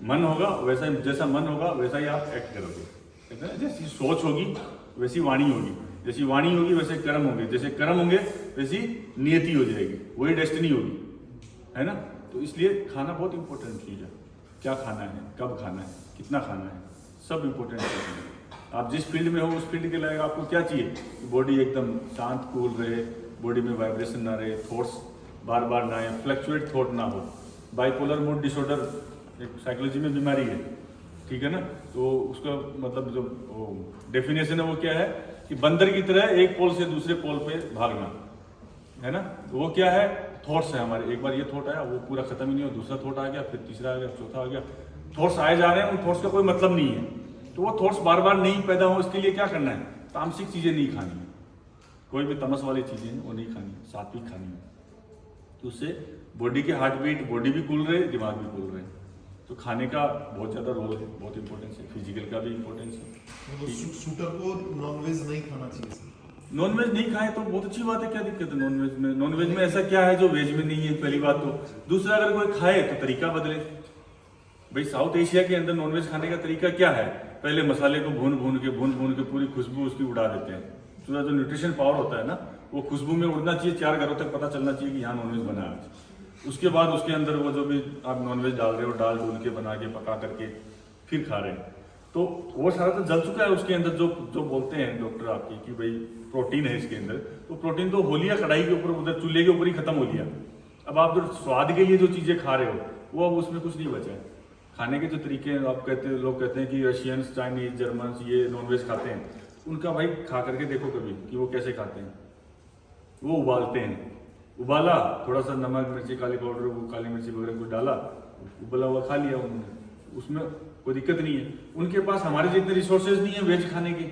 मन होगा, वैसा ही जैसा मन होगा वैसा ही आप एक्ट करोगे, है ना। जैसी सोच होगी वैसी वाणी होगी, जैसी वाणी होगी वैसे कर्म होंगे, जैसे कर्म होंगे वैसी नियति हो जाएगी, वही डेस्टिनी होगी, है ना। तो इसलिए खाना बहुत इंपॉर्टेंट चीज़ है। क्या खाना है, कब खाना है, कितना खाना है, सब इंपॉर्टेंट चीज़ है। आप जिस फील्ड में हो उस फील्ड के लिए आपको क्या चाहिए, बॉडी एकदम शांत कूल रहे, बॉडी में वाइब्रेशन ना रहे, थॉट्स बार बार ना आए, फ्लक्चुएट थॉट ना हो। बाइपोलर मूड डिसऑर्डर एक साइकोलॉजी में बीमारी है, ठीक है ना। तो उसका मतलब जो डेफिनेशन है वो क्या है कि बंदर की तरह एक पोल से दूसरे पोल पे भागना, है ना। तो वो क्या है, थॉट्स है हमारे। एक बार ये थॉट आया, वो पूरा खत्म ही नहीं हुआ, दूसरा थॉट आ गया, फिर तीसरा आ गया, चौथा आ गया। थॉट्स आए जा रहे हैं, उन थॉट्स का कोई मतलब नहीं है। तो वो थॉट्स बार बार नहीं पैदा हो, इसके लिए क्या करना है, तामसिक चीज़ें नहीं खानी है, कोई भी तमस वाली चीज़ें हैं वो नहीं खानी है, सात्विक खानी है। तो उससे बॉडी की हार्ट बीट, बॉडी भी कूल रहे, दिमाग भी कूल रहे। तो खाने का बहुत ज़्यादा रोल है, बहुत इंपॉर्टेंस है, फिजिकल का भी इंपॉर्टेंस है। शूटर को नॉनवेज नहीं खाना चाहिए। नॉनवेज नहीं खाएं तो बहुत अच्छी बात है, क्या दिक्कत है नॉनवेज में? नॉनवेज में ऐसा क्या है जो वेज में नहीं है, पहली बात तो। दूसरा, अगर कोई खाए तो तरीका बदले। भाई साउथ एशिया के अंदर नॉनवेज खाने का तरीका क्या है, पहले मसाले को भून भून के पूरी खुशबू उसकी उड़ा देते हैं। पूरा जो न्यूट्रिशन पावर होता है ना, वो खुशबू में उड़ना चाहिए, 4 घरों तक पता चलना चाहिए कि यहाँ नॉनवेज बना है। उसके बाद उसके अंदर वो जो भी आप नॉनवेज डाल रहे हो, डाल डूल के बना के पका करके फिर खा रहे हैं, तो वो सारा तो जल चुका है उसके अंदर। जो बोलते हैं डॉक्टर आपकी कि भाई प्रोटीन है इसके अंदर, तो प्रोटीन तो हो लिया कढ़ाई के ऊपर, उधर चूल्हे के ऊपर ही खत्म हो लिया। अब आप जो स्वाद के लिए जो चीज़ें खा रहे हो वो अब उसमें कुछ नहीं बचा है। खाने के जो तरीके हैं, आप कहते हैं, लोग कहते हैं कि रशियंस, चाइनीज, जर्मन्स ये नॉनवेज खाते हैं, उनका भाई खा करके देखो कभी कि वो कैसे खाते हैं। वो उबालते हैं, उबाला, थोड़ा सा नमक मिर्ची काली पाउडर, वो काली मिर्ची वगैरह कुछ डाला, उबला हुआ खा लिया उन्होंने, उसमें कोई दिक्कत नहीं है। उनके पास हमारे जितने रिसोर्सेज नहीं है वेज खाने के,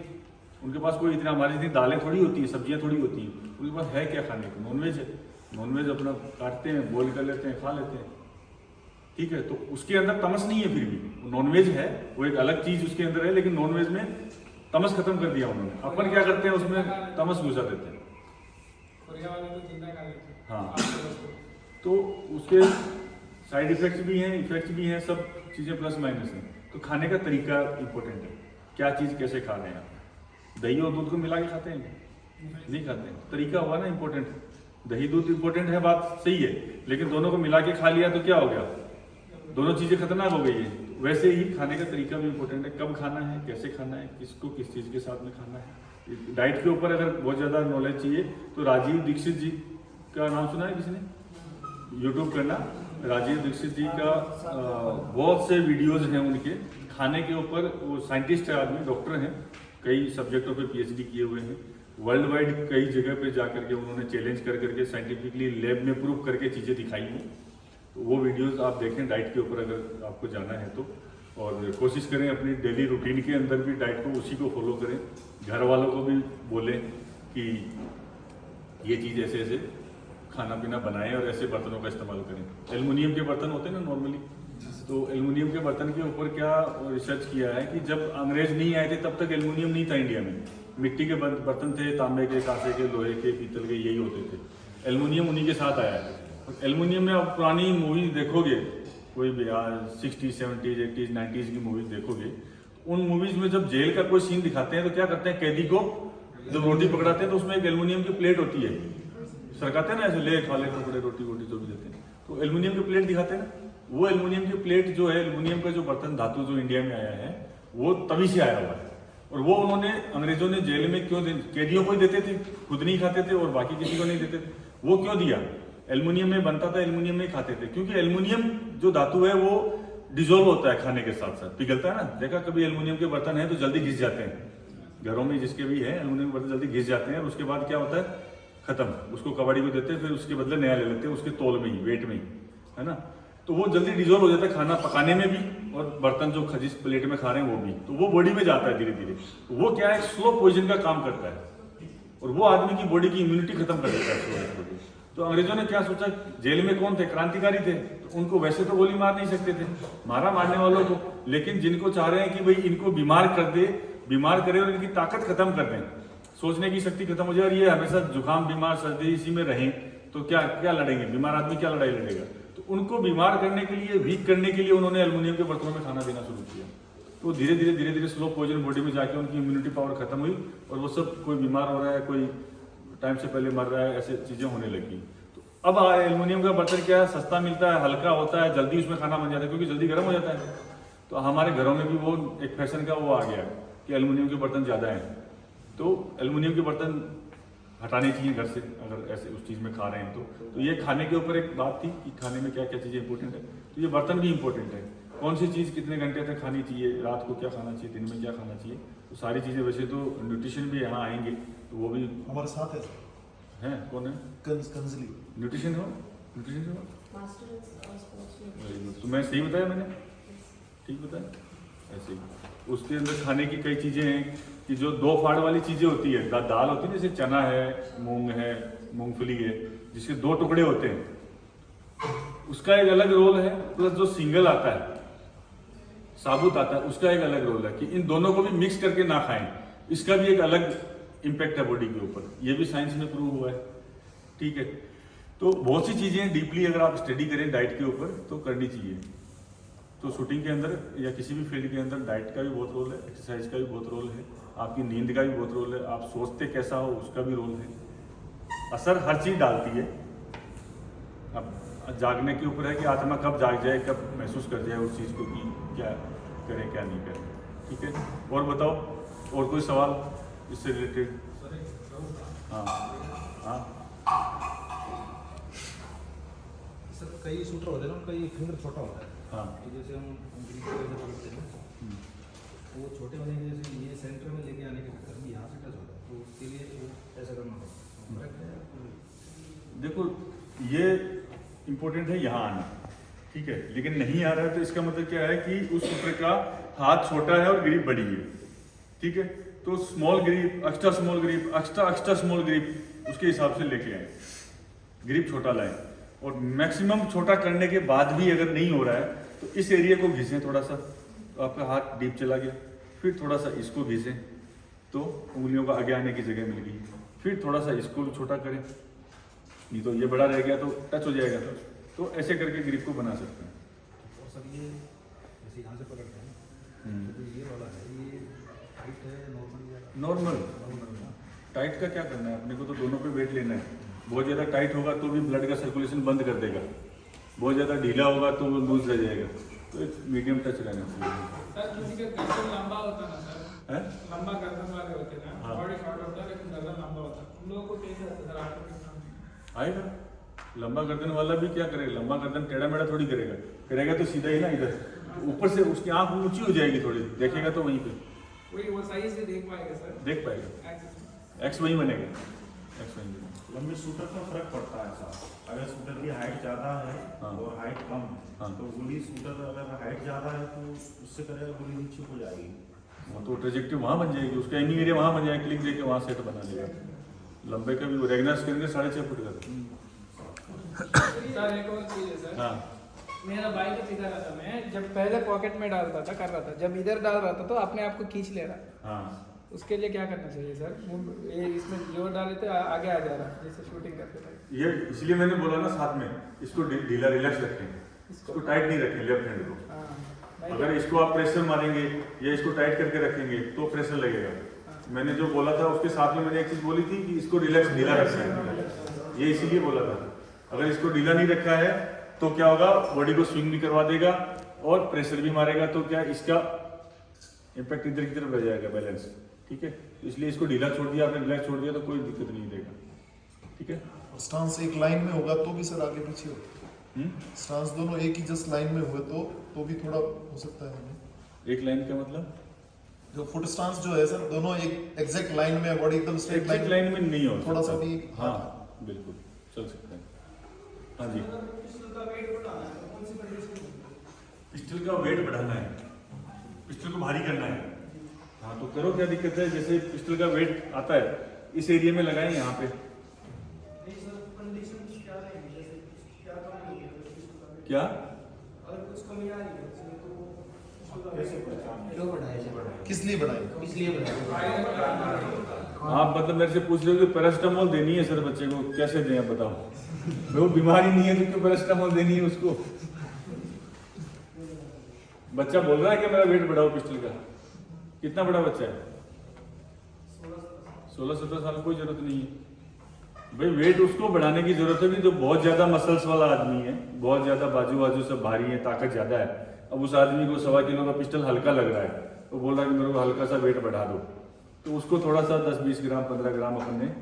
उनके पास कोई इतना, हमारी जितनी दालें थोड़ी होती है, सब्जियां थोड़ी होती हैं, उनके पास है क्या खाने को, नॉनवेज है। नॉनवेज अपना काटते हैं, बॉईल कर लेते हैं, खा लेते हैं, ठीक है। तो उसके अंदर तमस नहीं है, फिर भी नॉनवेज है, वो एक अलग चीज उसके अंदर है, लेकिन नॉनवेज में तमस खत्म कर दिया उन्होंने। अपन क्या करते हैं, उसमें तमस घुसा देते हैं। हाँ, तो उसके साइड इफेक्ट्स भी हैं, इफेक्ट्स भी हैं, सब चीज़ें प्लस माइनस हैं। तो खाने का तरीका इंपॉर्टेंट है, क्या चीज़ कैसे खा रहे हैं आप। दही और दूध को मिला के खाते हैं? नहीं खाते हैं। तरीका हुआ ना इंपॉर्टेंट। दही दूध इंपॉर्टेंट है, बात सही है, लेकिन दोनों को मिला के खा लिया तो क्या हो गया, दोनों चीज़ें खतरनाक हो गई है। वैसे ही खाने का तरीका भी इंपॉर्टेंट है, कब खाना है, कैसे खाना है, किसको किस चीज़ के साथ में खाना है। डाइट के ऊपर अगर बहुत ज़्यादा नॉलेज चाहिए तो राजीव दीक्षित जी का नाम सुना है किसी ने? यूट्यूब करना, राजीव दीक्षित जी का बहुत से वीडियोस हैं उनके खाने के ऊपर। वो साइंटिस्ट है आदमी, डॉक्टर हैं, कई सब्जेक्टों पे PhD किए हुए हैं, वर्ल्ड वाइड कई जगह पे जा करके उन्होंने चैलेंज कर करके साइंटिफिकली लैब में प्रूव करके चीज़ें दिखाई हैं। तो वो वीडियोस आप देखें डाइट के ऊपर अगर आपको जाना है तो, और कोशिश करें अपनी डेली रूटीन के अंदर भी डाइट को उसी को फॉलो करें। घर वालों को भी बोलें कि ये चीज़ ऐसे ऐसे खाना पीना बनाएं और ऐसे बर्तनों का इस्तेमाल करें। एल्युमिनियम के बर्तन होते हैं ना नॉर्मली, तो एल्युमिनियम के बर्तन के ऊपर क्या रिसर्च किया है कि जब अंग्रेज नहीं आए थे तब तक एल्युमिनियम नहीं था इंडिया में। मिट्टी के बर्तन थे, तांबे के, कांसे के, लोहे के, पीतल के, यही होते थे। एल्युमिनियम उन्हीं के साथ आया है। और एल्युमिनियम में आप पुरानी मूवी देखोगे, कोई भी 60, 70, 80, 90s की मूवीज देखोगे, उन मूवीज में जब जेल का कोई सीन दिखाते हैं तो क्या करते हैं, कैदी को जब रोटी पकड़ाते हैं तो उसमें एक एल्युमिनियम की प्लेट होती है, सरकाते हैं ना ऐसे, ले खा ले टुकड़े रोटी वोटी जो भी देते हैं, तो एल्युमिनियम की प्लेट दिखाते हैं ना। वो एल्युमिनियम की प्लेट जो है, एल्युमिनियम का जो बर्तन धातु जो इंडिया में आया है वो तभी से आया हुआ है। और वो उन्होंने अंग्रेजों ने जेल में क्यों कैदियों को ही देते थे, खुद नहीं खाते थे और बाकी किसी को नहीं देते थे। वो क्यों दिया, एल्युमिनियम में बनता था, एल्युमिनियम में खाते थे, क्योंकि एल्युमिनियम जो धातु है वो डिजोल्व होता है खाने के साथ साथ, पिघलता है ना। देखा कभी एल्युमिनियम के बर्तन है तो जल्दी घिस जाते हैं, घरों में जिसके भी है एल्युमिनियम के बर्तन जल्दी घिस जाते हैं। और उसके बाद क्या होता है, खत्म, उसको कबाड़ी को देते हैं, फिर उसके बदले नया ले लेते हैं उसके तोल में ही, वेट में ही, है ना। तो वो जल्दी डिजोल्व हो जाता है खाना पकाने में भी, और बर्तन जो जिस प्लेट में खा रहे हैं वो भी, तो वो बॉडी में जाता है धीरे धीरे। तो वो क्या है, स्लो पॉइजन का काम करता है और वो आदमी की बॉडी की इम्यूनिटी खत्म कर देता है। तो अंग्रेजों ने क्या सोचा, जेल में कौन थे, क्रांतिकारी थे, तो उनको वैसे तो गोली मार नहीं सकते थे, मारा मारने वालों को, लेकिन जिनको चाह रहे हैं कि भाई इनको बीमार कर दे, बीमार करे और इनकी ताकत खत्म कर दें, सोचने की शक्ति खत्म हो जाए, और ये हमेशा जुकाम बीमार सर्दी इसी में रहें, तो क्या क्या लड़ेंगे, बीमार आदमी क्या लड़ाई लड़ेगा। तो उनको बीमार करने के लिए, वीक करने के लिए उन्होंने एल्युमिनियम के बर्तनों में खाना देना शुरू किया। तो धीरे धीरे स्लो पॉइजन बॉडी में जाके उनकी इम्यूनिटी पावर खत्म हुई और वो सब, कोई बीमार हो रहा है, कोई टाइम से पहले मर रहा है, ऐसे चीजें होने लगी। तो अब एल्युमिनियम का बर्तन क्या है, सस्ता मिलता है, हल्का होता है, जल्दी उसमें खाना बन जाता है क्योंकि जल्दी गर्म हो जाता है। तो हमारे घरों में भी वो एक फैशन का वो आ गया कि एल्युमिनियम के बर्तन ज़्यादा हैं, तो एल्युमिनियम के बर्तन हटाने चाहिए घर से अगर ऐसे उस चीज़ में खा रहे हैं तो ये खाने के ऊपर एक बात थी कि खाने में क्या क्या चीज़ें इंपॉर्टेंट है, तो ये बर्तन भी इंपॉर्टेंट है। कौन सी चीज़ कितने घंटे तक खानी चाहिए, रात को क्या खाना चाहिए, दिन में क्या खाना चाहिए, तो सारी चीज़ें। वैसे तो न्यूट्रिशन भी यहाँ आएंगे तो वो भी हमारे साथ है, हैं, कौन है, कंजली न्यूट्रिशन हो, न्यूट्रिशन हो, वेरी गुड। तो मैं सही बताया मैंने, ठीक बताया ऐसे ही। उसके अंदर खाने की कई चीज़ें हैं कि जो 2 फाड़ वाली चीज़ें होती है, दाल होती है, जैसे चना है, मूंग है, मूंगफली है, जिसके 2 टुकड़े होते हैं, उसका एक अलग रोल है। प्लस जो सिंगल आता है, साबुत आता है, उसका एक अलग रोल है कि इन दोनों को भी मिक्स करके ना खाएं, इसका भी एक अलग इम्पैक्ट है बॉडी के ऊपर, ये भी साइंस में प्रूव हुआ है, ठीक है। तो बहुत सी चीज़ें डीपली अगर आप स्टडी करें डाइट के ऊपर तो करनी चाहिए। तो शूटिंग के अंदर या किसी भी फील्ड के अंदर डाइट का भी बहुत रोल है, एक्सरसाइज का भी बहुत रोल है, आपकी नींद का भी बहुत रोल है, आप सोचते कैसा हो उसका भी रोल है। असर हर चीज़ डालती है। अब जागने के ऊपर है कि आत्मा कब जाग जाए, कब महसूस कर जाए उस चीज़ को कि क्या करें क्या नहीं करें, ठीक है। और बताओ, और कोई सवाल इससे रिलेटेड? हाँ हाँ सर, कई शूटर होते हैं ना, उनका ये फिंगर छोटा होता है। हाँ, तो जैसे हम ग्रीप को ऐसे पकड़ते हैं ना, तो वो छोटे होने की वजह से ये सेंटर में लेके आने के चक्कर में यहाँ से टच होता है, तो उसके लिए वो ऐसा करना होता है। देखो ये इम्पोर्टेंट है यहाँ आना, ठीक है, लेकिन नहीं आ रहा है तो इसका मतलब क्या है कि उस शूटर का हाथ छोटा है और ग्रिप बड़ी है, ठीक है। तो small grip, extra small grip, extra small grip, उसके हिसाब से लेके आए, ग्रिप छोटा लाएं। और मैक्सिमम छोटा करने के बाद भी अगर नहीं हो रहा है तो इस एरिया को घिसें थोड़ा सा, तो आपका हाथ डीप चला गया, फिर थोड़ा सा इसको घिसें तो उंगलियों का आगे आने की जगह मिल गई, फिर थोड़ा सा इसको छोटा करें, नहीं तो ये बड़ा रह गया तो टच हो जाएगा। तो ऐसे करके ग्रिप को बना सकते हैं। और सर ये जैसे यहाँ से पकड़ते हैं ना, तो ये वाला है, ये टाइट है, नॉर्मल टाइट का क्या करना है, अपने को तो दोनों पे वेट लेना है। बहुत ज़्यादा टाइट होगा तो भी ब्लड का सर्कुलेशन बंद कर देगा, बहुत ज़्यादा ढीला होगा तो वो लूज रह जाएगा, तो एक मीडियम टच रहना चाहिए। सर किसी का गर्दन लंबा होता है ना सर, है लंबा गर्दन वाले होते हैं ना, हाँ। बॉडी शॉर्ट होता है लेकिन गर्दन लंबा होता है, उन लोगों को कैसे होता है सर, आपको कितना आएगा। लंबा गर्दन वाला भी क्या करेगा, लंबा गर्दन टेढ़ा मेढ़ा थोड़ी करेगा तो सीधा ही ना, इधर ऊपर से उसकी आंख ऊंची हो जाएगी थोड़ी, देखेगा तो वहीं पे वही वो सही से देख पाएगा सर, देख पाएगा, एक्स वहीं बनेगा, एक्स वहीं बनेगा। लंबे शूटर का फर्क पड़ता है साहब, अगर शूटर की हाइट ज़्यादा है हाँ। और हाइट कम है, हाँ। तो गोली शूटर अगर हाइट ज़्यादा है तो उससे करेगा गोली नीचे हो जाएगी, वो तो ट्रेजेक्टरी वहाँ बन जाएगी, उसका एमिंग एरिया वहाँ बन जाएगा, क्लिक देके वहाँ सेट बना लेगा। लंबे का भी रेगनर्स करेंगे 6.5 फुट का। सर एक और चीज़ है सर, हाँ, मेरा बाइक सीधा रहता, मैं जब पहले पॉकेट में डालता था, कर रहा था, जब इधर डाल रहा था तो अपने आप को खींच ले रहा, हाँ, उसके लिए क्या करना चाहिए सर? वो ये इसमें जोर डाले थे आगे आ जा रहा है जैसे शूटिंग करते थे। ये इसलिए मैंने बोला ना साथ में, इसको ढीला रिलैक्स रखें, इसको टाइट नहीं रखें लेफ्ट हैंड को। अगर इसको आप प्रेशर मारेंगे या इसको टाइट करके रखेंगे तो प्रेशर लगेगा। मैंने जो बोला था उसके साथ में मैंने एक चीज बोली थी कि इसको रिलैक्स ढीला रखना है, ये इसीलिए बोला था। अगर इसको ढीला नहीं रखा है तो क्या होगा, बॉडी को स्विंग भी करवा देगा और प्रेशर भी मारेगा, तो क्या इसका इम्पैक्ट इधर की तरफ रह जाएगा बैलेंस। ठीक है, इसलिए इसको ढीला छोड़ दिया आपने, रिलैक्स छोड़ दिया तो कोई दिक्कत नहीं देगा। ठीक है, स्टांस एक लाइन में होगा तो भी सर आगे पीछे हो, स्टांस दोनों एक ही जस्ट लाइन में हुए तो भी थोड़ा हो सकता है। एक लाइन का मतलब जो फुट स्टांस जो है सर, दोनों एक एग्जैक्ट लाइन में, बॉडी एकदम स्ट्रेट लाइन में नहीं हो, थोड़ा सा भी। हाँ बिल्कुल चल सकता है। हाँ जी, पिस्टल का वेट बढ़ाना है, पिस्टल को भारी करना है। हाँ तो करो, क्या दिक्कत है? जैसे पिस्टल का वेट आता है इस एरिया में लगाएं, यहाँ पे क्या किस लिए बढ़ाए? आप मतलब मेरे से पूछ रहे हो कि पैरासिटामोल देनी है सर बच्चे को, कैसे दें आप बताओ? वो बीमारी नहीं है तो क्यों पैरासिटामोल देनी है उसको? बच्चा बोल रहा है कि मेरा वेट बढ़ाओ पिस्टल का। कितना बड़ा बच्चा है? 16-17 साल। कोई जरूरत नहीं है भाई, वेट उसको बढ़ाने की जरूरत है कि जो बहुत ज्यादा मसल्स वाला आदमी है, बहुत ज्यादा बाजू सब भारी है, ताकत ज्यादा है। अब उस आदमी को 1.25 किलो का पिस्टल हल्का लग रहा है, तो बोल रहा है कि मेरे को हल्का सा वेट बढ़ा दो, तो उसको थोड़ा सा 10-20 ग्राम 15 ग्राम अपन ने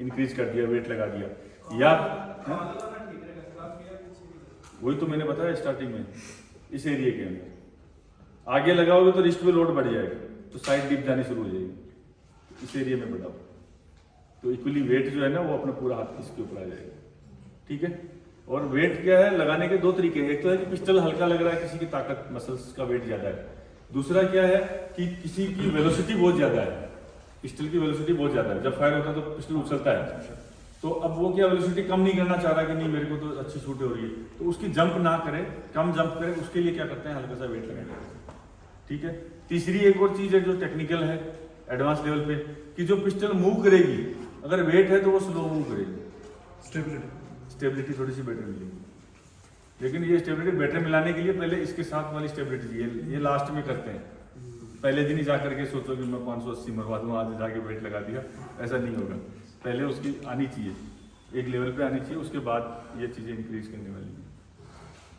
इंक्रीज कर दिया, वेट लगा दिया। या वही तो मैंने बताया स्टार्टिंग में, इस एरिया के अंदर आगे लगाओगे तो रिस्ट पे लोड बढ़ जाएगा, तो साइड डिप जानी शुरू हो जाएगी। इस एरिया में बढ़ाओ तो इक्वली वेट जो है ना वो अपना पूरा हाथ इसके ऊपर आ जाएगा। ठीक है, और वेट क्या है लगाने के दो तरीके हैं। एक तो है कि पिस्टल हल्का लग रहा है, किसी की ताकत मसल्स का वेट ज्यादा है। दूसरा क्या है कि किसी की वेलोसिटी बहुत ज्यादा है, पिस्टल की वेलोसिटी बहुत ज्यादा है, जब फायर होता है तो पिस्टल उछलता है, तो अब वो क्या वेलोसिटी कम नहीं करना चाह रहा कि नहीं मेरे को तो अच्छी शूट हो रही है, तो उसकी जंप ना करे, कम जंप करे, उसके लिए क्या करते हैं, हल्का सा वेट लगाएंगे। ठीक है, तीसरी एक और चीज है जो टेक्निकल है एडवांस लेवल पे, कि जो पिस्टल मूव करेगी अगर वेट है तो वो स्लो मूव करेगी, स्टेबिलिटी थोड़ी सी बेटर मिलेगी। लेकिन ये स्टेबिलिटी बेटर मिलाने के लिए पहले इसके साथ वाली स्टेबिलिटी चाहिए, ये लास्ट में करते हैं। पहले दिन ही जा करके सोचो कि मैं 580 मरवा दूँ, आज जाके वेट लगा दिया, ऐसा नहीं होगा। पहले उसकी आनी चाहिए, एक लेवल पे आनी चाहिए, उसके बाद ये चीजें इंक्रीज करने वाली है।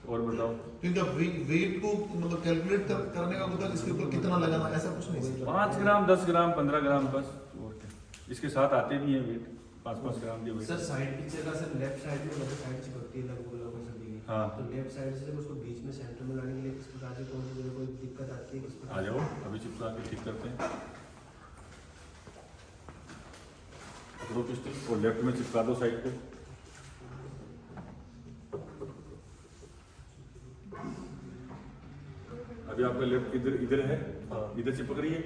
और बताओ, क्योंकि वेट को मतलब कैलकुलेट करने का मतलब इसके ऊपर कितना लगाना, ऐसा कुछ नहीं। 5 ग्राम 10 ग्राम 15 ग्राम बस, और क्या। इसके साथ आते भी हैं वेट 5-5 ग्राम के वेट। सर साइड पिक्चर का सर लेफ्ट साइड में मतलब साइड चिपकती है लगभग सभी की। हाँ, तो लेफ्ट साइड से उसको बीच में सेंटर में लाने के लिए किस प्रकार से कौन सी जगह कोई दिक्कत आती है, किस प्रकार? आ जाओ, अभी चिपका के ठीक करते हैं। पकड़ो पिस्टल और लेफ्ट में चिपका दो साइड पे। अभी आपका लेफ्ट इधर है, इधर चिपक रही है,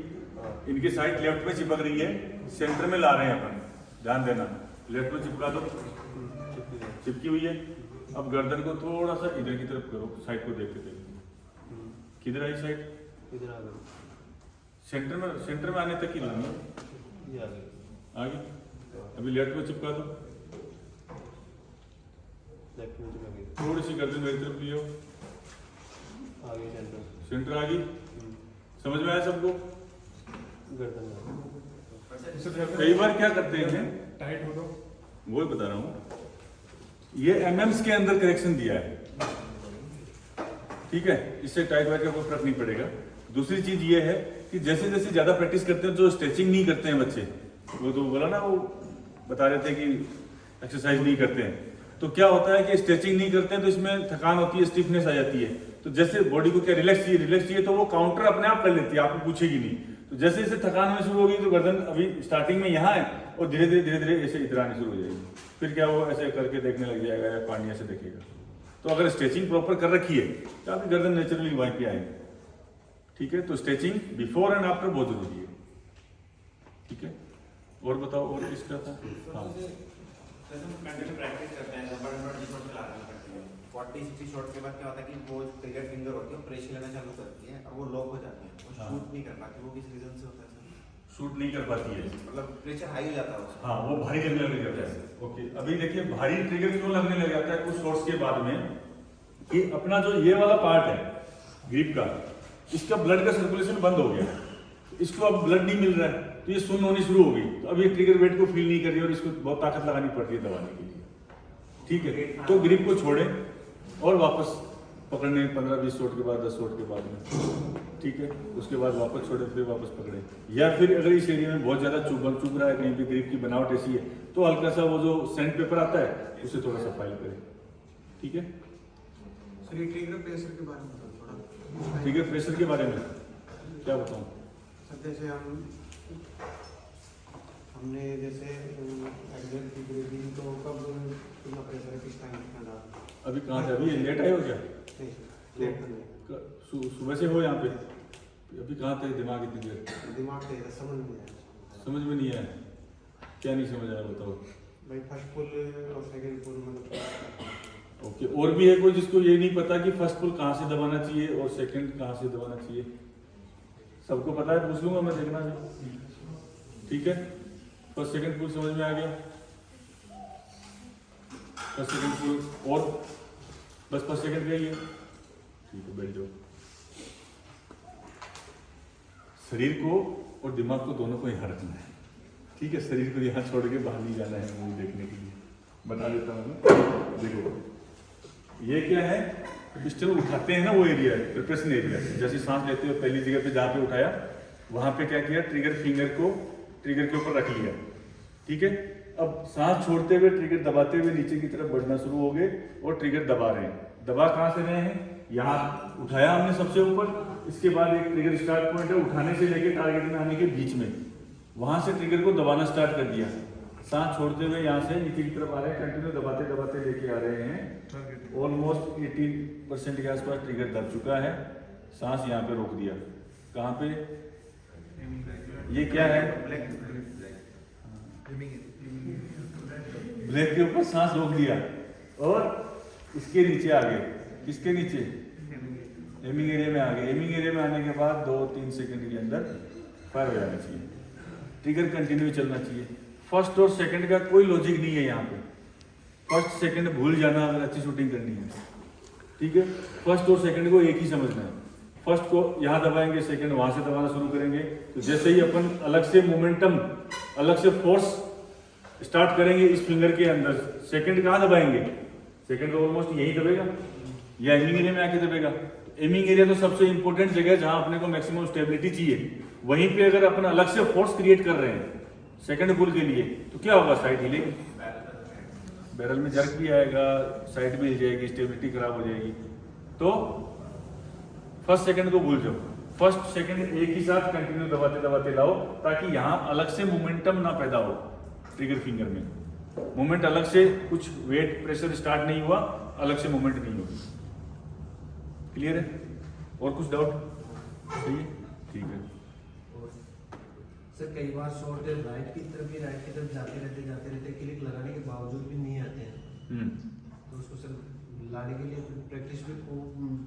इनकी साइड लेफ्ट में चिपक रही है, सेंटर में ला रहे हैं अपन, ध्यान देना। लेफ्ट में चिपका दो, चिपकी हुई है। अब गर्दन को थोड़ा सा इधर की तरफ करो, साइड को देखते देखते। किधर आई साइड? इधर आ गया, सेंटर में आने तक ही लानी, ये आ गया, आगे। अभी लेफ्ट में चिपका दो, लेफ्ट में चिपक गई, थोड़ी सी गर्दन मेरी तरफ लियो, आ गई सेंटर, सेंटर आ गई। समझ में आया सबको? गर्दन में कई बार क्या करते हैं, टाइट हो तो वो बता रहा हूँ, ये एमएम्स के अंदर करेक्शन दिया है, ठीक है, इससे टाइट वाइट का कोई फर्क नहीं पड़ेगा। दूसरी चीज ये है कि जैसे जैसे ज्यादा प्रैक्टिस करते हैं, जो स्ट्रेचिंग नहीं करते हैं बच्चे, वो तो बोला ना, वो बता रहे थे कि एक्सरसाइज नहीं करते हैं, तो क्या होता है कि स्ट्रेचिंग नहीं करते हैं तो इसमें थकान होती है, स्टिफनेस आ जाती है। तो जैसे बॉडी को क्या रिलैक्स चाहिए तो वो काउंटर अपने आप कर लेती है, आपको पूछेगी नहीं। तो जैसे जैसे थकान होनी शुरू होगी तो गर्दन अभी स्टार्टिंग में यहाँ है और धीरे धीरे ऐसे इधर आनी शुरू हो जाएगी, फिर क्या वो ऐसे करके देखने लग जाएगा या पानी ऐसे देखेगा। तो अगर स्ट्रेचिंग प्रॉपर कर रखी है तो आपकी गर्दन नेचुरली वहीं पे आएगी, ठीक है। तो स्ट्रेचिंग बिफोर एंड आफ्टर बहुत जरूरी है, ठीक है। और बताओ, और इसका था, हाँ, प्रैक्टिस करते हैं 40-60 शॉट के बाद क्या होता है कि वो ट्रिगर फिंगर होती है, प्रेशर लेना चालू करती है और वो लॉक हो जाती है, वो शूट नहीं कर पाती। वो किस रीजन से होता है सर? शूट नहीं कर पाती है, मतलब प्रेशर हाई हो जाता है उसका। हाँ वो भारी लगने लग जाता है। ओके, अभी देखिए भारी ट्रिगर क्यों लगने लग जाता है कुछ शॉट्स के बाद में, कि अपना जो ये वाला पार्ट है ग्रिप का, इसका ब्लड का सर्कुलेशन बंद हो गया, इसको अब ब्लड नहीं मिल रहा है, तो ये सुन्न होनी शुरू हो गई, तो अब ये ट्रिगर वेट को फील नहीं कर रही और इसको बहुत ताकत लगानी पड़ती है दबाने के लिए। ठीक है, तो ग्रिप को छोड़े और वापस पकड़ने 15-20 शॉट के बाद, 10 शॉट के बाद में, ठीक है, उसके बाद वापस छोड़े, फिर वापस पकड़े। या फिर अगर इस एरिया में बहुत ज्यादा चुभ रहा है, कहीं भी ग्रिप की बनावट ऐसी है, तो हल्का सा वो जो सैंड पेपर आता है उसे थोड़ा सा फाइल करें। ठीक है, सर ये ट्रिगर प्रेशर के बारे में बताओ थोड़ा। ट्रिगर प्रेशर के बारे में क्या बताऊं? सर जैसे हमने जैसे एग्जैक्ट ट्रिगर दी तो कब कितना प्रेशर है, किस टाइम कितना डाला? अभी कहाँ से, अभी लेट आए हो क्या? नहीं सर लेट नहीं, सुबह से हो यहाँ पे? अभी कहाँ थे? दिमाग इतनी देर? दिमाग से समझ नहीं आया। समझ में नहीं आया? क्या नहीं समझ आया बताओ? भाई फर्स्ट पुल और सेकंड पुल मतलब। ओके, और भी है कोई जिसको ये नहीं पता कि फर्स्ट पुल कहाँ से दबाना चाहिए और सेकंड कहाँ से दबाना चाहिए? सबको पता है? पूछ लूंगा मैं, देखना भी। ठीक है, फर्स्ट सेकंड पुल समझ में आ गया? फर्स्ट सेकंड पुल और बस फर्स्ट सेकंड का ही है। ठीक है, बैठ जाओ। शरीर को और दिमाग को दोनों को यहाँ रखना है। ठीक है, शरीर को यहाँ छोड़ के बाहर नहीं जाना है मूवी देखने के लिए। बता देता हूँ, देखो ये क्या है, पिस्टल उठाते हैं ना, वो एरिया है प्रिपरेशन एरिया। जैसे सांस लेते हो पहली जगह पे जहाँ पे उठाया, वहां पे क्या किया, ट्रिगर फिंगर को ट्रिगर के ऊपर रख लिया। ठीक है, अब सांस छोड़ते हुए ट्रिगर दबाते हुए नीचे की तरफ बढ़ना शुरू हो गए और ट्रिगर दबा रहे हैं। दबा कहाँ से रहे हैं, यहाँ उठाया हमने सबसे ऊपर, इसके बाद एक ट्रिगर स्टार्ट पॉइंट है, उठाने से लेके टारगेट में आने के बीच में, वहां से ट्रिगर को दबाना स्टार्ट कर दिया। सांस छोड़ते हुए यहाँ से नीचे की तरफ आ रहे हैं, कंटिन्यू दबाते दबाते लेके आ रहे हैं। ऑलमोस्ट 80% के आसपास ट्रिगर दब चुका है। सांस यहाँ पे रोक दिया। कहाँ पे, ये क्या है, ब्रेक के ऊपर सांस रोक दिया और इसके नीचे आ गए। किसके नीचे, एमिंग एरिया में आ गए। एमिंग एरिया में आने के बाद 2-3 सेकंड के अंदर फायर हो जाना चाहिए। ट्रिगर कंटिन्यू चलना चाहिए। फर्स्ट और सेकंड का कोई लॉजिक नहीं है यहाँ पे। फर्स्ट सेकंड भूल जाना अगर अच्छी शूटिंग करनी है। ठीक है, फर्स्ट और सेकंड को एक ही समझना है। फर्स्ट को यहाँ दबाएंगे, सेकंड वहां से दबाना शुरू करेंगे। तो जैसे ही अपन अलग से मोमेंटम, अलग से फोर्स स्टार्ट करेंगे इस फिंगर के अंदर, सेकंड कहाँ दबाएंगे, सेकंड तो ऑलमोस्ट यही दबेगा या एमिंग एरिया में आके दबेगा। एमिंग एरिया तो सबसे इंपॉर्टेंट जगह है जहां अपने को मैक्सिमम स्टेबिलिटी चाहिए। वहीं पे अगर अपन अलग से फोर्स क्रिएट कर रहे हैं सेकंड पुल के लिए, तो क्या होगा, साइड हिलेगी, बैरल में जर्क भी आएगा, साइड में हिल जाएगी, स्टेबिलिटी खराब हो जाएगी। तो फर्स्ट सेकंड को भूल जाओ, फर्स्ट सेकंड एक ही साथ कंटिन्यू दबाते दबाते लाओ, ताकि यहाँ अलग से मोमेंटम ना पैदा हो। ट्रिगर फिंगर में मोमेंट अलग से, कुछ वेट प्रेशर स्टार्ट नहीं हुआ, अलग से मोमेंट नहीं होगी। क्लियर है? और कुछ डाउट? सही है, ठीक है। सर कई बार शॉट राइट की तरफ जाते रहते क्लिक लगाने के बावजूद भी नहीं आते हैं। तो उसको सर लाने के लिए प्रैक्टिस भी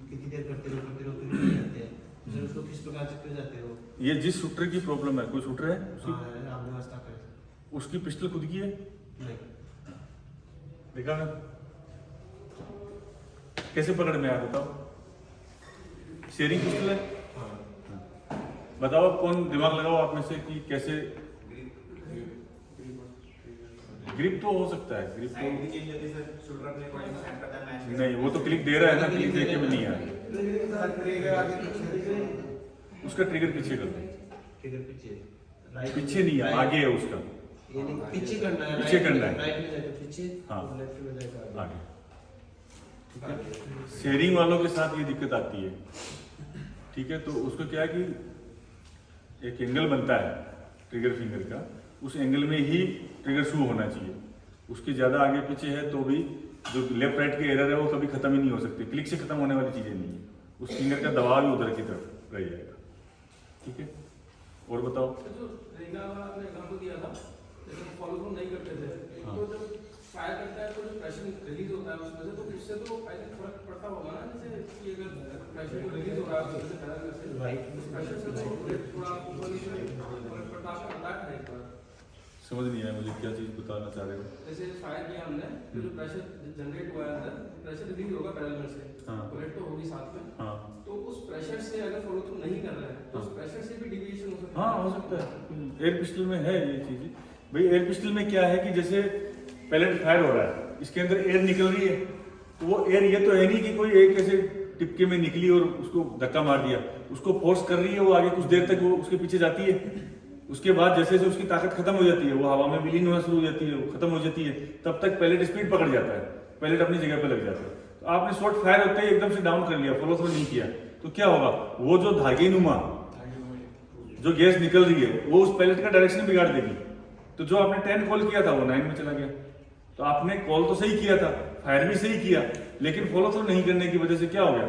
कितनी देर करते रहो नहीं आते हैं। सर उसको किस प्रकार से कर जाते हो? ये जिस शूटर की प्रॉब्लम है, कोई शूटर है आपने वास्ता कर, उसकी पिस्टल खुद की है? नहीं। देखा ना कैसे पकड़ में आया, बताओ। शेयरिंग पिस्टल है? बताओ कौन, दिमाग लगाओ आप में से कि कैसे। ग्रिप तो हो सकता है, ग्रिप तो नहीं, वो तो क्लिक दे रहा है ना, क्लिक देके भी नहीं आया। उसका ट्रिगर पीछे कर दो। ट्रिगर पीछे, पीछे नहीं है, आगे है उसका, यानी पीछे करना है, पीछे करना है, राइट में जाएगा पीछे, हाँ, लेफ्ट में जाएगा आगे। ठीक है, शेयरिंग वालों के साथ ये दिक्कत आती है। ठीक है, तो उसको क्या है कि एक एंगल बनता है ट्रिगर फिंगर का, उस एंगल में ही ट्रिगर शू होना चाहिए। उसके ज़्यादा आगे पीछे है तो भी जो लेफ्ट राइट के एरर है वो कभी खत्म ही नहीं हो सकती। क्लिक से खत्म होने वाली चीज़ें नहीं है, उस फिंगर का दबाव ही उधर की तरफ रह जाएगा। ठीक है, और बताओ। जो रेगा वाला आपने एग्जांपल दिया था, जैसे फॉलो थ्रू नहीं करते थे, तो जब फायर करता है तो जो प्रेशर रिलीज होता है उसमें से, तो उससे तो आई थिंक फर्क पड़ता होगा ना, जैसे कि अगर प्रेशर रिलीज हो रहा है तो जैसे पैदल में से राइट प्रेशर से थोड़ा ऊपर नीचे फर्क बट आपने बताया था एक बार, समझ नहीं आया मुझे क्या चीज़ बताना चाह रहे हो। जैसे फायर किया हमने तो जो प्रेशर जनरेट हुआ है अंदर, प्रेशर रिलीज होगा पैरेलल से, हाँ। बुलेट तो होगी साथ में, हाँ तो उस प्रेशर से अगर फॉलो थ्रू नहीं कर रहे हैं तो उस प्रेशर से भी डिविएशन हो सकता है। हाँ, हो सकता है। एयर पिस्टल में है ये चीज़। भाई एयर पिस्टल में क्या है कि जैसे पैलेट फायर हो रहा है, इसके अंदर एयर निकल रही है, तो वो एयर ये तो है नहीं कि कोई एक ऐसे टिपके में निकली और उसको धक्का मार दिया, उसको फोर्स कर रही है, वो आगे कुछ देर तक वो उसके पीछे जाती है, उसके बाद जैसे जैसे उसकी ताकत खत्म हो जाती है, वो हवा में विलीन होना शुरू हो जाती है, वो खत्म हो जाती है, तब तक पैलेट स्पीड पकड़ जाता है, पैलेट अपनी जगह पे लग जाता है। तो आपने शॉट फायर होते ही एकदम से डाउन कर लिया, फॉलो थ्रू नहीं किया, तो क्या होगा, वो जो धागे नुमा जो गैस निकल रही है वो उस पैलेट का डायरेक्शन बिगाड़ देगी। तो जो आपने 10 कॉल किया था वो 9 में चला गया। तो आपने कॉल तो सही किया था, फायर भी सही किया, लेकिन फॉलो थ्रू नहीं करने की वजह से क्या हो गया,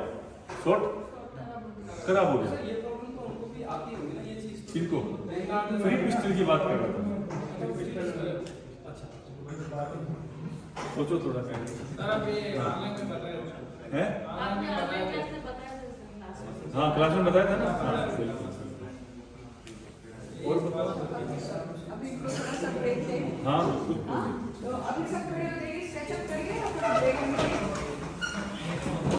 शॉट खराब हो गया। ये प्रॉब्लम तो उनको भी आती होगी ना ये चीज। किनको? फ्री पिस्टल की बात कर रहा था। अच्छा, सोचो थोड़ा सा सर आप ये ऑनलाइन में बता रहे हो है। आपने ऑनलाइन क्लास में बताया था सर, क्लास में। हाँ, क्लास में बताया था ना। हाँ, बिल्कुल। और बताओ। अभी थोड़ा सा ब्रेक दें। हाँ बिल्कुल। हाँ, तो अभी सब खड़े हो जाइए।